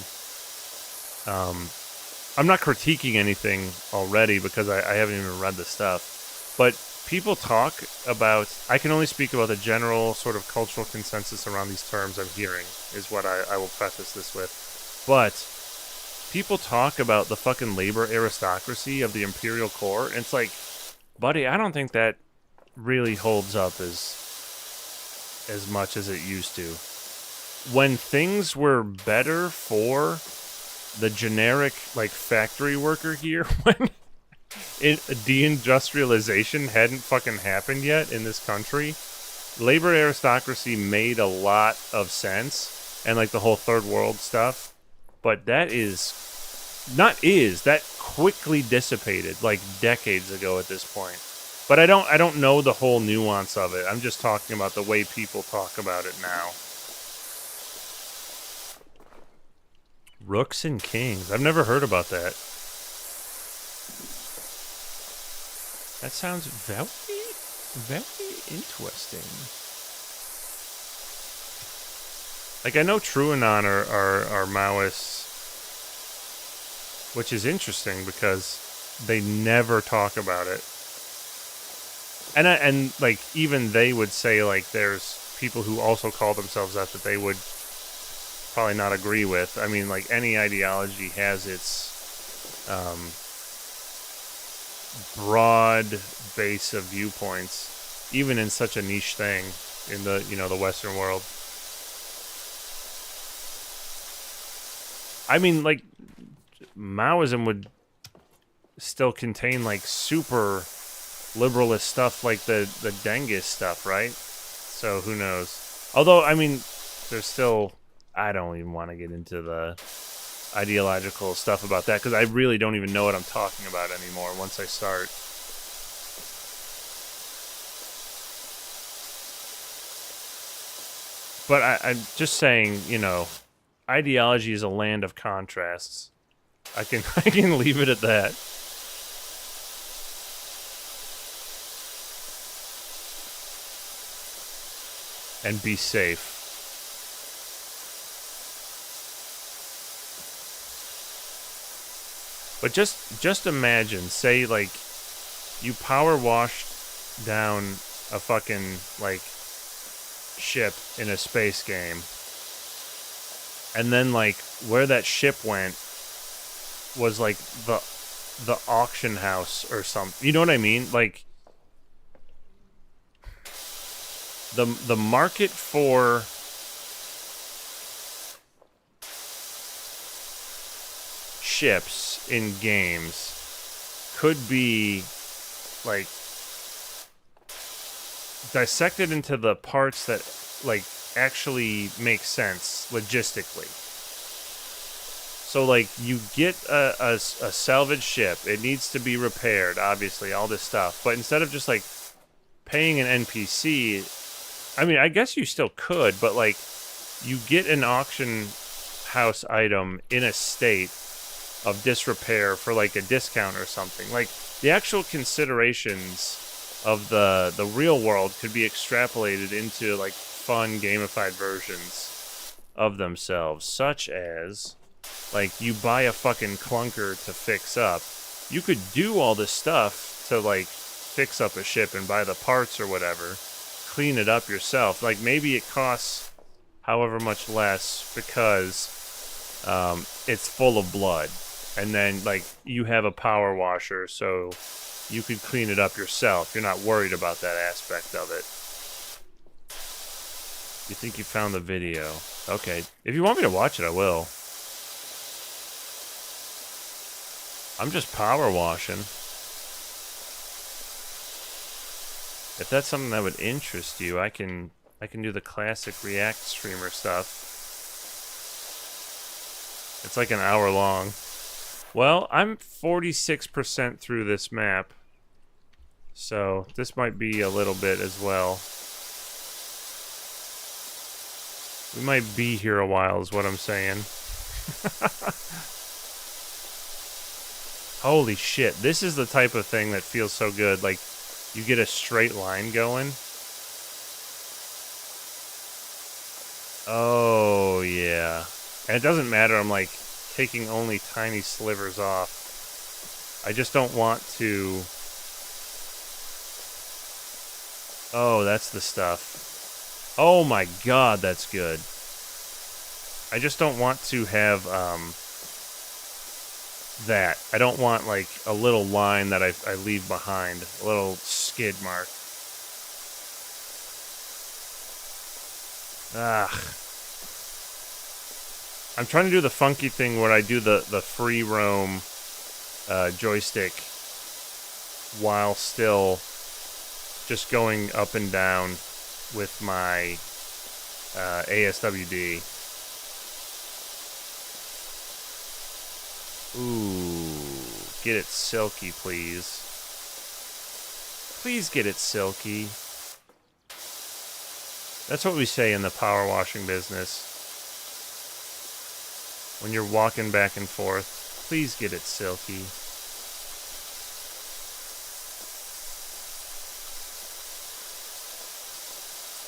I'm not critiquing anything already because I haven't even read the stuff. But people talk about, I can only speak about the general sort of cultural consensus around these terms I'm hearing, is what I will preface this with. But people talk about the fucking labor aristocracy of the imperial core, and it's like, buddy, I don't think that really holds up as much as it used to. When things were better for the generic, like, factory worker here, when deindustrialization hadn't fucking happened yet in this country, labor aristocracy made a lot of sense, and, like, the whole third world stuff, but that quickly dissipated, like, decades ago at this point. But I don't know the whole nuance of it. I'm just talking about the way people talk about it now. Rooks and Kings. I've never heard about that. That sounds very, very interesting. Like, I know Truanon are Maoists, which is interesting because they never talk about it. And like, even they would say, like, there's people who also call themselves that they would probably not agree with. I mean, like, any ideology has its broad base of viewpoints, even in such a niche thing in the, you know, the Western world. I mean, like, Maoism would still contain, like, super liberalist stuff like the Dengist stuff, right? So who knows? Although, I mean, there's still, I don't even want to get into the ideological stuff about that because I really don't even know what I'm talking about anymore once I start. But I'm just saying, you know, ideology is a land of contrasts. I can leave it at that. And be safe. But just imagine, say, like, you power washed down a fucking, like, ship in a space game, and then, like, where that ship went was, like, the auction house or something. You know what I mean? Like, the market for ships in games could be, like, dissected into the parts that, like, actually make sense logistically. So, like, you get a salvage ship. It needs to be repaired, obviously, all this stuff. But instead of just, like, paying an NPC, I mean, I guess you still could, but, like, you get an auction house item in a state of disrepair for, like, a discount or something. Like, the actual considerations of the real world could be extrapolated into, like, fun gamified versions of themselves, such as, like, you buy a fucking clunker to fix up. You could do all this stuff to, like, fix up a ship and buy the parts or whatever, clean it up yourself. Like, maybe it costs however much less because it's full of blood. And then, like, you have a power washer, so you could clean it up yourself. You're not worried about that aspect of it. You think you found the video? Okay. If you want me to watch it, I will. I'm just power washing. If that's something that would interest you, I can do the classic React streamer stuff. It's like an hour long. Well, I'm 46% through this map, so this might be a little bit as well. We might be here a while is what I'm saying. Holy shit. This is the type of thing that feels so good. Like, you get a straight line going. Oh, yeah. And it doesn't matter. I'm, like, taking only tiny slivers off. I just don't want to... Oh, that's the stuff. Oh my god, that's good. I just don't want to have, that. I don't want, like, a little line that I leave behind. A little skid mark. Ugh. I'm trying to do the funky thing where I do the free roam joystick while still just going up and down with my ASWD. Ooh, get it silky, please. Please get it silky. That's what we say in the power washing business. When you're walking back and forth, please get it silky.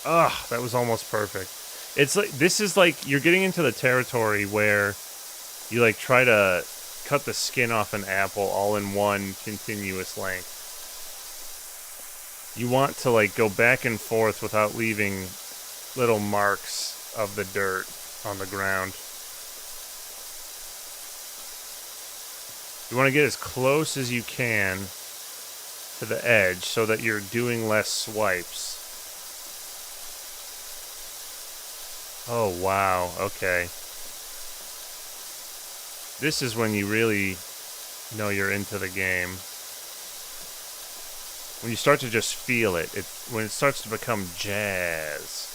Ugh, that was almost perfect. It's like, this is like, you're getting into the territory where you like try to cut the skin off an apple all in one continuous length. You want to like go back and forth without leaving little marks of the dirt on the ground. You want to get as close as you can to the edge so that you're doing less swipes. Oh, wow. Okay. This is when you really know you're into the game. When you start to just feel it. When it starts to become jazz.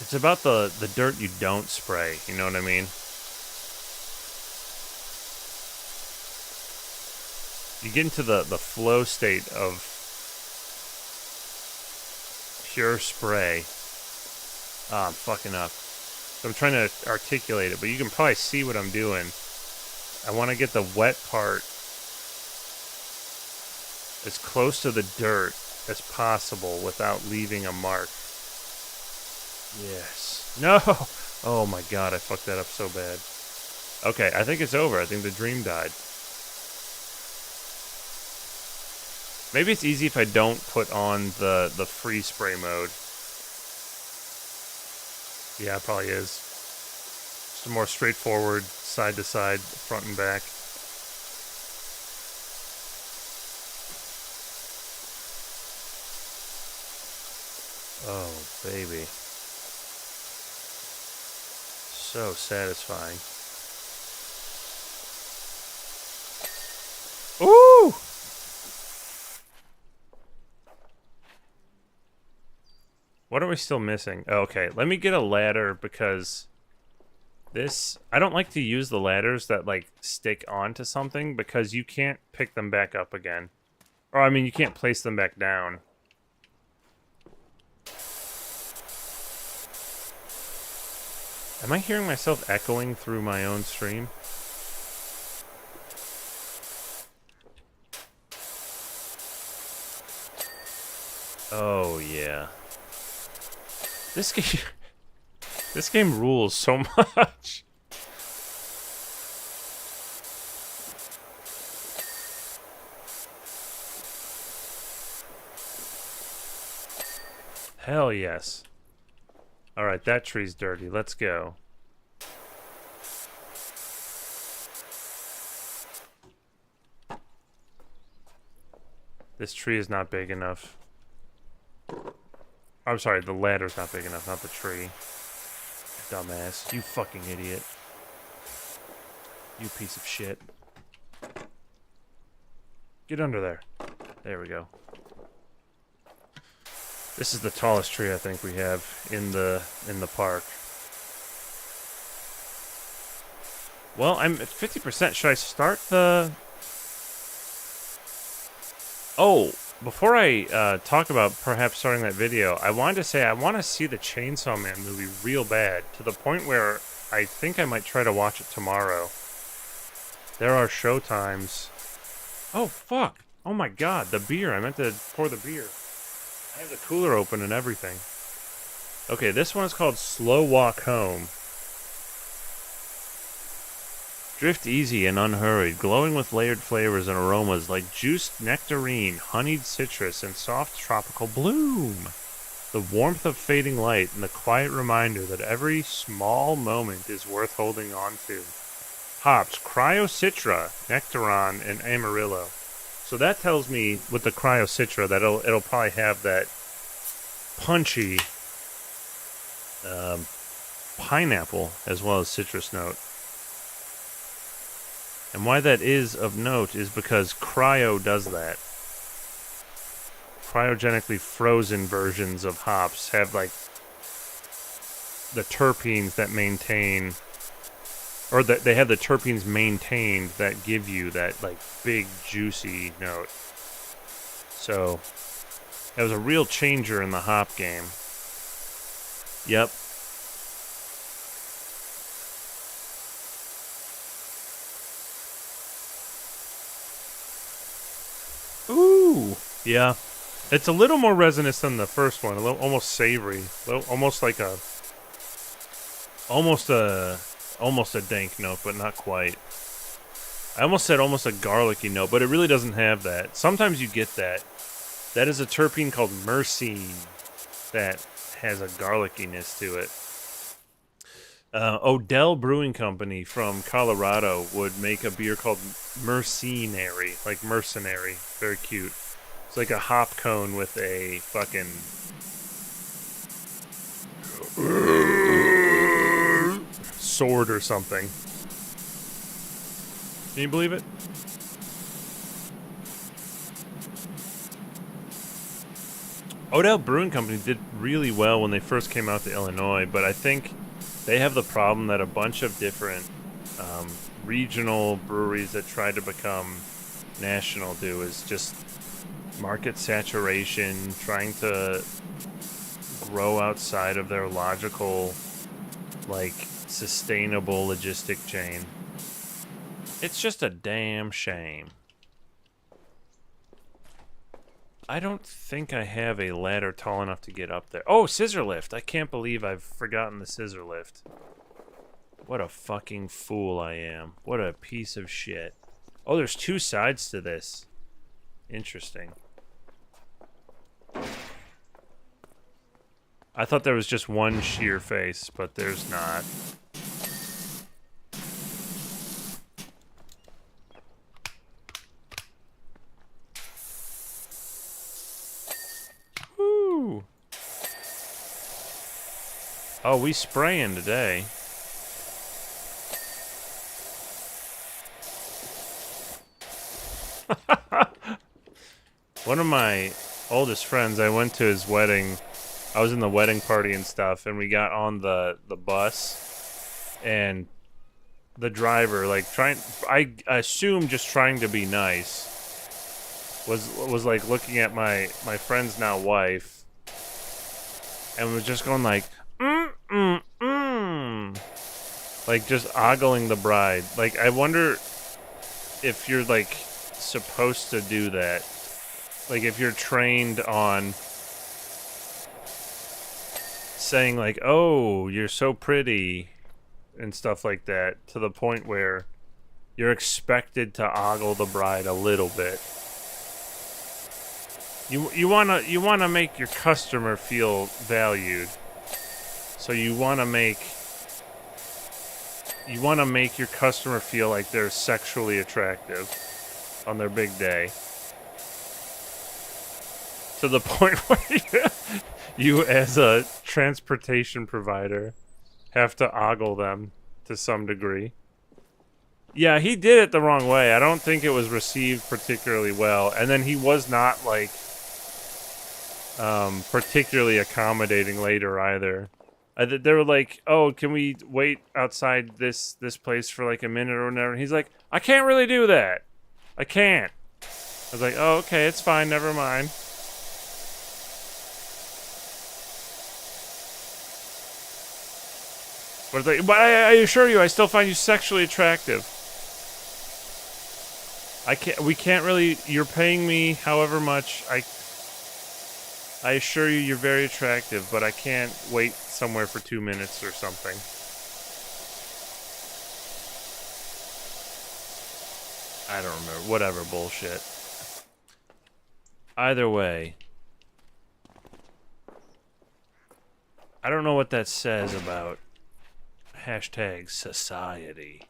It's about the dirt you don't spray, you know what I mean? You get into the flow state of pure spray. Ah, I'm fucking up. So I'm trying to articulate it, but you can probably see what I'm doing. I want to get the wet part as close to the dirt as possible without leaving a mark. Yes. No! Oh my god, I fucked that up so bad. Okay, I think it's over. I think the dream died. Maybe it's easy if I don't put on the free spray mode. Yeah, it probably is. Just a more straightforward, side to side, front and back. Oh, baby. So satisfying. Ooh! What are we still missing? Oh, okay, let me get a ladder because this... I don't like to use the ladders that, like, stick onto something because you can't pick them back up again. Or, I mean, you can't place them back down. Am I hearing myself echoing through my own stream? Oh, yeah. This game... This game rules so much. Hell yes. Alright, that tree's dirty. Let's go. This tree is not big enough. I'm sorry, the ladder's not big enough, not the tree. Dumbass. You fucking idiot. You piece of shit. Get under there. There we go. This is the tallest tree I think we have in the park. Well, I'm at 50%. Should I start the... Oh, Before I talk about perhaps starting that video, I wanted to say I want to see the Chainsaw Man movie real bad, to the point where I think I might try to watch it tomorrow. There are show times. Oh, fuck. Oh my god, the beer. I meant to pour the beer. I have the cooler open and everything. Okay, this one is called Slow Walk Home. Drift easy and unhurried, glowing with layered flavors and aromas like juiced nectarine, honeyed citrus, and soft tropical bloom. The warmth of fading light and the quiet reminder that every small moment is worth holding on to. Hops, Cryocitra, Nectaron, and Amarillo. So that tells me with the Cryocitra that it'll probably have that punchy pineapple as well as citrus note. And why that is of note is because cryo does that. Cryogenically frozen versions of hops have like the terpenes that maintain, or that they have the terpenes maintained that give you that like big juicy note. So that was a real changer in the hop game. Yep. Ooh, yeah. It's a little more resinous than the first one. A little, almost savory. Almost like a, almost a dank note, but not quite. I almost said almost a garlicky note, but it really doesn't have that. Sometimes you get that. That is a terpene called myrcene that has a garlickiness to it. Odell Brewing Company from Colorado would make a beer called Mercenary, like mercenary. Very cute. It's like a hop cone with a fucking sword or something. Can you believe it? Odell Brewing Company did really well when they first came out to Illinois, but I think they have the problem that a bunch of different regional breweries that try to become national do, is just market saturation, trying to grow outside of their logical, like, sustainable logistic chain. It's just a damn shame. I don't think I have a ladder tall enough to get up there. Oh, scissor lift. I can't believe I've forgotten the scissor lift. What a fucking fool I am. What a piece of shit. Oh, there's two sides to this. Interesting. I thought there was just one sheer face, but there's not. Woo! Oh, we spraying today. One of my oldest friends, I went to his wedding. I was in the wedding party and stuff, and we got on the bus, and the driver, like, I assume just trying to be nice, was like looking at my friend's now wife, and was just going like, like just ogling the bride. Like, I wonder if you're like supposed to do that. Like, if you're trained on saying like, oh, you're so pretty and stuff like that, to the point where you're expected to ogle the bride a little bit. You wanna make your customer feel valued. So you wanna make your customer feel like they're sexually attractive on their big day. To the point where you as a transportation provider have to ogle them to some degree. Yeah, he did it the wrong way. I don't think it was received particularly well. And then he was not, like, particularly accommodating later either. They were like, oh, can we wait outside this place for like a minute or whatever? And he's like, I can't really do that. I can't. I was like, oh, okay, it's fine, never mind. But I assure you, I still find you sexually attractive. We can't really, you're paying me however much, I assure you you're very attractive, but I can't wait somewhere for 2 minutes or something. I don't remember, whatever bullshit. Either way. I don't know what that says about hashtag society.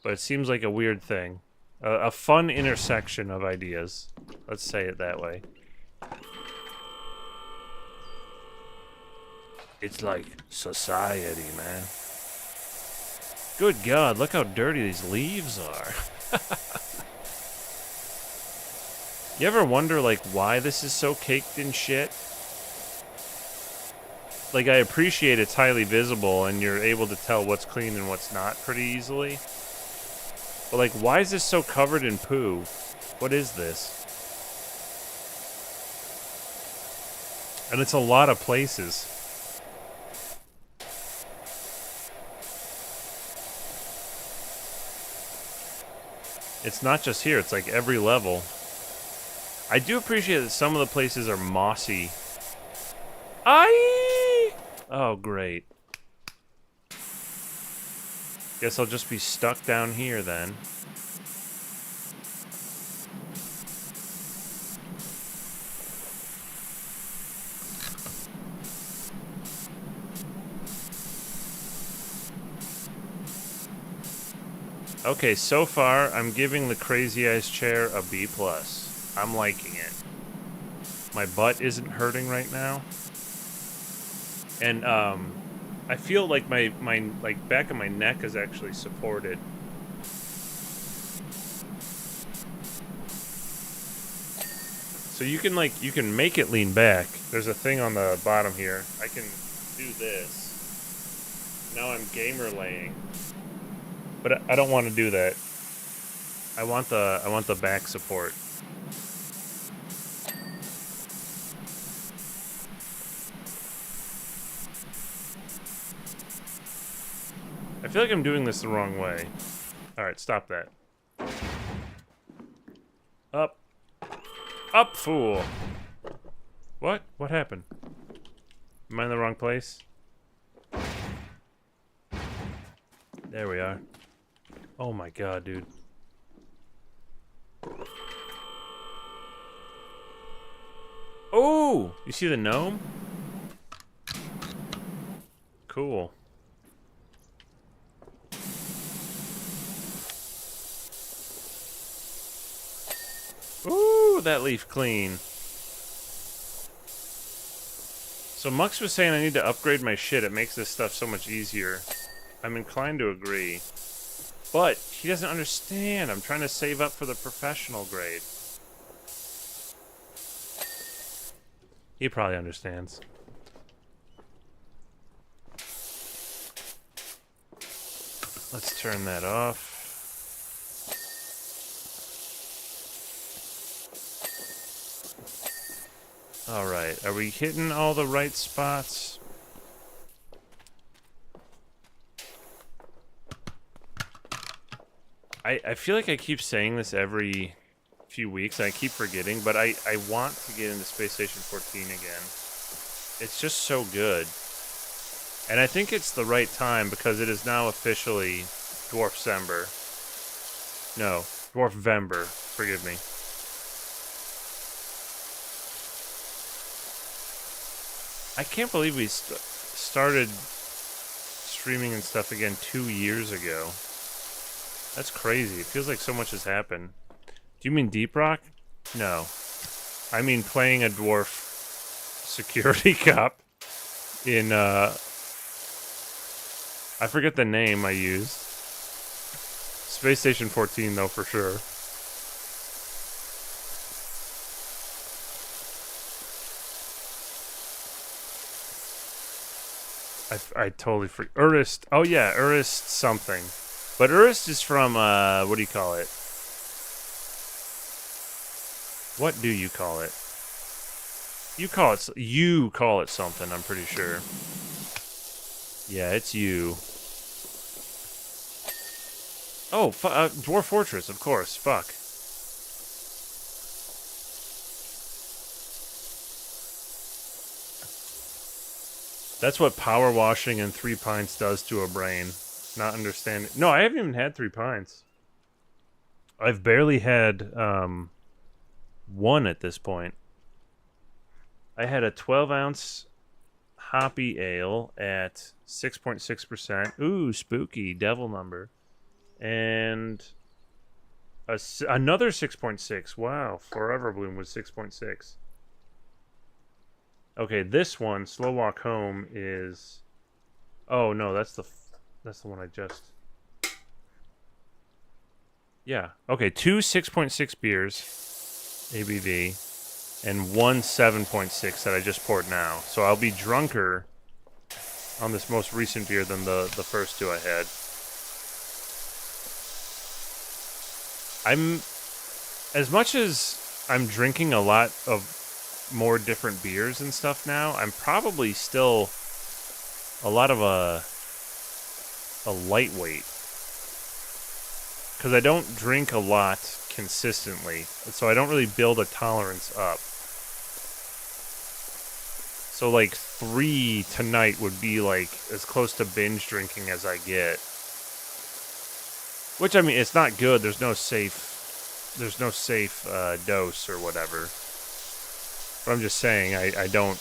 But it seems like a weird thing. A fun intersection of ideas. Let's say it that way. It's like society, man. Good God, look how dirty these leaves are. You ever wonder, like, why this is so caked in shit? Like, I appreciate it's highly visible and you're able to tell what's clean and what's not pretty easily. But, like, why is this so covered in poo? What is this? And it's a lot of places. It's not just here, it's like every level. I do appreciate that some of the places are mossy. Oh, great. Guess I'll just be stuck down here then. Okay, so far I'm giving the Crazy Eyes chair a B+. I'm liking it. My butt isn't hurting right now. And I feel like my like back of my neck is actually supported. So you can make it lean back. There's a thing on the bottom here. I can do this. Now I'm gamer laying. But I don't want to do that. I want the back support. I feel like I'm doing this the wrong way. Alright, stop that. Up. Up, fool! What? What happened? Am I in the wrong place? There we are. Oh my god, dude. Oh! You see the gnome? Cool. Ooh, that leaf clean. So Mux was saying I need to upgrade my shit. It makes this stuff so much easier. I'm inclined to agree. But he doesn't understand. I'm trying to save up for the professional grade. He probably understands. Let's turn that off. Alright, are we hitting all the right spots? I feel like I keep saying this every few weeks, and I keep forgetting, but I want to get into Space Station 14 again. It's just so good. And I think it's the right time, because it is now officially Dwarfsember. No, Dwarfvember, forgive me. I can't believe we started streaming and stuff again 2 years ago. That's crazy. It feels like so much has happened. Do you mean Deep Rock? No. I mean playing a dwarf security cop in, I forget the name I used. Space Station 14, though, for sure. I totally forget. Urist. Oh, yeah, Urist something. But Urist is from, what do you call it? What do you call it? You call it something, I'm pretty sure. Yeah, it's you. Oh, Dwarf Fortress, of course. Fuck. That's what power washing and 3 pints does to a brain. Not understanding. No, I haven't even had 3 pints. I've barely had one at this point. I had a 12-ounce hoppy ale at 6.6%. Ooh, spooky devil number. And another 6.6. Wow, Forever Bloom was 6.6. Okay, this one, Slow Walk Home, is... Oh, no, that's the one I just... Yeah. Okay, 2 6.6 beers, ABV, and 1 7.6 that I just poured now. So I'll be drunker on this most recent beer than the first 2 I had. As much as I'm drinking a lot of more different beers and stuff now, I'm probably still a lot of a lightweight. Because I don't drink a lot consistently, so I don't really build a tolerance up. So like 3 tonight would be like as close to binge drinking as I get. Which, I mean, it's not good. There's no safe dose or whatever. But I'm just saying, I don't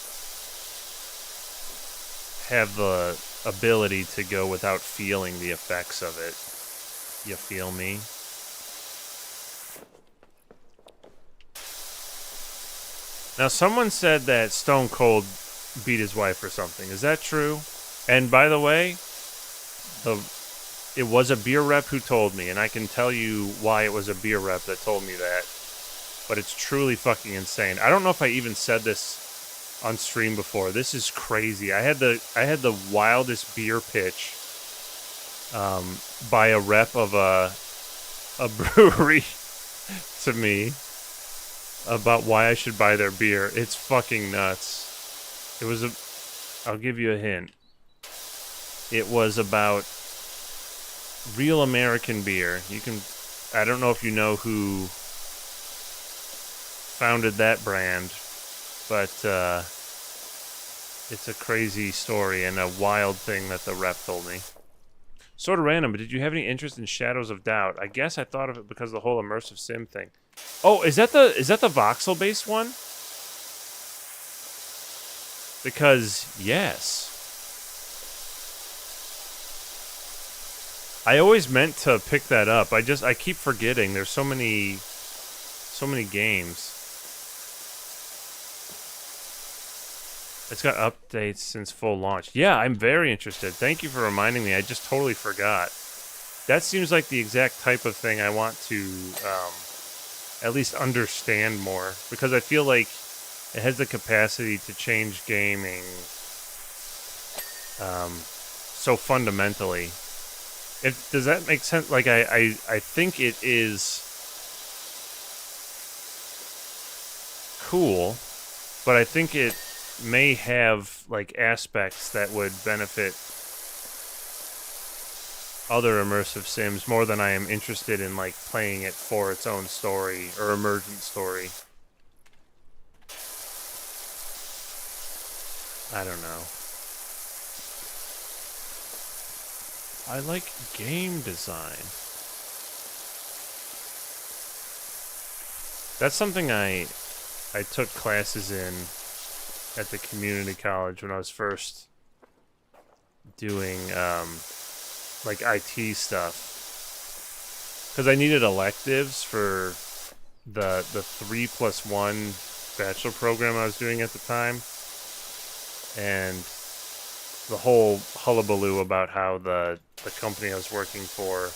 have the ability to go without feeling the effects of it. You feel me? Now, someone said that Stone Cold beat his wife or something. Is that true? And by the way, it was a beer rep who told me, and I can tell you why it was a beer rep that told me that. But it's truly fucking insane. I don't know if I even said this on stream before. This is crazy. I had the wildest beer pitch by a rep of a brewery to me about why I should buy their beer. It's fucking nuts. I'll give you a hint. It was about real American beer. I don't know if you know who founded that brand, but it's a crazy story and a wild thing that the rep told me. Sort of random, but did you have any interest in Shadows of Doubt? I guess I thought of it because of the whole immersive sim thing. Oh, is that the voxel based one? Because yes. I always meant to pick that up. I keep forgetting. There's so many games. It's got updates since full launch. Yeah, I'm very interested. Thank you for reminding me. I just totally forgot. That seems like the exact type of thing I want to at least understand more, because I feel like it has the capacity to change gaming so fundamentally. Does that make sense? Like, I think it is cool, but I think it may have like aspects that would benefit other immersive sims more than I am interested in like playing it for its own story or emergent story. I don't know. I like game design. That's something I took classes in at the community college when I was first doing like IT stuff, because I needed electives for the 3+1 bachelor program I was doing at the time, and the whole hullabaloo about how the company I was working for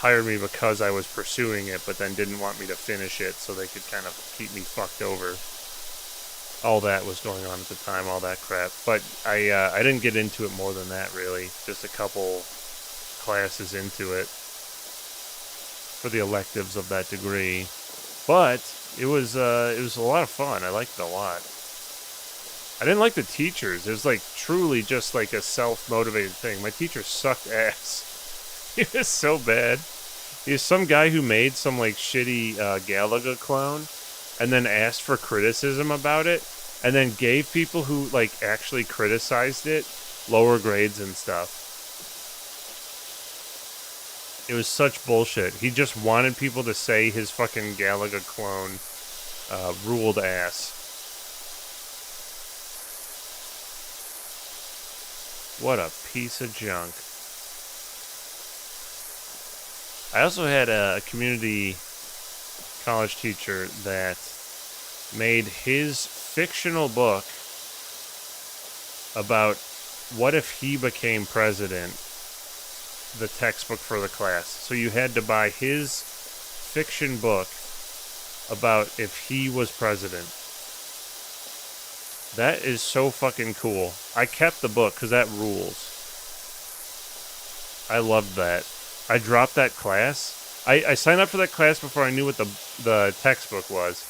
hired me because I was pursuing it, but then didn't want me to finish it so they could kind of keep me fucked over. All that was going on at the time, all that crap. But I didn't get into it more than that, really. Just a couple classes into it for the electives of that degree. But it was a lot of fun. I liked it a lot. I didn't like the teachers. It was like truly just like a self-motivated thing. My teacher sucked ass. He was so bad. He was some guy who made some like shitty Galaga clone and then asked for criticism about it and then gave people who like actually criticized it lower grades and stuff. It was such bullshit. He just wanted people to say his fucking Galaga clone ruled ass. What a piece of junk. I also had a community college teacher that made his fictional book about what if he became president, the textbook for the class. So you had to buy his fiction book about if he was president. That is so fucking cool. I kept the book because that rules. I loved that. I dropped that class. I signed up for that class before I knew what the textbook was.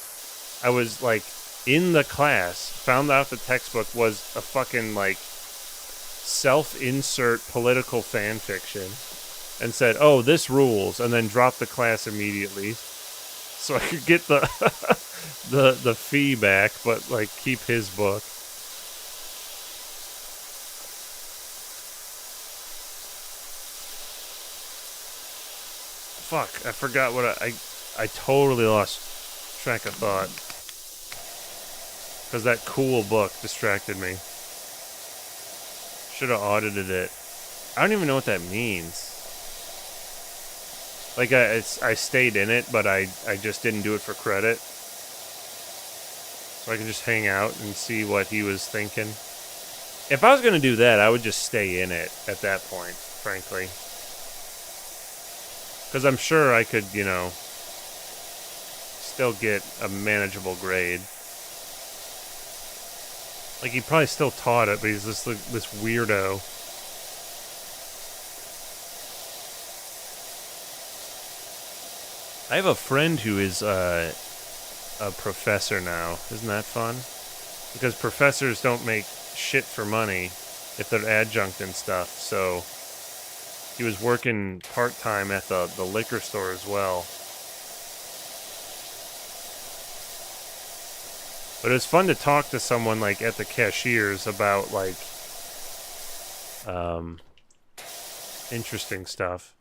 I was like in the class, found out the textbook was a fucking like self-insert political fan fiction, and said, "Oh, this rules," and then dropped the class immediately, so I could get the the fee back, but like keep his book. Fuck, I forgot what I totally lost track of thought. Because that cool book distracted me. Should have audited it. I don't even know what that means. Like, I stayed in it, but I just didn't do it for credit. So I could just hang out and see what he was thinking. If I was going to do that, I would just stay in it at that point, frankly. Because I'm sure I could, you know, still get a manageable grade. Like, he probably still taught it, but he's just like this weirdo. I have a friend who is a professor now. Isn't that fun? Because professors don't make shit for money if they're adjunct and stuff, so he was working part-time at the liquor store as well. But it was fun to talk to someone like at the cashiers about like interesting stuff.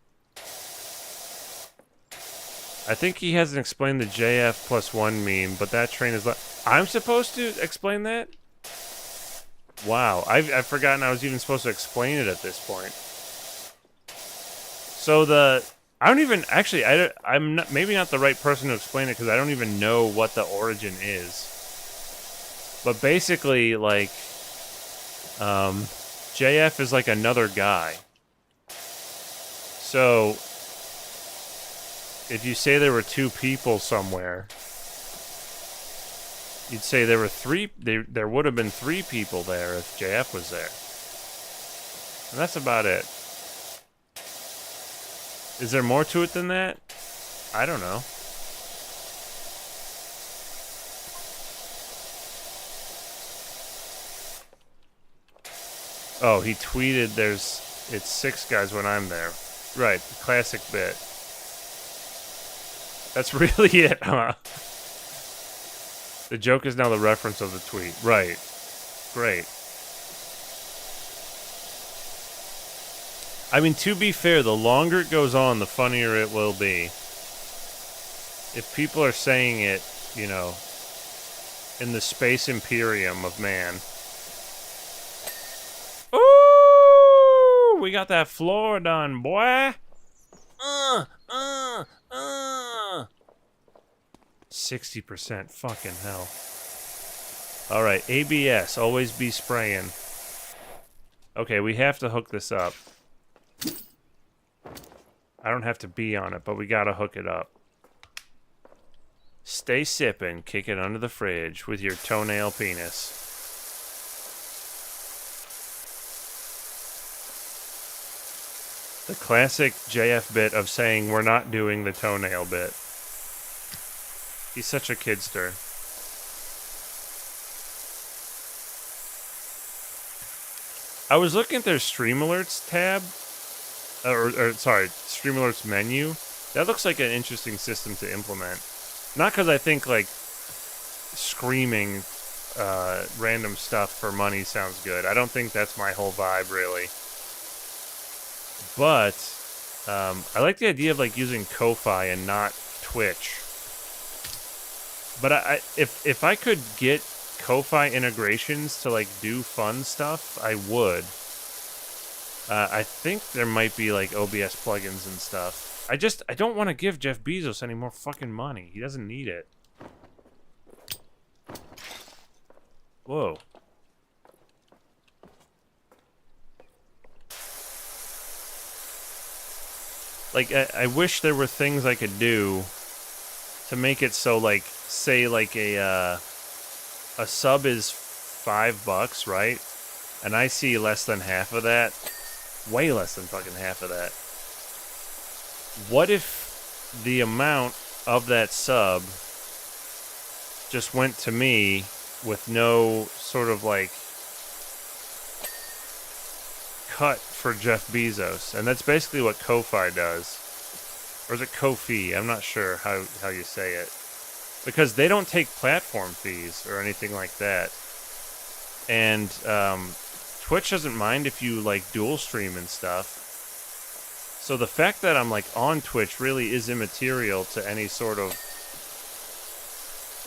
I think he hasn't explained the JF plus 1 meme, but that train is I'm supposed to explain that? Wow, I've forgotten I was even supposed to explain it at this point. So I don't even, actually, I'm not, maybe not the right person to explain it because I don't even know what the origin is. But basically, like, JF is like another guy. So, if you say there were 2 people somewhere, you'd say there were 3, there would have been 3 people there if JF was there. And that's about it. Is there more to it than that? I don't know. Oh, he tweeted it's 6 guys when I'm there. Right, classic bit. That's really it, huh? The joke is now the reference of the tweet. Right. Great. I mean, to be fair, the longer it goes on, the funnier it will be. If people are saying it, you know, in the space imperium of man. Ooh! We got that floor done, boy! 60%, fucking hell. Alright, ABS, always be spraying. Okay, we have to hook this up. I don't have to be on it, but we gotta hook it up. Stay sippin', kick it under the fridge with your toenail penis. The classic JF bit of saying we're not doing the toenail bit. He's such a kidster. I was looking at their Stream Alerts tab. Sorry, Stream Alerts menu. That looks like an interesting system to implement. Not because I think, like, screaming random stuff for money sounds good. I don't think that's my whole vibe, really. But I like the idea of, like, using Ko-Fi and not Twitch. But if I could get Ko-Fi integrations to, like, do fun stuff, I would. I think there might be, like, OBS plugins and stuff. I don't want to give Jeff Bezos any more fucking money. He doesn't need it. Whoa. Like, I wish there were things I could do to make it so, like, say, like, a sub is $5, right? And I see less than half of that. Way less than fucking half of that. What if the amount of that sub just went to me with no sort of, like, cut for Jeff Bezos? And that's basically what Ko-Fi does. Or is it Ko-Fi? I'm not sure how you say it. Because they don't take platform fees or anything like that. And Twitch doesn't mind if you, like, dual stream and stuff. So the fact that I'm, like, on Twitch really is immaterial to any sort of...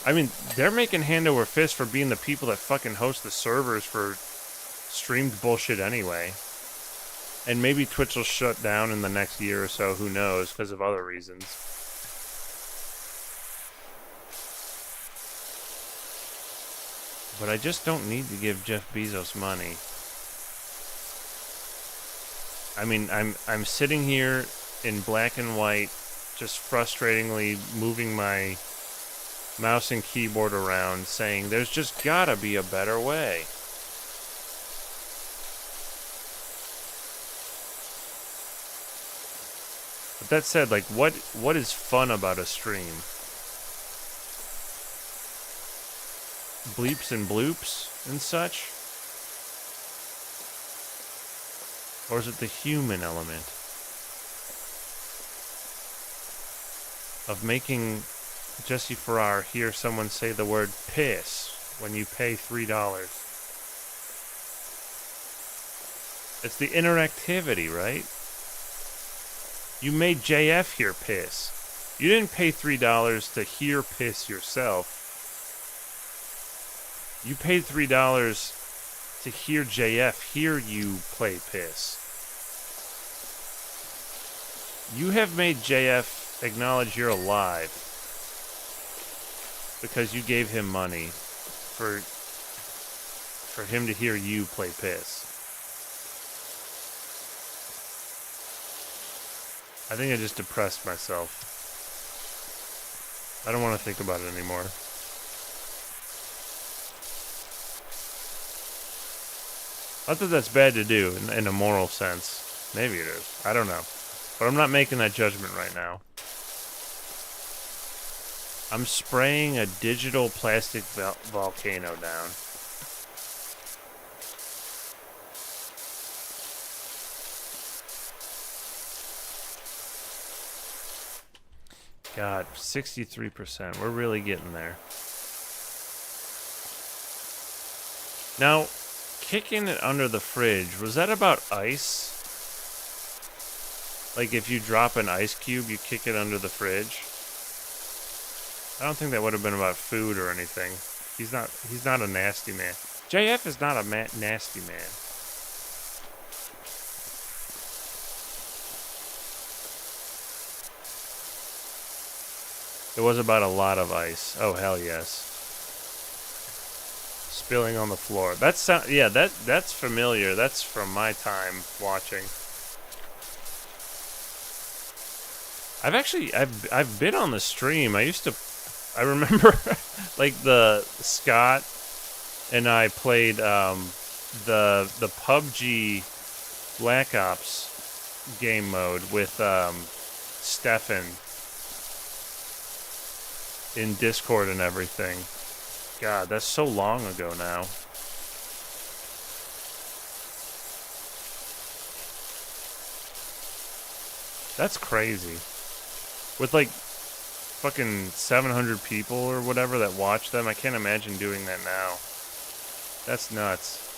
I mean, they're making hand over fist for being the people that fucking host the servers for streamed bullshit anyway. And maybe Twitch will shut down in the next year or so, who knows, because of other reasons. But I just don't need to give Jeff Bezos money. I mean, I'm sitting here in black and white, just frustratingly moving my mouse and keyboard around, saying there's just gotta be a better way. But that said, like, what is fun about a stream? Bleeps and bloops and such? Or is it the human element of making Jesse Farrar hear someone say the word piss when you pay $3? It's the interactivity, right? You made JF hear piss. You didn't pay $3 to hear piss yourself. You paid $3 to hear JF hear you play piss. You have made JF acknowledge you're alive because you gave him money for him to hear you play piss. I think I just depressed myself. I don't want to think about it anymore. Not that that's bad to do in a moral sense. Maybe it is. I don't know. But I'm not making that judgment right now. I'm spraying a digital plastic volcano down. God, 63%. We're really getting there. Now, kicking it under the fridge, was that about ice? Like if you drop an ice cube, you kick it under the fridge? I don't think that would have been about food or anything. He's not a nasty man. JF is not a nasty man. It was about a lot of ice. Oh, hell yes. Spilling on the floor. That's familiar. That's from my time watching. I've been on the stream. I remember like the Scott and I played the PUBG Black Ops game mode with Stefan. in Discord and everything. God, that's so long ago now. That's crazy. With like fucking 700 people or whatever that watch them, I can't imagine doing that now. That's nuts.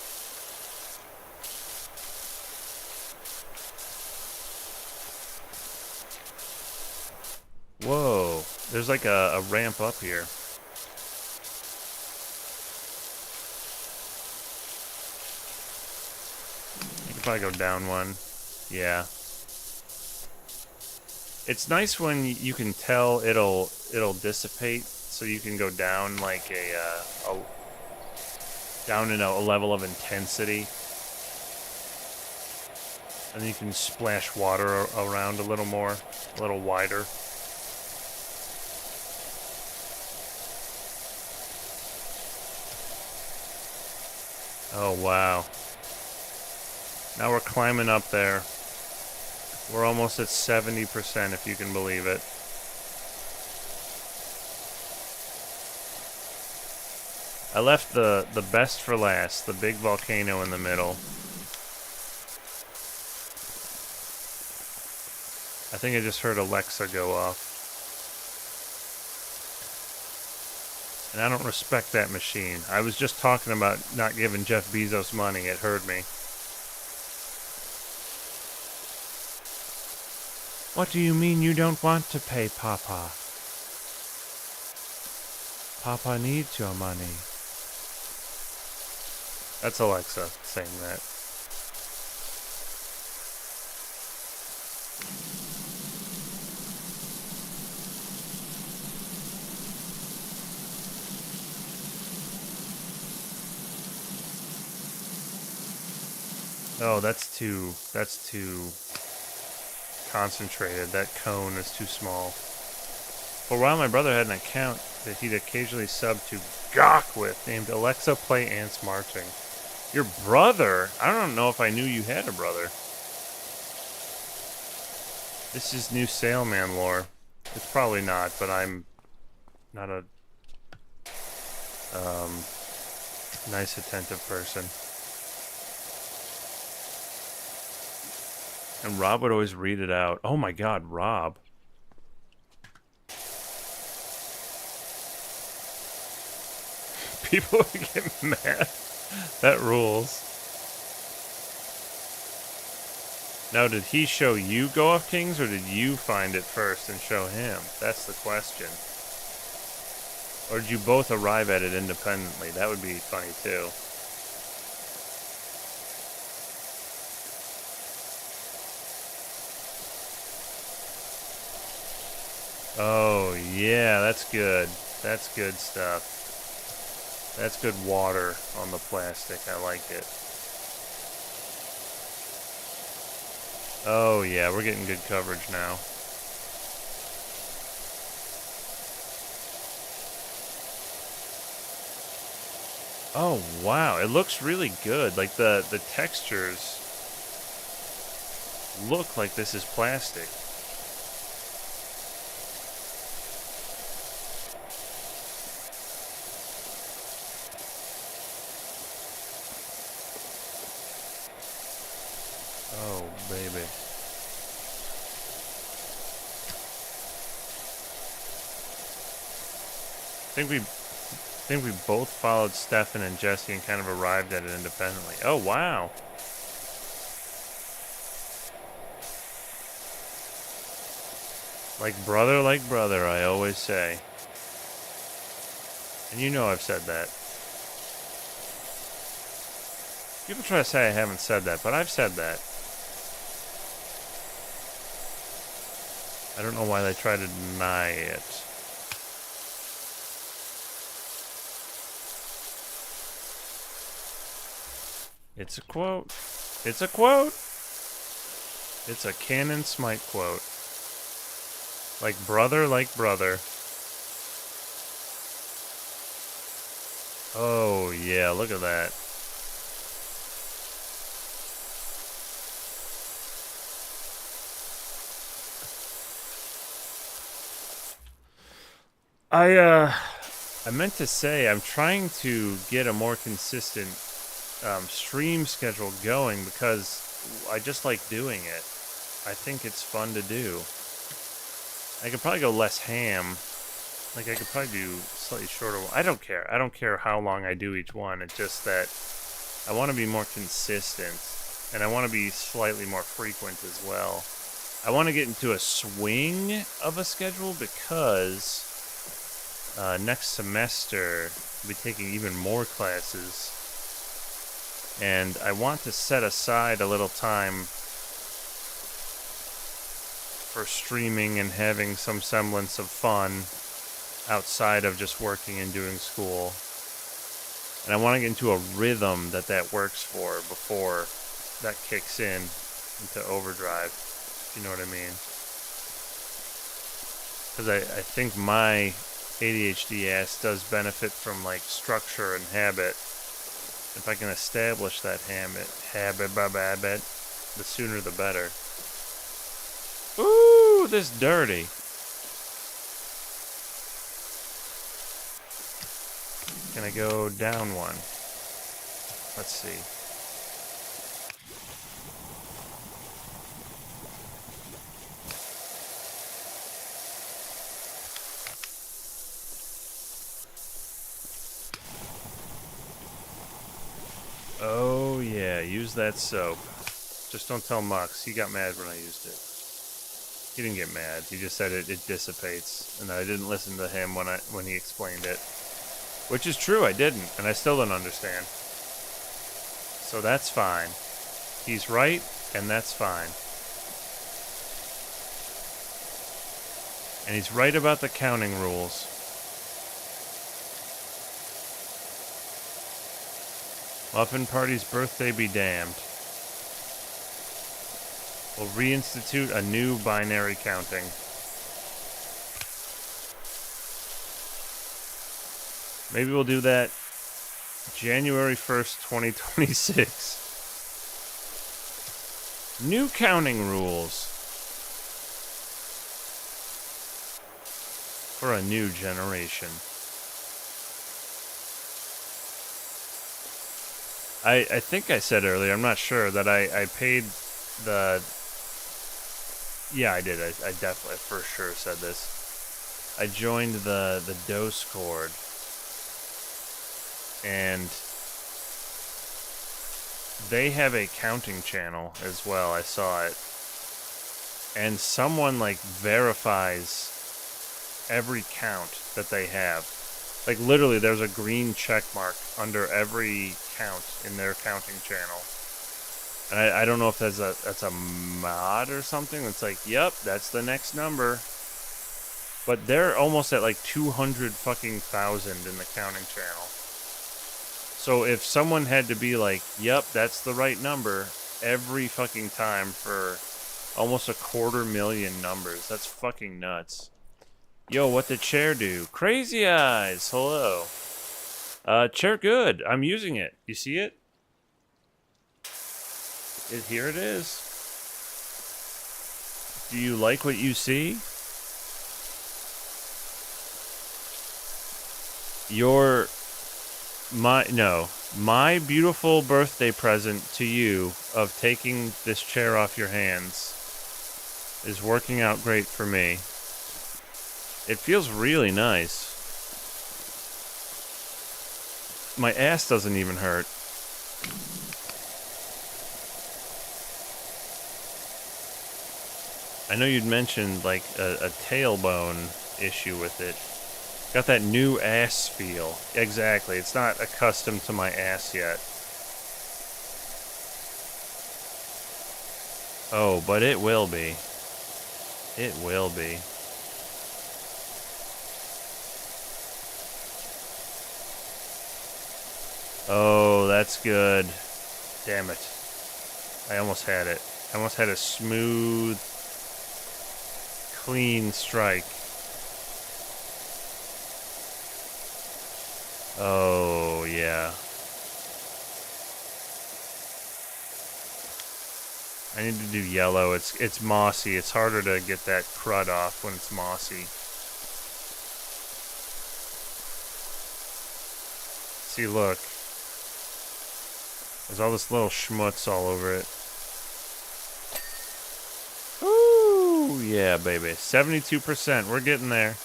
Whoa. There's like a ramp up here. You can probably go down one. Yeah. It's nice when you can tell it'll dissipate, so you can go down like down in a level of intensity, and then you can splash water around a little more, a little wider. Oh wow! Now we're climbing up there. We're almost at 70%, if you can believe it. I left the best for last, the big volcano in the middle. I think I just heard Alexa go off. And I don't respect that machine. I was just talking about not giving Jeff Bezos money. It heard me. What do you mean you don't want to pay Papa? Papa needs your money. That's Alexa saying that. Oh, that's too concentrated. That cone is too small. For a while, my brother had an account that he'd occasionally sub to gawk with named Alexa Play Ants Marching. Your brother? I don't know if I knew you had a brother. This is new Sailman lore. It's probably not, but I'm not a nice, attentive person. And Rob would always read it out. Oh my god, Rob. People would get mad. That rules. Now, did he show you Go Off Kings, or did you find it first and show him? That's the question. Or did you both arrive at it independently? That would be funny, too. Oh, yeah, that's good. That's good stuff. That's good water on the plastic. I like it. Oh, yeah, we're getting good coverage now. Oh, wow. It looks really good. Like, the textures look like this is plastic. Oh, baby. I think we both followed Stefan and Jesse and kind of arrived at it independently. Oh, wow. Like brother, I always say. And you know I've said that. People try to say I haven't said that, but I've said that. I don't know why they try to deny it. It's a quote. It's a quote. It's a Canon Smite quote. Like brother, like brother. Oh, yeah, look at that. I meant to say I'm trying to get a more consistent stream schedule going because I just like doing it. I think it's fun to do. I could probably go less ham. Like, I could probably do slightly shorter. I don't care. I don't care how long I do each one. It's just that I want to be more consistent, and I want to be slightly more frequent as well. I want to get into a swing of a schedule because next semester I'll be taking even more classes, and I want to set aside a little time for streaming and having some semblance of fun outside of just working and doing school. And I want to get into a rhythm that works for before that kicks in into overdrive, if you know what I mean. Because I think my ADHD ass does benefit from like structure and habit. If I can establish that habit, the sooner the better. Ooh, this dirty. Can I go down one? Let's see. Oh yeah, use that soap. Just don't tell Mux. He got mad when I used it. He didn't get mad. He just said it dissipates, and I didn't listen to him when he explained it. Which is true, I didn't, and I still don't understand. So that's fine. He's right, and that's fine. And he's right about the counting rules. Muffin Party's birthday be damned. We'll reinstitute a new binary counting. Maybe we'll do that January 1st, 2026. New counting rules for a new generation. I think I said earlier, I'm not sure, that I paid the... Yeah, I did. I definitely for sure said this. I joined the Discord. And they have a counting channel as well. I saw it. And someone like verifies every count that they have. Like literally there's a green check mark under every count in their counting channel. And I don't know if that's a mod or something. It's like, yep, that's the next number. But they're almost at like 200 fucking thousand in the counting channel. So if someone had to be like, yep, that's the right number every fucking time for almost 250,000 numbers, that's fucking nuts. Yo, what did Chair do? Crazy Eyes, hello. Chair good, I'm using it. You see it? Here it is. Do you like what you see? My beautiful birthday present to you of taking this chair off your hands is working out great for me. It feels really nice. My ass doesn't even hurt. I know you'd mentioned like a tailbone issue with it. Got that new ass feel. Exactly. It's not accustomed to my ass yet. Oh, but it will be. It will be. Oh, that's good. Damn it. I almost had it. I almost had a smooth, clean strike. Oh, yeah. I need to do yellow. It's mossy. It's harder to get that crud off when it's mossy. See, look. There's all this little schmutz all over it. Ooh, yeah, baby. 72%. We're getting there.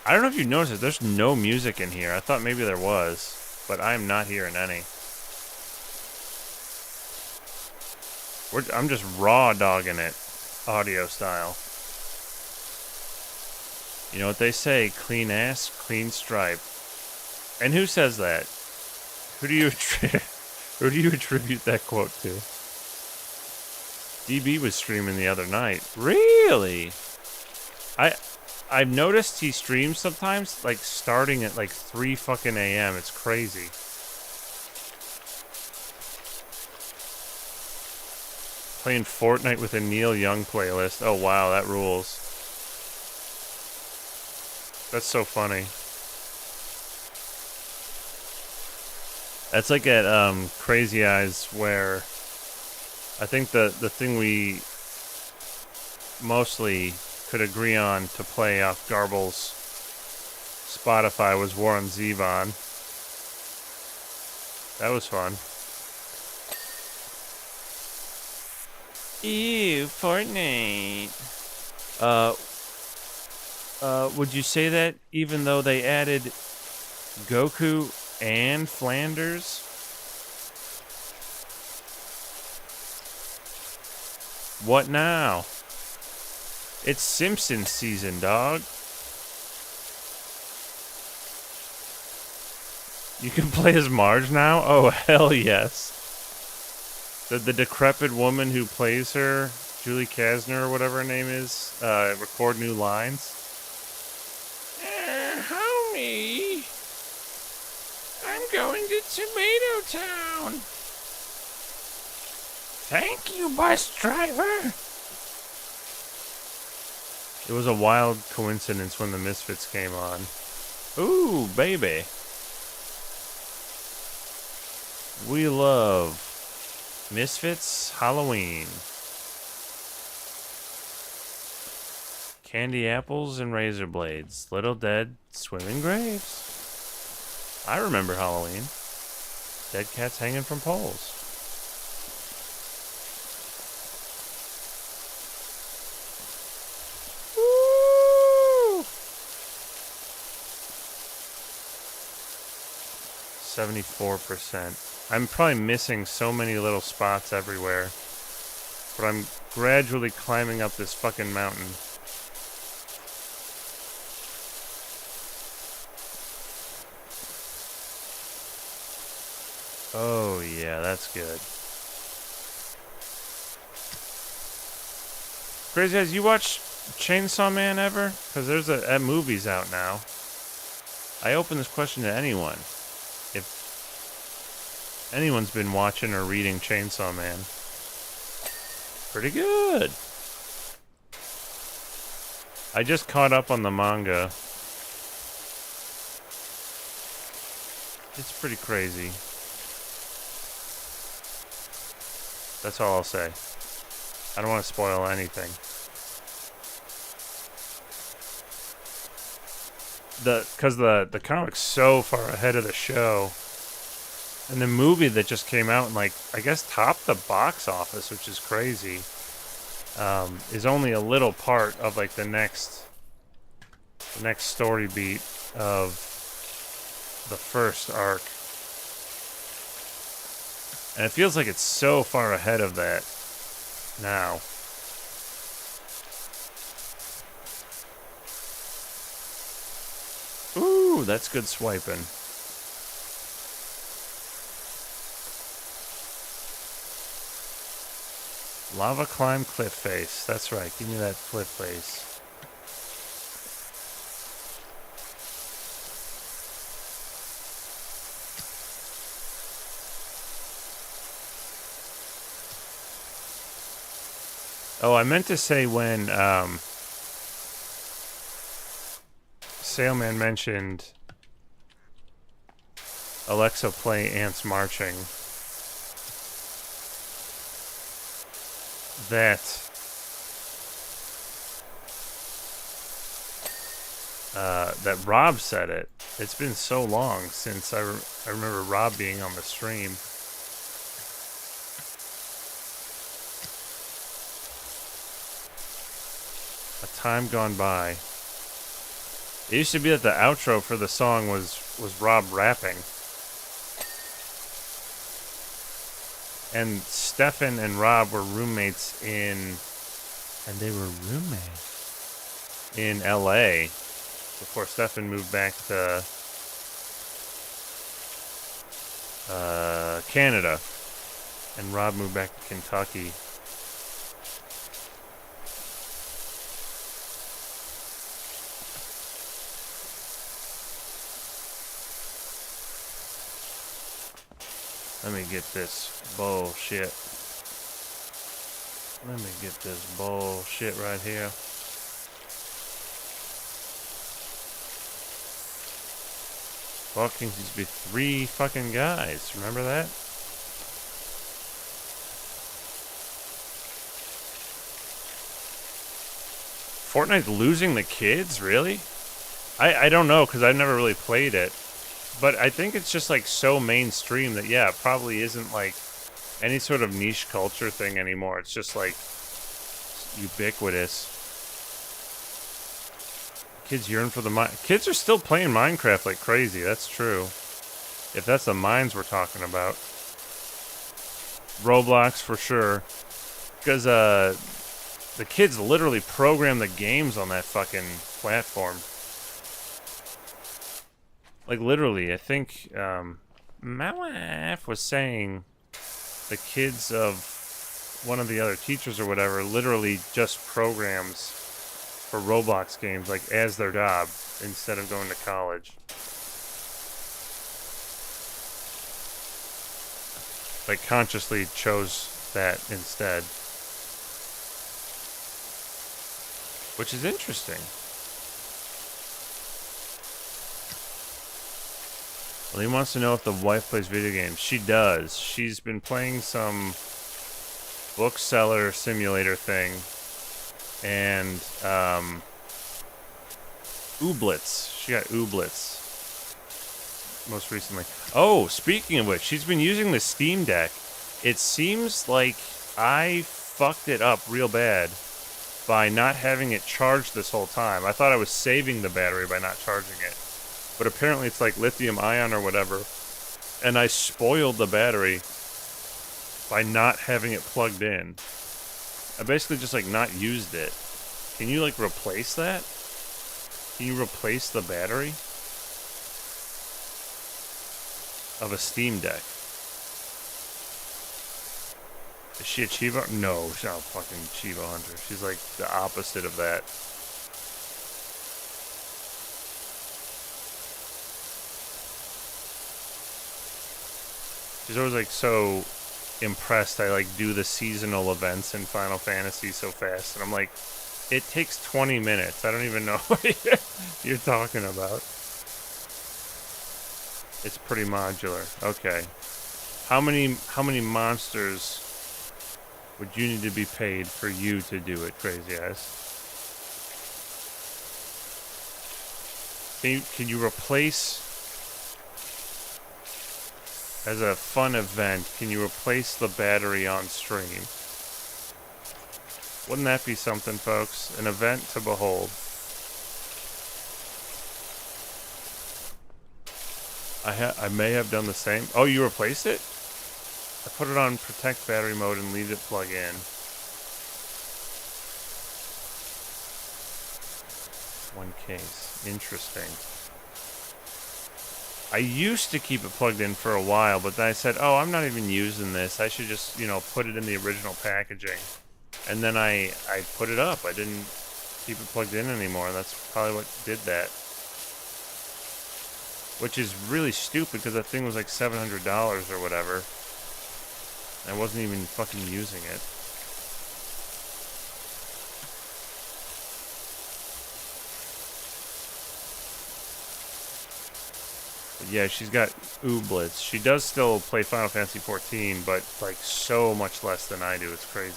I don't know if you noticed it. There's no music in here. I thought maybe there was, but I'm not hearing any. I'm just raw dogging it, audio style. You know what they say? Clean ass, clean stripe. And who says that? Who do you attribute that quote to? DB was streaming the other night. Really? I've noticed he streams sometimes, like, starting at, like, 3 fucking a.m. It's crazy. Playing Fortnite with a Neil Young playlist. Oh, wow, that rules. That's so funny. That's like at Crazy Eyes, where I think the thing we mostly could agree on to play off Garble's Spotify was War on Zevon. That was fun. Ew, Fortnite. Would you say that even though they added Goku and Flanders? What now? It's Simpsons season, dog. You can play as Marge now? Oh, hell yes. The decrepit woman who plays her, Julie Kasner or whatever her name is, record new lines. Homie, I'm going to Tomato Town. Thank you, bus driver. It was a wild coincidence when the Misfits came on. Ooh, baby. We love Misfits Halloween. Candy apples and razor blades. Little dead swimming graves. I remember Halloween. Dead cats hanging from poles. Woo! 74%. I'm probably missing so many little spots everywhere. But I'm gradually climbing up this fucking mountain. Oh, yeah, that's good. Crazy Eyes, you watch Chainsaw Man ever? Because there's that movie's out now. I open this question to anyone. If anyone's been watching or reading Chainsaw Man. Pretty good. I just caught up on the manga. It's pretty crazy. That's all I'll say. I don't want to spoil anything. Because the comic's so far ahead of the show. And the movie that just came out and, like, I guess topped the box office, which is crazy, is only a little part of, like, the next story beat of the first arc. And it feels like it's so far ahead of that now. Ooh, that's good swiping. Lava climb cliff face. That's right. Give me that cliff face. Oh, I meant to say when Sailman mentioned Alexa play Ants Marching, that that Rob said it. It's been so long since I remember Rob being on the stream. A time gone by. It used to be that the outro for the song was Rob rapping. And Stefan and Rob were roommates in LA before Stefan moved back to Canada, and Rob moved back to Kentucky. Let me get this bullshit. Let me get this bullshit right here. Fucking used to be 3 fucking guys. Remember that? Fortnite's losing the kids? Really? I don't know, because I've never really played it. But I think it's just like so mainstream that, yeah, it probably isn't like any sort of niche culture thing anymore. It's just like ubiquitous. Kids yearn for the mine. Kids are still playing Minecraft like crazy. That's true. If that's the mines we're talking about. Roblox for sure. Because the kids literally program the games on that fucking platform. Like, literally, I think, my wife was saying the kids of one of the other teachers or whatever literally just programs for Roblox games, like, as their job, instead of going to college. Like, consciously chose that instead. Which is interesting. Well, he wants to know if the wife plays video games. She does. She's been playing some bookseller simulator thing. And, Ooblets. She got Ooblets. Most recently. Oh, speaking of which, she's been using the Steam Deck. It seems like I fucked it up real bad by not having it charged this whole time. I thought I was saving the battery by not charging it. But apparently it's like lithium ion or whatever. And I spoiled the battery by not having it plugged in. I basically just like not used it. Can you like replace that? Can you replace the battery of a Steam Deck? Is she a Chivo? No, she's not a fucking Chivo hunter. She's like the opposite of that. She's always like so impressed I like do the seasonal events in Final Fantasy so fast, and I'm like, it takes 20 minutes. I don't even know what you're talking about. It's pretty modular. Okay. How many monsters would you need to be paid for you to do it, Crazy Ass? Can you replace, as a fun event, can you replace the battery on stream? Wouldn't that be something, folks? An event to behold. I may have done the same. Oh, you replaced it? I put it on protect battery mode and leave it plug in. One case. Interesting. I used to keep it plugged in for a while, but then I said, oh, I'm not even using this. I should just, you know, put it in the original packaging. And then I put it up. I didn't keep it plugged in anymore. That's probably what did that. Which is really stupid because that thing was like $700 or whatever. I wasn't even fucking using it. But yeah, she's got Ooblets. She does still play Final Fantasy 14, but like so much less than I do. It's crazy.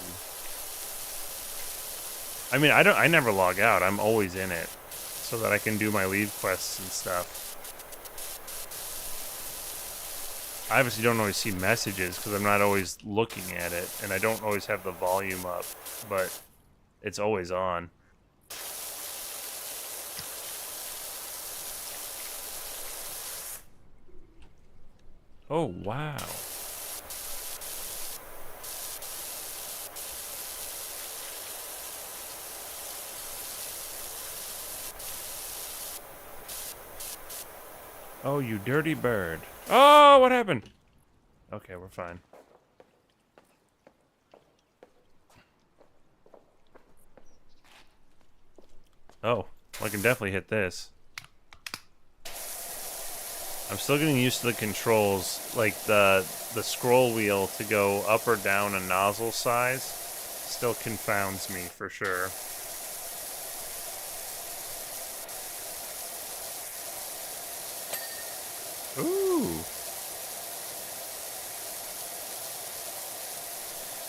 I mean, I never log out. I'm always in it. so that I can do my lead quests and stuff. I obviously don't always see messages because I'm not always looking at it, and I don't always have the volume up, but it's always on. Oh, wow. Oh, you dirty bird. Oh, what happened? Okay, we're fine. Oh, I can definitely hit this. I'm still getting used to the controls, like the scroll wheel to go up or down a nozzle size still confounds me for sure. Ooh.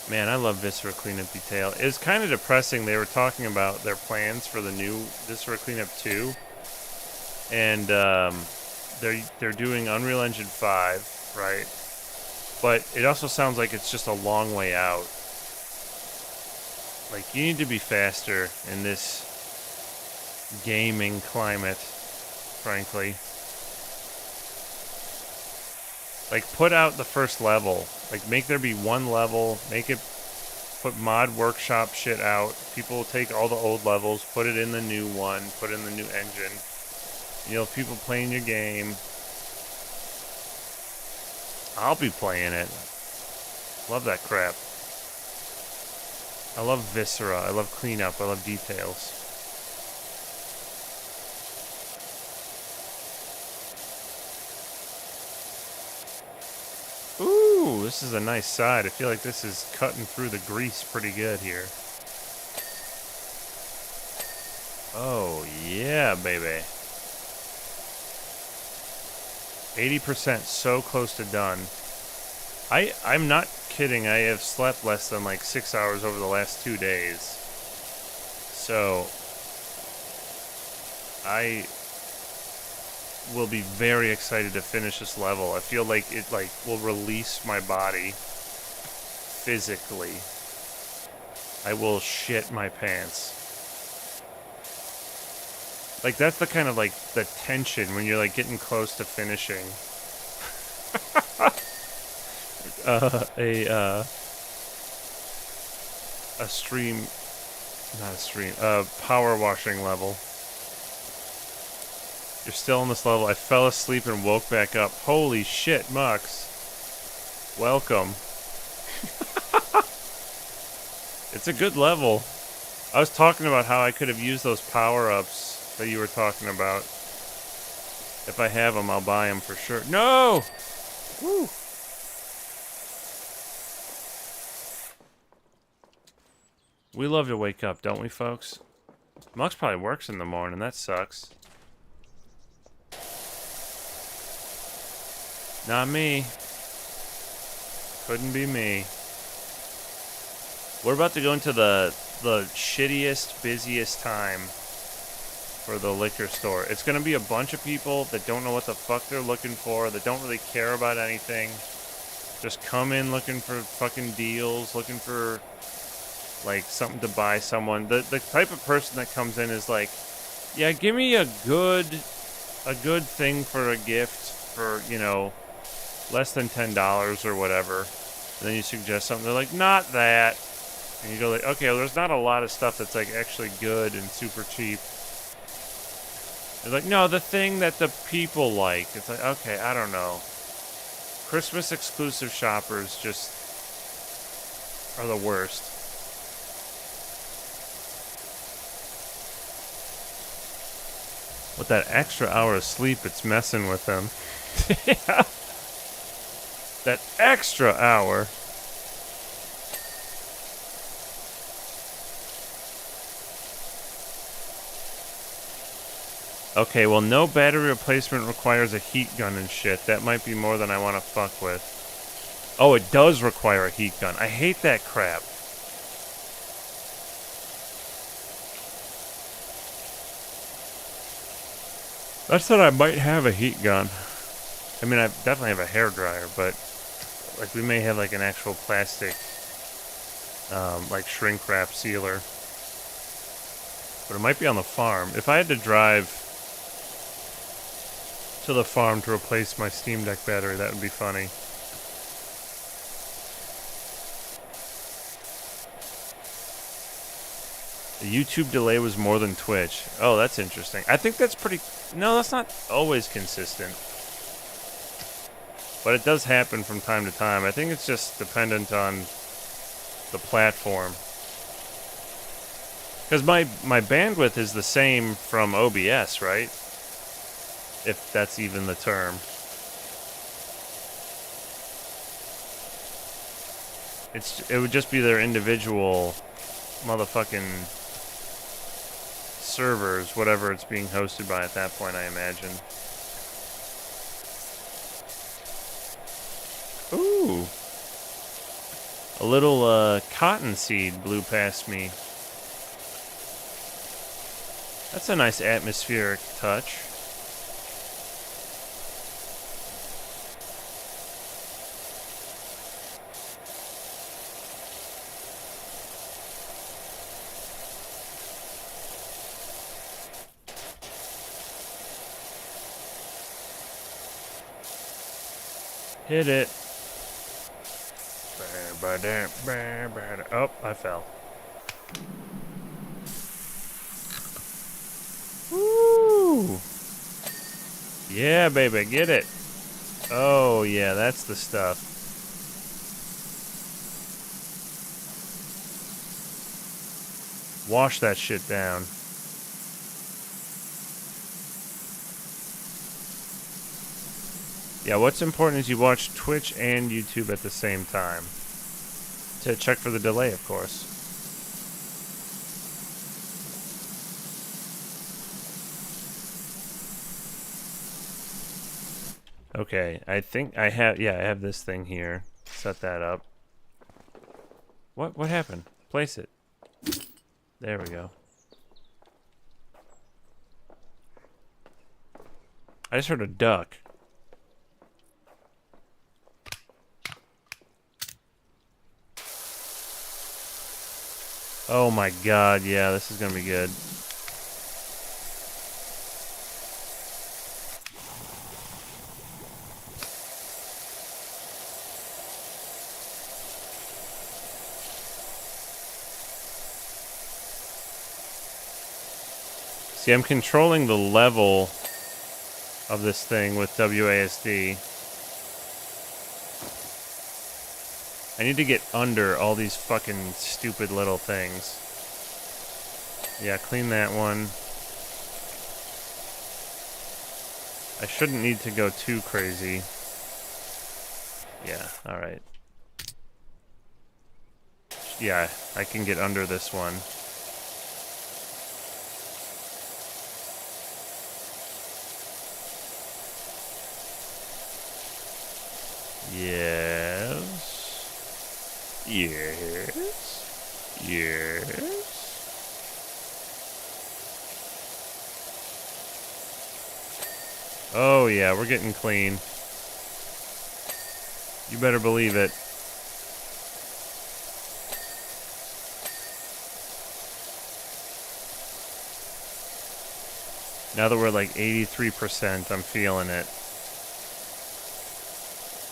Man, I love Viscera Cleanup Detail. It's kind of depressing. They were talking about their plans for the new Viscera Cleanup 2. And they're doing Unreal Engine 5, right? But it also sounds like it's just a long way out. Like, you need to be faster in this gaming climate, frankly. Like, put out the first level. Like, make there be one level. Make it... Put Mod Workshop shit out. People will take all the old levels, put it in the new one, put in the new engine. You'll have people playing your game. I'll be playing it. Love that crap. I love Viscera. I love cleanup. I love details. Ooh, this is a nice side. I feel like this is cutting through the grease pretty good here. Oh, yeah, baby. 80%, so close to done. I'm not kidding. I have slept less than like 6 hours over the last 2 days. So, I will be very excited to finish this level. I feel like it will release my body physically. I will shit my pants. Like, that's the kind of like the tension when you're like getting close to finishing. A stream, not a stream, power washing level. You're still on this level. I fell asleep and woke back up. Holy shit, Mux. Welcome. It's a good level. I was talking about how I could have used those power-ups that you were talking about. If I have them, I'll buy them for sure. No! Woo! We love to wake up, don't we, folks? Mux probably works in the morning. That sucks. Not me. Couldn't be me. We're about to go into the shittiest, busiest time for the liquor store. It's going to be a bunch of people that don't know what the fuck they're looking for, that don't really care about anything. Just come in looking for fucking deals, looking for, like, something to buy someone. The type of person that comes in is like, yeah, give me a good thing for a gift for, you know, less than $10 or whatever. And then you suggest something, they're like, not that. And you go like, okay, well, there's not a lot of stuff that's like actually good and super cheap. They're like, no, the thing that the people like. It's like, okay, I don't know. Christmas exclusive shoppers just are the worst. With that extra hour of sleep, it's messing with them. Yeah. That extra hour. Okay, well, no battery replacement requires a heat gun and shit. That might be more than I want to fuck with. Oh, it does require a heat gun. I hate that crap. I said I might have a heat gun. I mean, I definitely have a hair dryer, but like we may have like an actual plastic, like shrink wrap sealer. But it might be on the farm. If I had to drive to the farm to replace my Steam Deck battery, that would be funny. The YouTube delay was more than Twitch. Oh, that's interesting. I think that's pretty... No, that's not always consistent. But it does happen from time to time. I think it's just dependent on the platform. Because my bandwidth is the same from OBS, right? If that's even the term. It would just be their individual motherfucking servers, whatever it's being hosted by at that point, I imagine. Ooh. A little cottonseed blew past me. That's a nice atmospheric touch. Hit it. Oh, I fell. Woo! Yeah, baby, get it. Oh, yeah, that's the stuff. Wash that shit down. Yeah, what's important is you watch Twitch and YouTube at the same time. To check for the delay, of course. Okay, I think I have... Yeah, I have this thing here. Set that up. What happened? Place it. There we go. I just heard a duck. Oh my god, yeah, this is gonna be good. See, I'm controlling the level of this thing with WASD. I need to get under all these fucking stupid little things. Yeah, clean that one. I shouldn't need to go too crazy. Yeah, alright. Yeah, I can get under this one. Yes. Yes. Yes. Oh yeah, we're getting clean. You better believe it. Now that we're like 83%, I'm feeling it.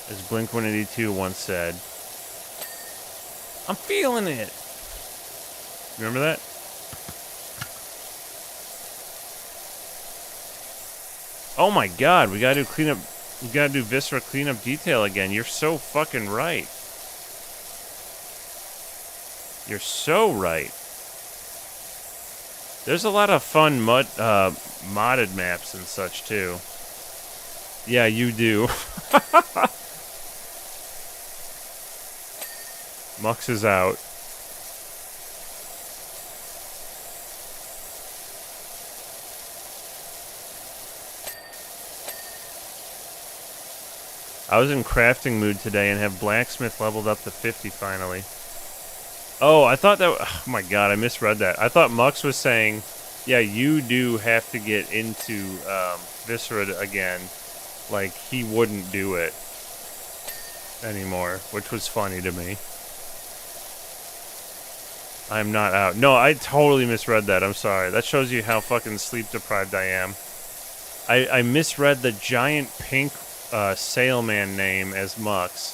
As Blink-182 once said. I'm feeling it! Remember that? Oh my god, we gotta do cleanup. We gotta do Viscera cleanup detail again. You're so fucking right. You're so right. There's a lot of fun modded maps and such too. Yeah, you do. Mux is out. I was in crafting mood today and have blacksmith leveled up to 50 finally. Oh, I thought that... Oh my god, I misread that. I thought Mux was saying Yeah, you do have to get into Viscera again. Like, he wouldn't do it anymore, which was funny to me. I'm not out. No, I totally misread that. I'm sorry. That shows you how fucking sleep deprived I am. I misread the giant pink sailman name as Mux.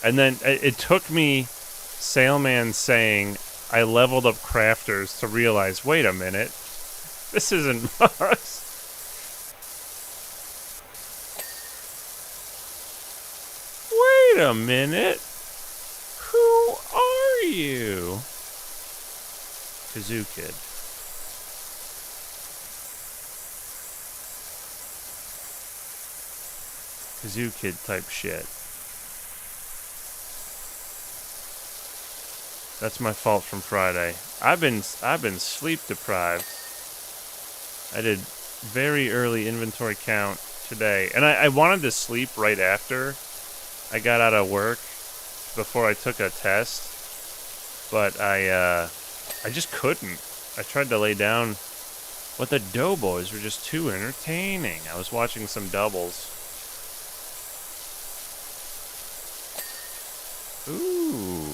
And then it took me Sailman saying I leveled up crafters to realize, wait a minute, this isn't Mux. Wait a minute. Who are you? Kazoo Kid. Kazoo Kid type shit. That's my fault from Friday. I've been sleep deprived. I did very early inventory count today, and I wanted to sleep right after I got out of work before I took a test, but I just couldn't. I tried to lay down, but the Doughboys were just too entertaining. I was watching some doubles. Ooh.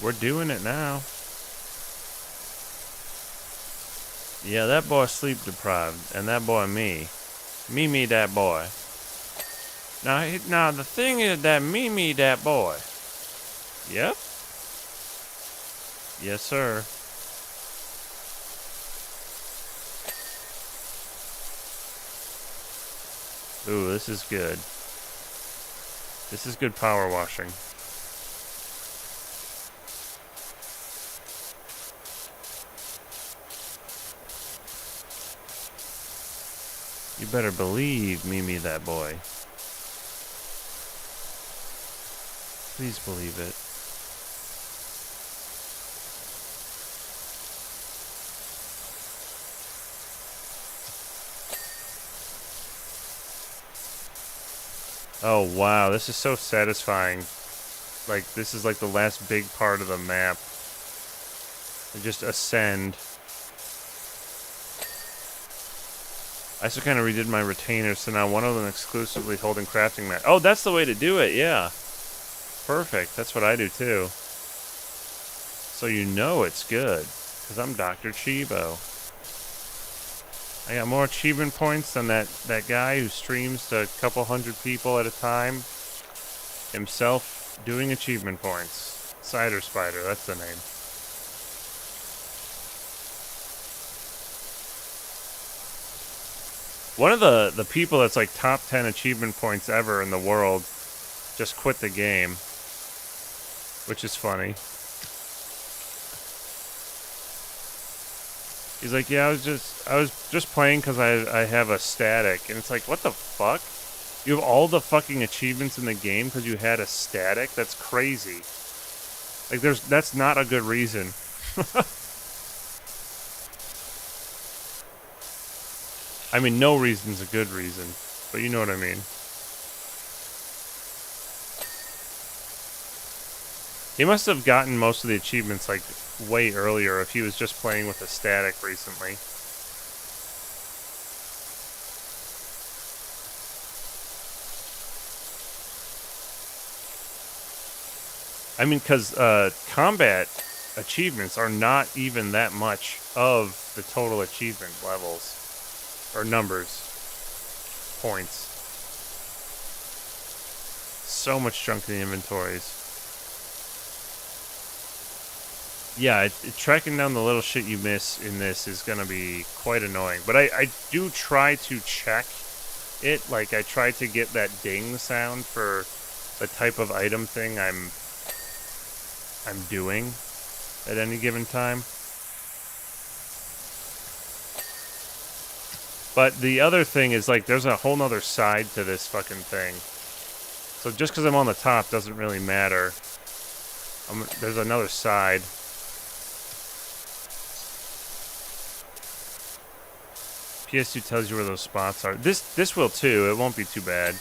We're doing it now. Yeah, that boy sleep deprived, and that boy me, that boy. Now the thing is that me that boy. Yep. Yes, sir. Ooh, this is good. This is good power washing. You better believe me that boy. Please believe it. Oh wow, this is so satisfying. Like, this is like the last big part of the map. You just ascend. I also kind of redid my retainers, so now one of them exclusively holding crafting mat. Oh, that's the way to do it, yeah. Perfect, that's what I do too. So you know it's good, because I'm Dr. Chibo. I got more achievement points than that guy who streams to a couple hundred people at a time. Himself doing achievement points. Cider Spider, that's the name. One of the people that's like top 10 achievement points ever in the world just quit the game, which is funny. He's like, yeah, I was just playing because I have a static. And it's like, what the fuck? You have all the fucking achievements in the game because you had a static? That's crazy. Like, that's not a good reason. I mean, no reason's a good reason, but you know what I mean. He must have gotten most of the achievements, like, way earlier if he was just playing with a static recently. I mean, because combat achievements are not even that much of the total achievement levels. Or numbers. Points. So much junk in the inventories. Yeah, tracking down the little shit you miss in this is going to be quite annoying. But I do try to check it. Like, I try to get that ding sound for the type of item thing I'm doing at any given time. But the other thing is, like, there's a whole nother side to this fucking thing. So just because I'm on the top doesn't really matter. There's another side. PS2 tells you where those spots are. This will too. It won't be too bad.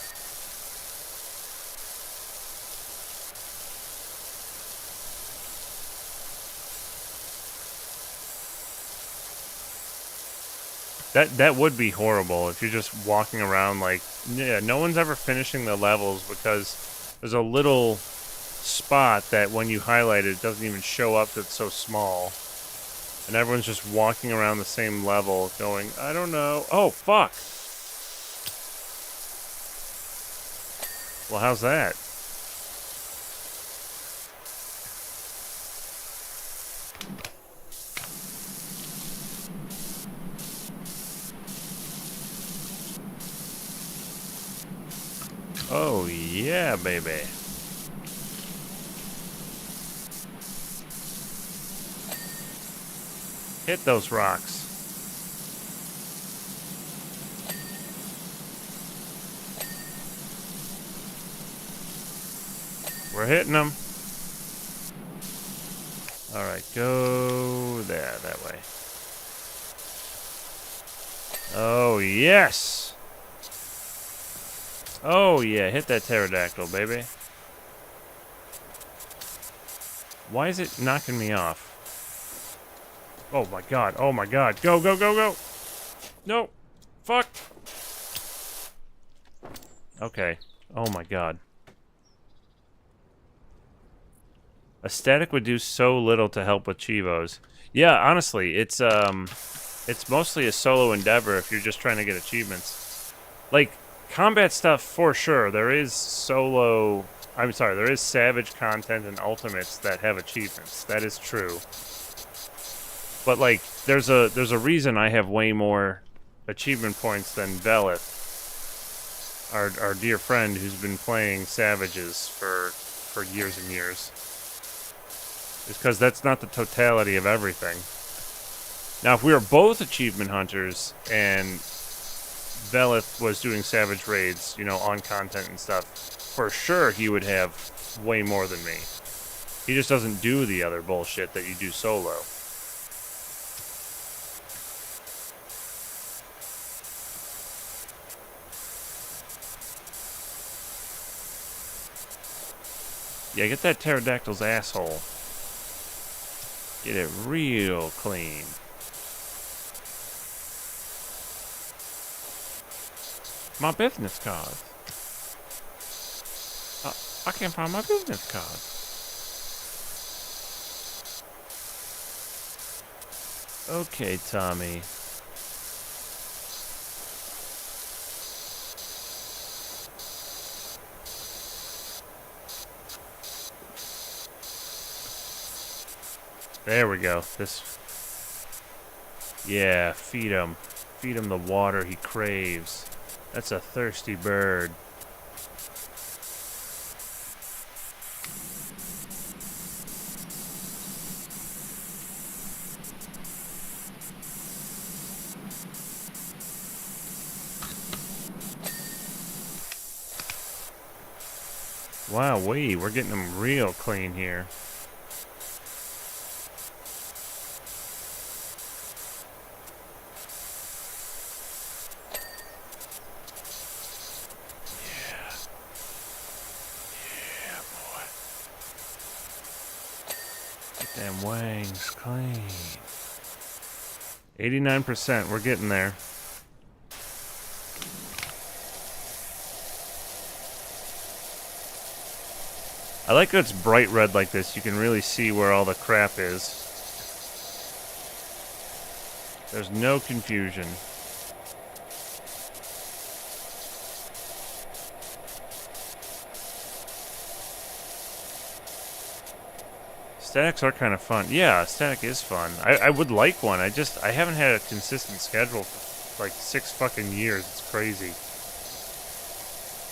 That would be horrible if you're just walking around like, yeah, no one's ever finishing the levels because there's a little spot that when you highlight it, it doesn't even show up, that's so small. And everyone's just walking around the same level going, I don't know. Oh, fuck. Well, how's that? Oh, yeah, baby. Hit those rocks. We're hitting them. Alright, go there, that way. Oh, yes! Oh, yeah, hit that pterodactyl, baby. Why is it knocking me off? Oh my god, oh my god. Go, go, go, go! No! Fuck! Okay. Oh my god. A static would do so little to help with Chivos. Yeah, honestly, it's mostly a solo endeavor if you're just trying to get achievements. Like, combat stuff, for sure. There is there is Savage content and Ultimates that have achievements. That is true. But, like, there's a reason I have way more achievement points than Velith, our dear friend who's been playing Savages for years and years. It's because that's not the totality of everything. Now, if we were both achievement hunters and Velith was doing Savage raids, you know, on content and stuff, for sure he would have way more than me. He just doesn't do the other bullshit that you do solo. Yeah, get that pterodactyl's asshole. Get it real clean. My business card. I can't find my business card. Okay, Tommy. There we go. Yeah, feed him. Feed him the water he craves. That's a thirsty bird. Wow, we're getting them real clean here. Damn wangs clean. 89%, we're getting there. I like that it's bright red like this. You can really see where all the crap is. There's no confusion. Statics are kind of fun. Yeah, static is fun. I would like one. I haven't had a consistent schedule for like 6 fucking years. It's crazy.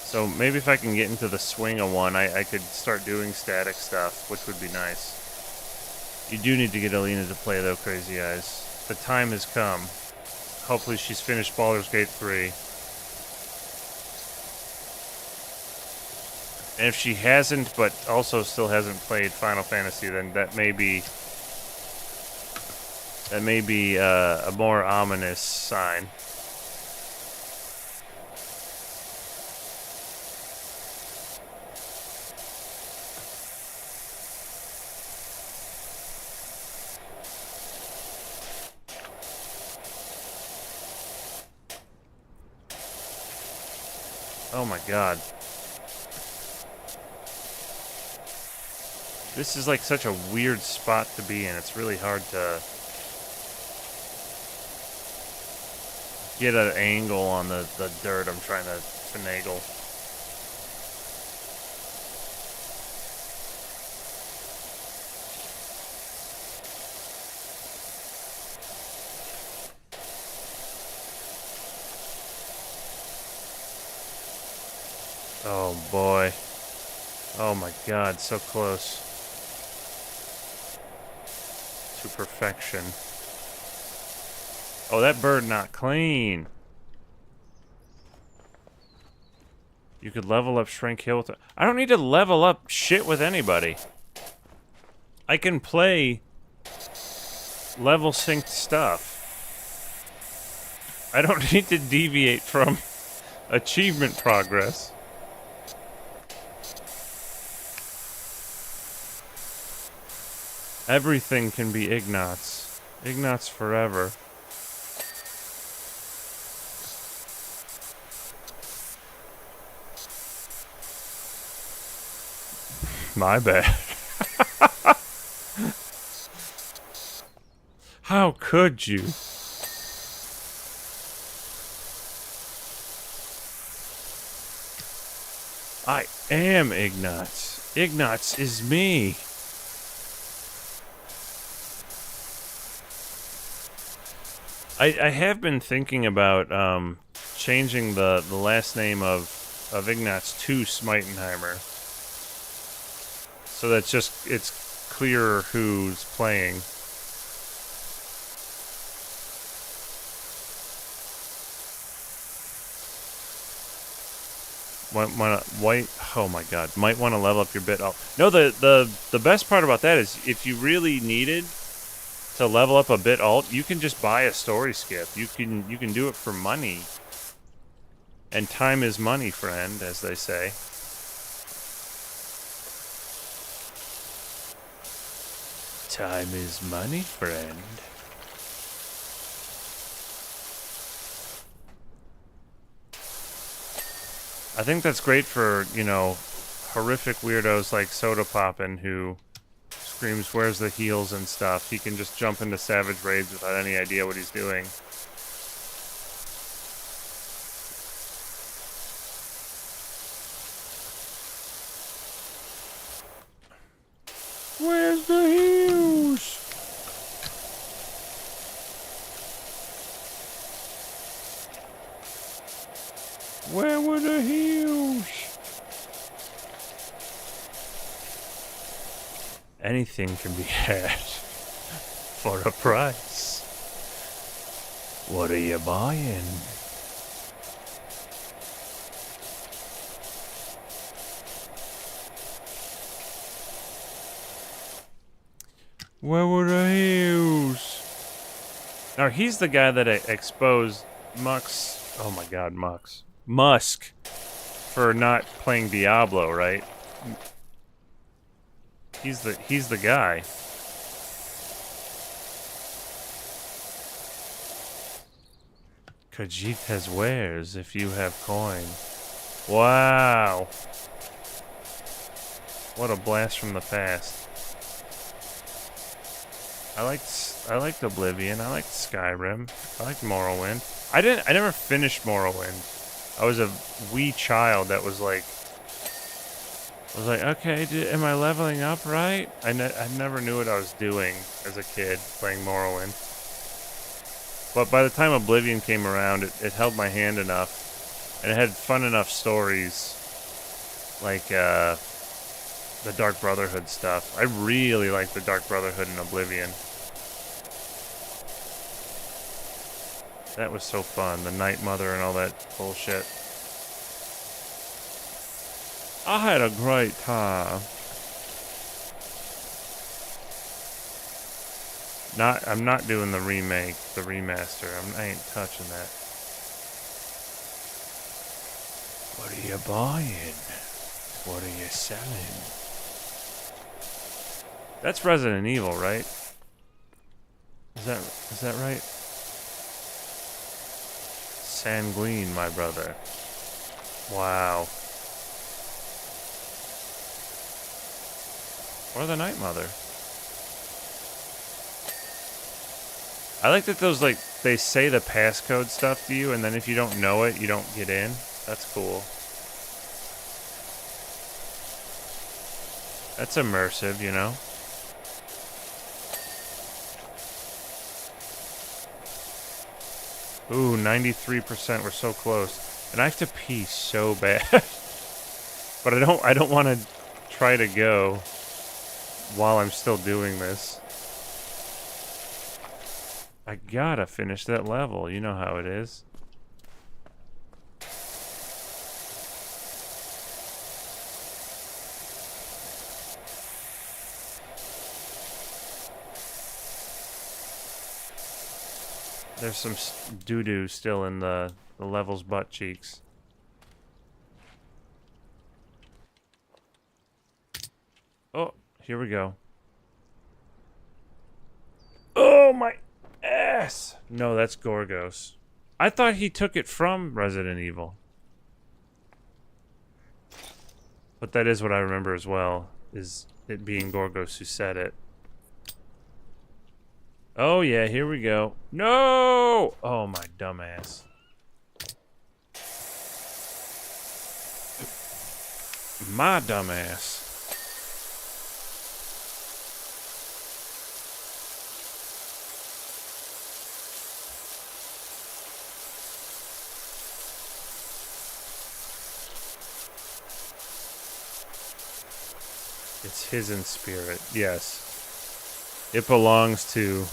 So maybe if I can get into the swing of one, I could start doing static stuff, which would be nice. You do need to get Alina to play though, Crazy Eyes. The time has come. Hopefully she's finished Baldur's Gate 3. And if she hasn't, but also still hasn't played Final Fantasy, then that may be a more ominous sign. Oh my god. This is like such a weird spot to be in. It's really hard to get an angle on the dirt I'm trying to finagle. Oh boy. Oh my god, so close to perfection. Oh, that bird not clean. You could level up Shrink Hill with it. I don't need to level up shit with anybody. I can play level synced stuff. I don't need to deviate from achievement progress. Everything can be Ignatz. Ignatz forever. My bad. How could you? I am Ignatz. Ignatz is me. I have been thinking about changing the last name of Ignatz to Smitenheimer. So that's just, it's clearer who's playing. Oh my god, might want to level up your bit. Oh no, the best part about that is if you really needed to level up a bit alt, you can just buy a story skip. You can do it for money. And time is money, friend, as they say. Time is money, friend. I think that's great for, you know, horrific weirdos like Soda Poppin' who screams, "Where's the heals?" and stuff. He can just jump into Savage Raids without any idea what he's doing. Where's the heals? Where were the heals? Anything can be had for a price. What are you buying? Where were the heels? Now he's the guy that exposed Mux. Oh my god, Musk for not playing Diablo, right? He's the guy. Khajiit has wares if you have coin. Wow. What a blast from the past. I liked Oblivion. I liked Skyrim. I liked Morrowind. I never finished Morrowind. I was a wee child that was like, okay, am I leveling up right? I never knew what I was doing as a kid playing Morrowind. But by the time Oblivion came around, it held my hand enough, and it had fun enough stories, like the Dark Brotherhood stuff. I really liked the Dark Brotherhood in Oblivion. That was so fun. The Night Mother and all that bullshit. I had a great time. I'm not doing the remake, the remaster. I ain't touching that. What are you buying? What are you selling? That's Resident Evil, right? Is that right? Sanguine, my brother. Wow. Or the Night Mother. I like that those, like, they say the passcode stuff to you, and then if you don't know it, you don't get in. That's cool. That's immersive, you know? Ooh, 93%. We're so close. And I have to pee so bad. But I don't want to try to go while I'm still doing this. I gotta finish that level. You know how it is. There's some doo-doo still in the level's butt cheeks. Oh, here we go. Oh, my ass! No, that's Gorgos. I thought he took it from Resident Evil. But that is what I remember as well, is it being Gorgos who said it. Oh, yeah, here we go. No! Oh, my dumbass. My dumbass. It's his in spirit, yes. It belongs to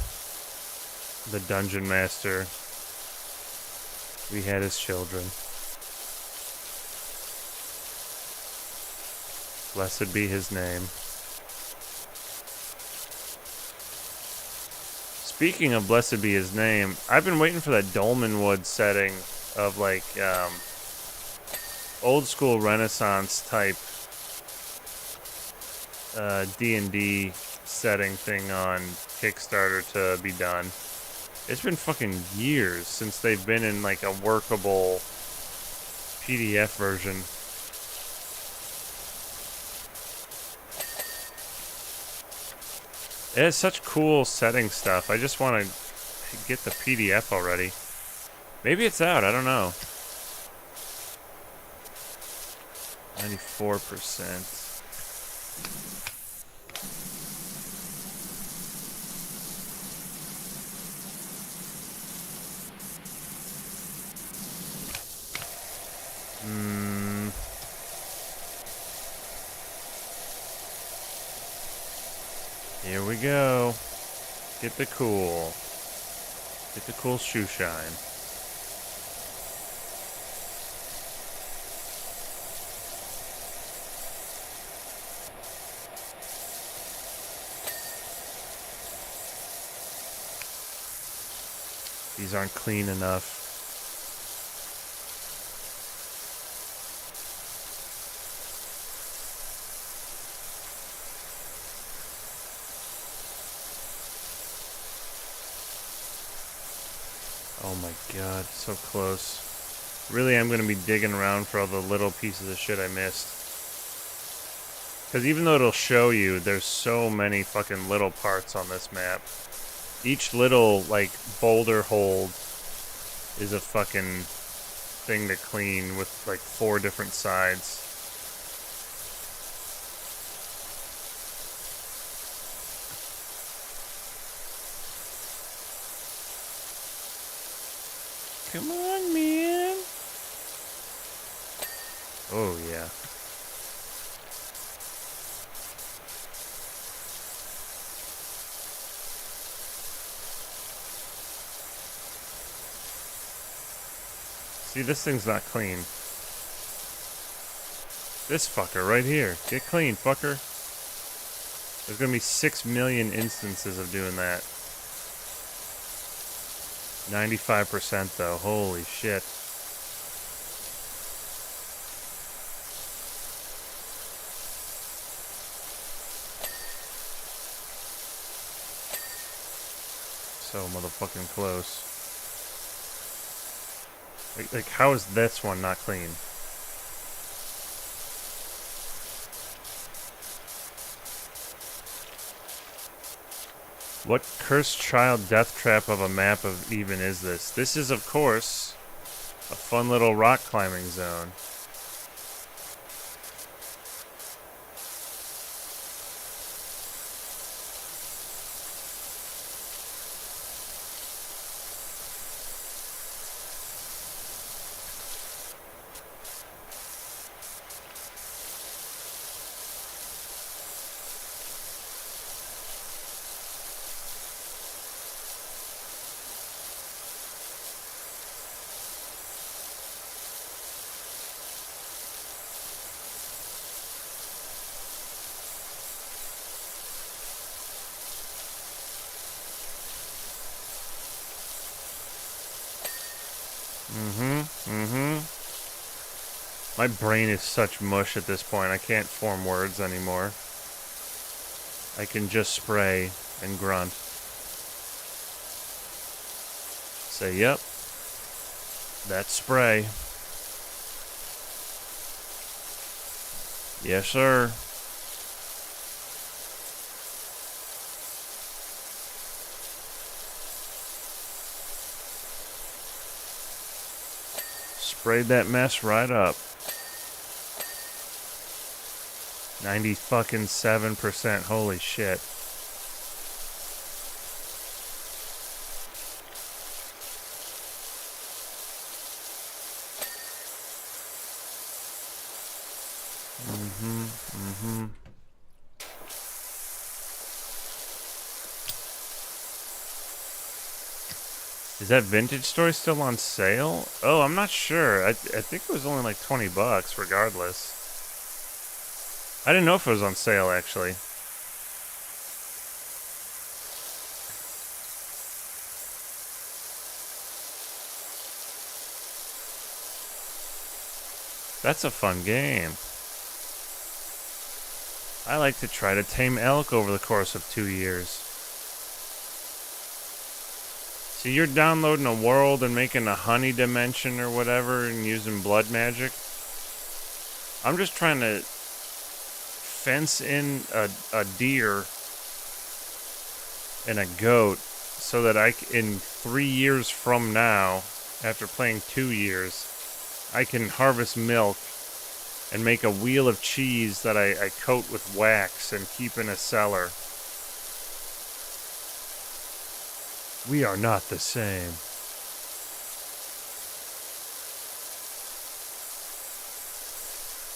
the Dungeon Master. We had his children. Blessed be his name. Speaking of blessed be his name, I've been waiting for that Dolmenwood setting of like old school Renaissance type D&D setting thing on Kickstarter to be done. It's been fucking years since they've been in like a workable PDF version. It has such cool setting stuff. I just want to get the PDF already. Maybe it's out. I don't know. 94%. Here we go. Get the cool. Get the cool shoe shine. These aren't clean enough. Oh my god, so close. Really, I'm going to be digging around for all the little pieces of shit I missed. Because even though it'll show you, there's so many fucking little parts on this map. Each little, like, boulder hold is a fucking thing to clean with, like, 4 different sides. Come on, man. Oh, yeah. See, this thing's not clean. This fucker right here. Get clean, fucker. There's gonna be 6 million instances of doing that. 95% though. Holy shit. So motherfucking close. Like, how is this one not clean? What cursed child death trap of a map of even is this? This is, of course, a fun little rock climbing zone. My brain is such mush at this point, I can't form words anymore. I can just spray and grunt. Say, yep. That's spray. Yes, sir. Sprayed that mess right up. 97%. Holy shit. Is that Vintage Story still on sale? Oh, I'm not sure. I think it was only like 20 bucks regardless. I didn't know if it was on sale actually. That's a fun game. I like to try to tame elk over the course of 2 years. So you're downloading a world and making a honey dimension or whatever and using blood magic? I'm just trying to fence in a deer and a goat so that in 3 years from now, after playing 2 years, I can harvest milk and make a wheel of cheese that I coat with wax and keep in a cellar. We are not the same.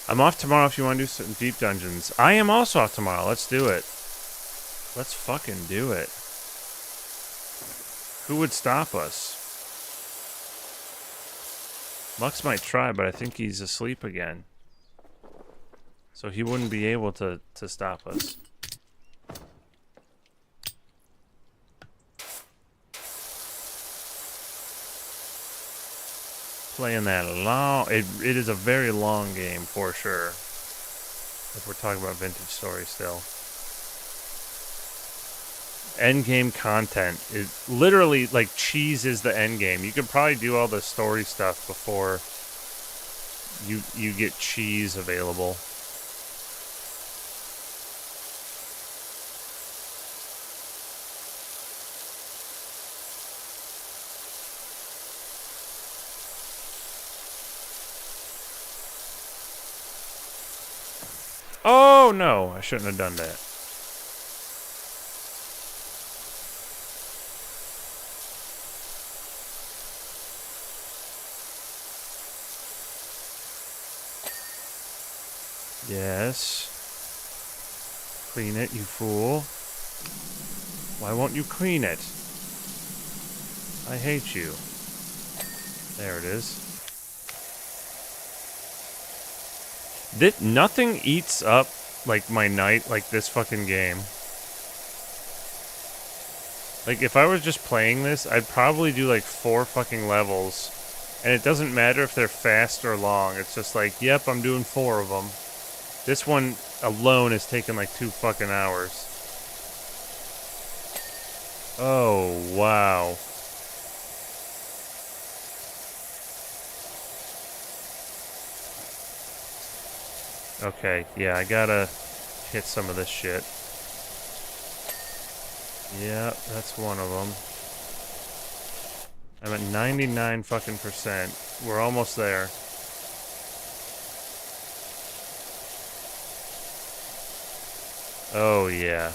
I'm off tomorrow if you want to do some deep dungeons. I am also off tomorrow. Let's do it. Let's fucking do it. Who would stop us? Mux might try, but I think he's asleep again. So he wouldn't be able to stop us. Playing that long... It is a very long game, for sure. If we're talking about Vintage Story still. Endgame content is literally like cheese is the endgame. You could probably do all the story stuff before you get cheese available. Oh no, I shouldn't have done that. Yes. Clean it, you fool. Why won't you clean it? I hate you. There it is. Nothing eats up like my night like this fucking game. Like if I was just playing this, I'd probably do like 4 fucking levels. And it doesn't matter if they're fast or long. It's just like, yep, I'm doing 4 of them. This one alone is taking like 2 fucking hours. Oh, wow. Okay, yeah, I gotta hit some of this shit. Yeah, that's one of them. I'm at 99 fucking percent. We're almost there. Oh, yeah.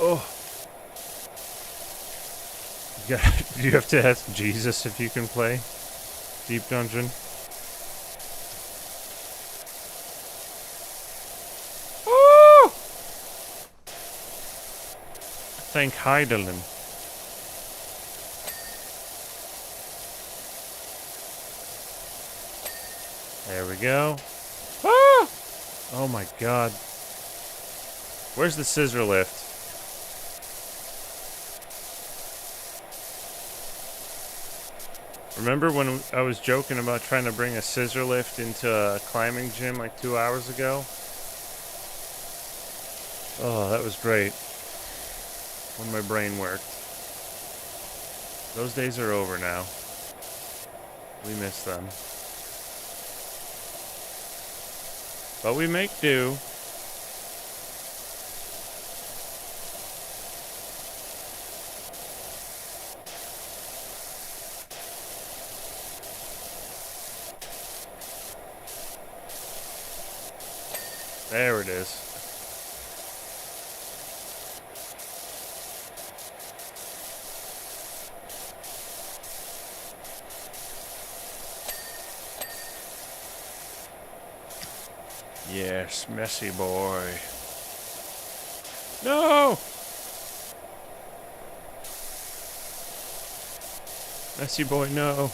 Oh. You have to ask Jesus if you can play Deep Dungeon. Oh! Thank Heidelin. There we go. Ah! Oh my god. Where's the scissor lift? Remember when I was joking about trying to bring a scissor lift into a climbing gym like 2 hours ago? Oh, that was great. When my brain worked. Those days are over now. We miss them. But we make do. There it is. Yes, messy boy. No! Messy boy, no.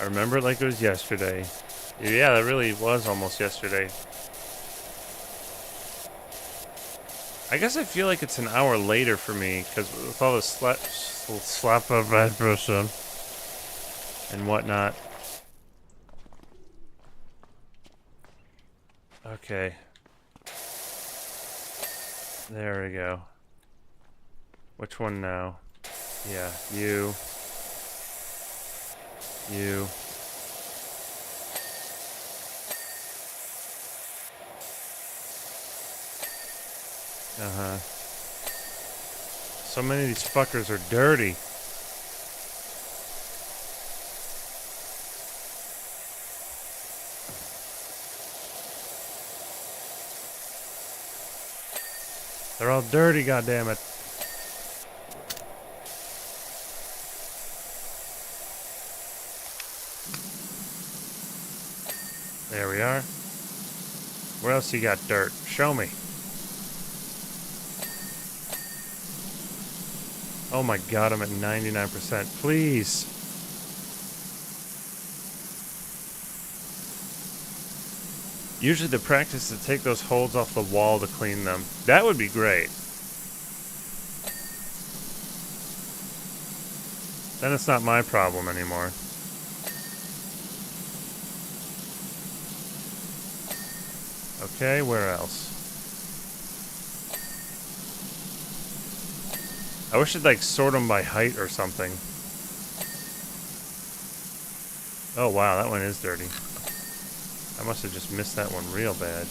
I remember it like it was yesterday. Yeah, that really was almost yesterday. I guess I feel like it's an hour later for me, because with all the slap of bad person and whatnot. Okay. There we go. Which one now? Yeah, you. You. Uh-huh. So many of these fuckers are dirty. They're all dirty, goddammit. There we are. Where else you got dirt? Show me. Oh my god, I'm at 99%. Please. Usually the practice is to take those holes off the wall to clean them. That would be great. Then it's not my problem anymore. Okay, where else? I wish it'd like sort them by height or something. Oh wow, that one is dirty. I must have just missed that one real bad.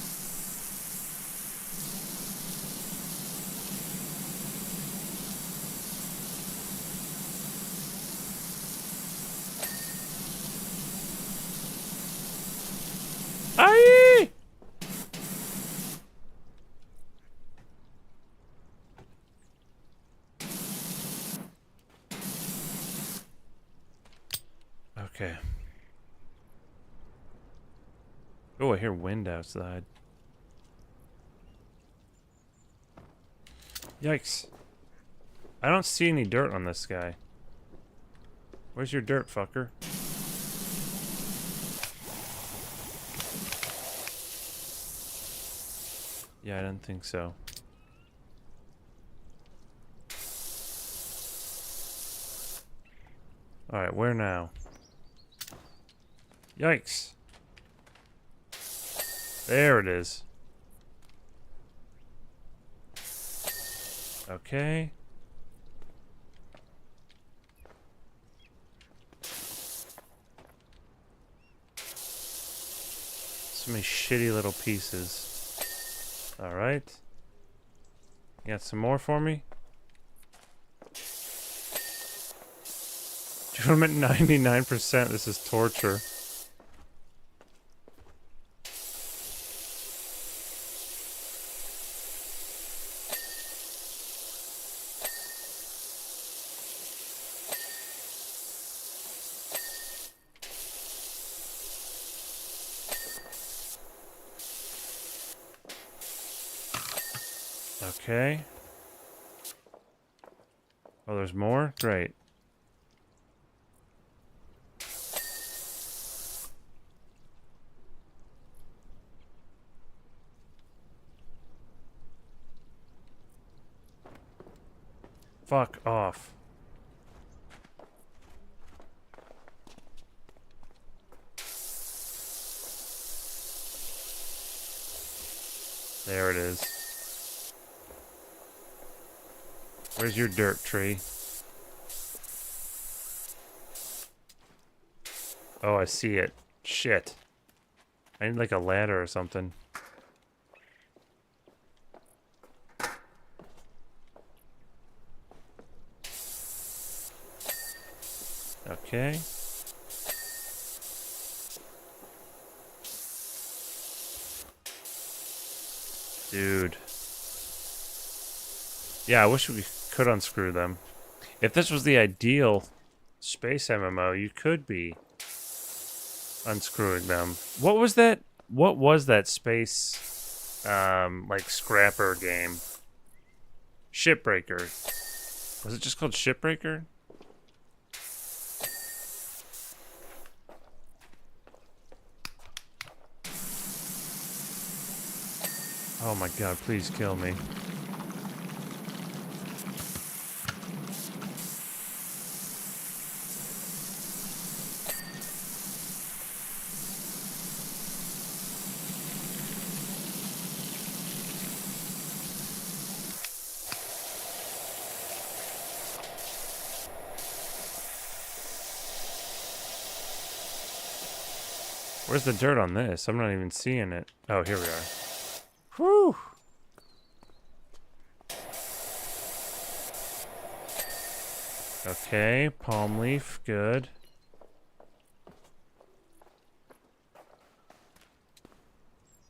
Aye! Okay. Oh, I hear wind outside. Yikes. I don't see any dirt on this guy. Where's your dirt, fucker? Yeah, I didn't think so. Alright, where now? Yikes. There it is. Okay. So many shitty little pieces. Alright. You got some more for me? Dude, I'm at 99%. This is torture. Okay. Oh, there's more? Great. Fuck off. There it is. Where's your dirt tree? Oh, I see it. Shit. I need like a ladder or something. Okay. Dude. Yeah, I wish we could unscrew them. If this was the ideal space MMO, you could be unscrewing them. What was that? What was that space, like scrapper game? Shipbreaker. Was it just called Shipbreaker? Oh my god, please kill me. Where's the dirt on this? I'm not even seeing it. Oh, here we are. Whew! Okay, palm leaf, good.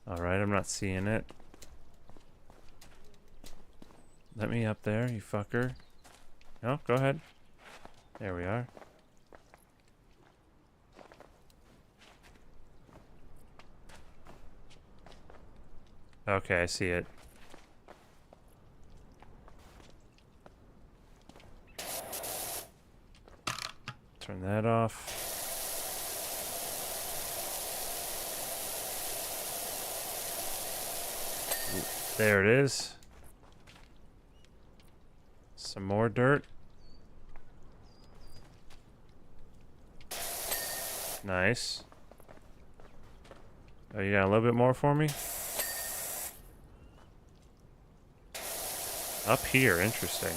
Alright, I'm not seeing it. Let me up there, you fucker. No, go ahead. There we are. Okay, I see it. Turn that off. There it is. Some more dirt. Nice. Oh, you got a little bit more for me? Up here, interesting.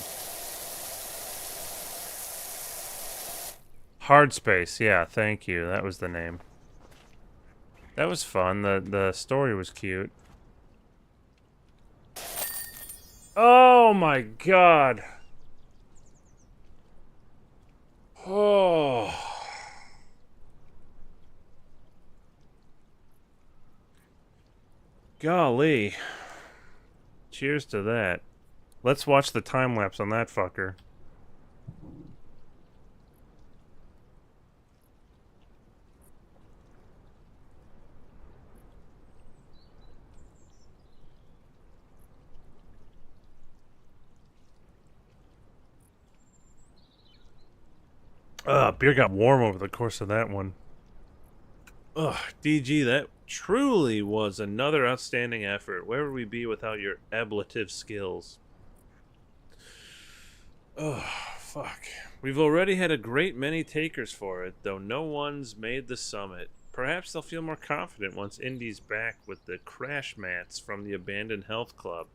Hard Space, yeah, thank you. That was the name. That was fun. The story was cute. Oh my god. Oh. Golly. Cheers to that. Let's watch the time lapse on that fucker. Beer got warm over the course of that one. Ugh, DG, that truly was another outstanding effort. Where would we be without your ablative skills? Oh, fuck. We've already had a great many takers for it, though no one's made the summit. Perhaps they'll feel more confident once Indy's back with the crash mats from the abandoned health club.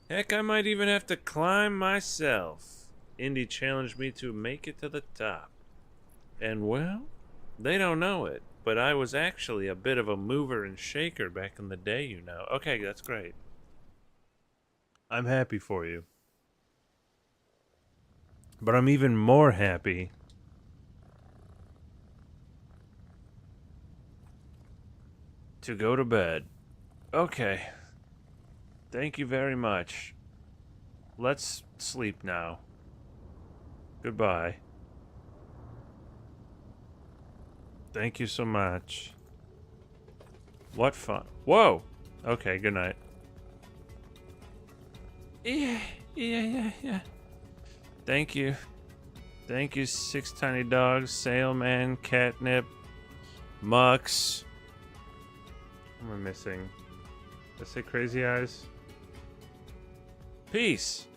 Heck, I might even have to climb myself. Indy challenged me to make it to the top. And well, they don't know it, but I was actually a bit of a mover and shaker back in the day, you know. Okay, that's great. I'm happy for you. But I'm even more happy to go to bed. Okay. Thank you very much. Let's sleep now. Goodbye. Thank you so much. What fun. Whoa! Okay, good night. Yeah. Thank you. Thank you, 6 tiny dogs, Sailman, Catnip, Mux. What am I missing? Did I say Crazy Eyes? Peace.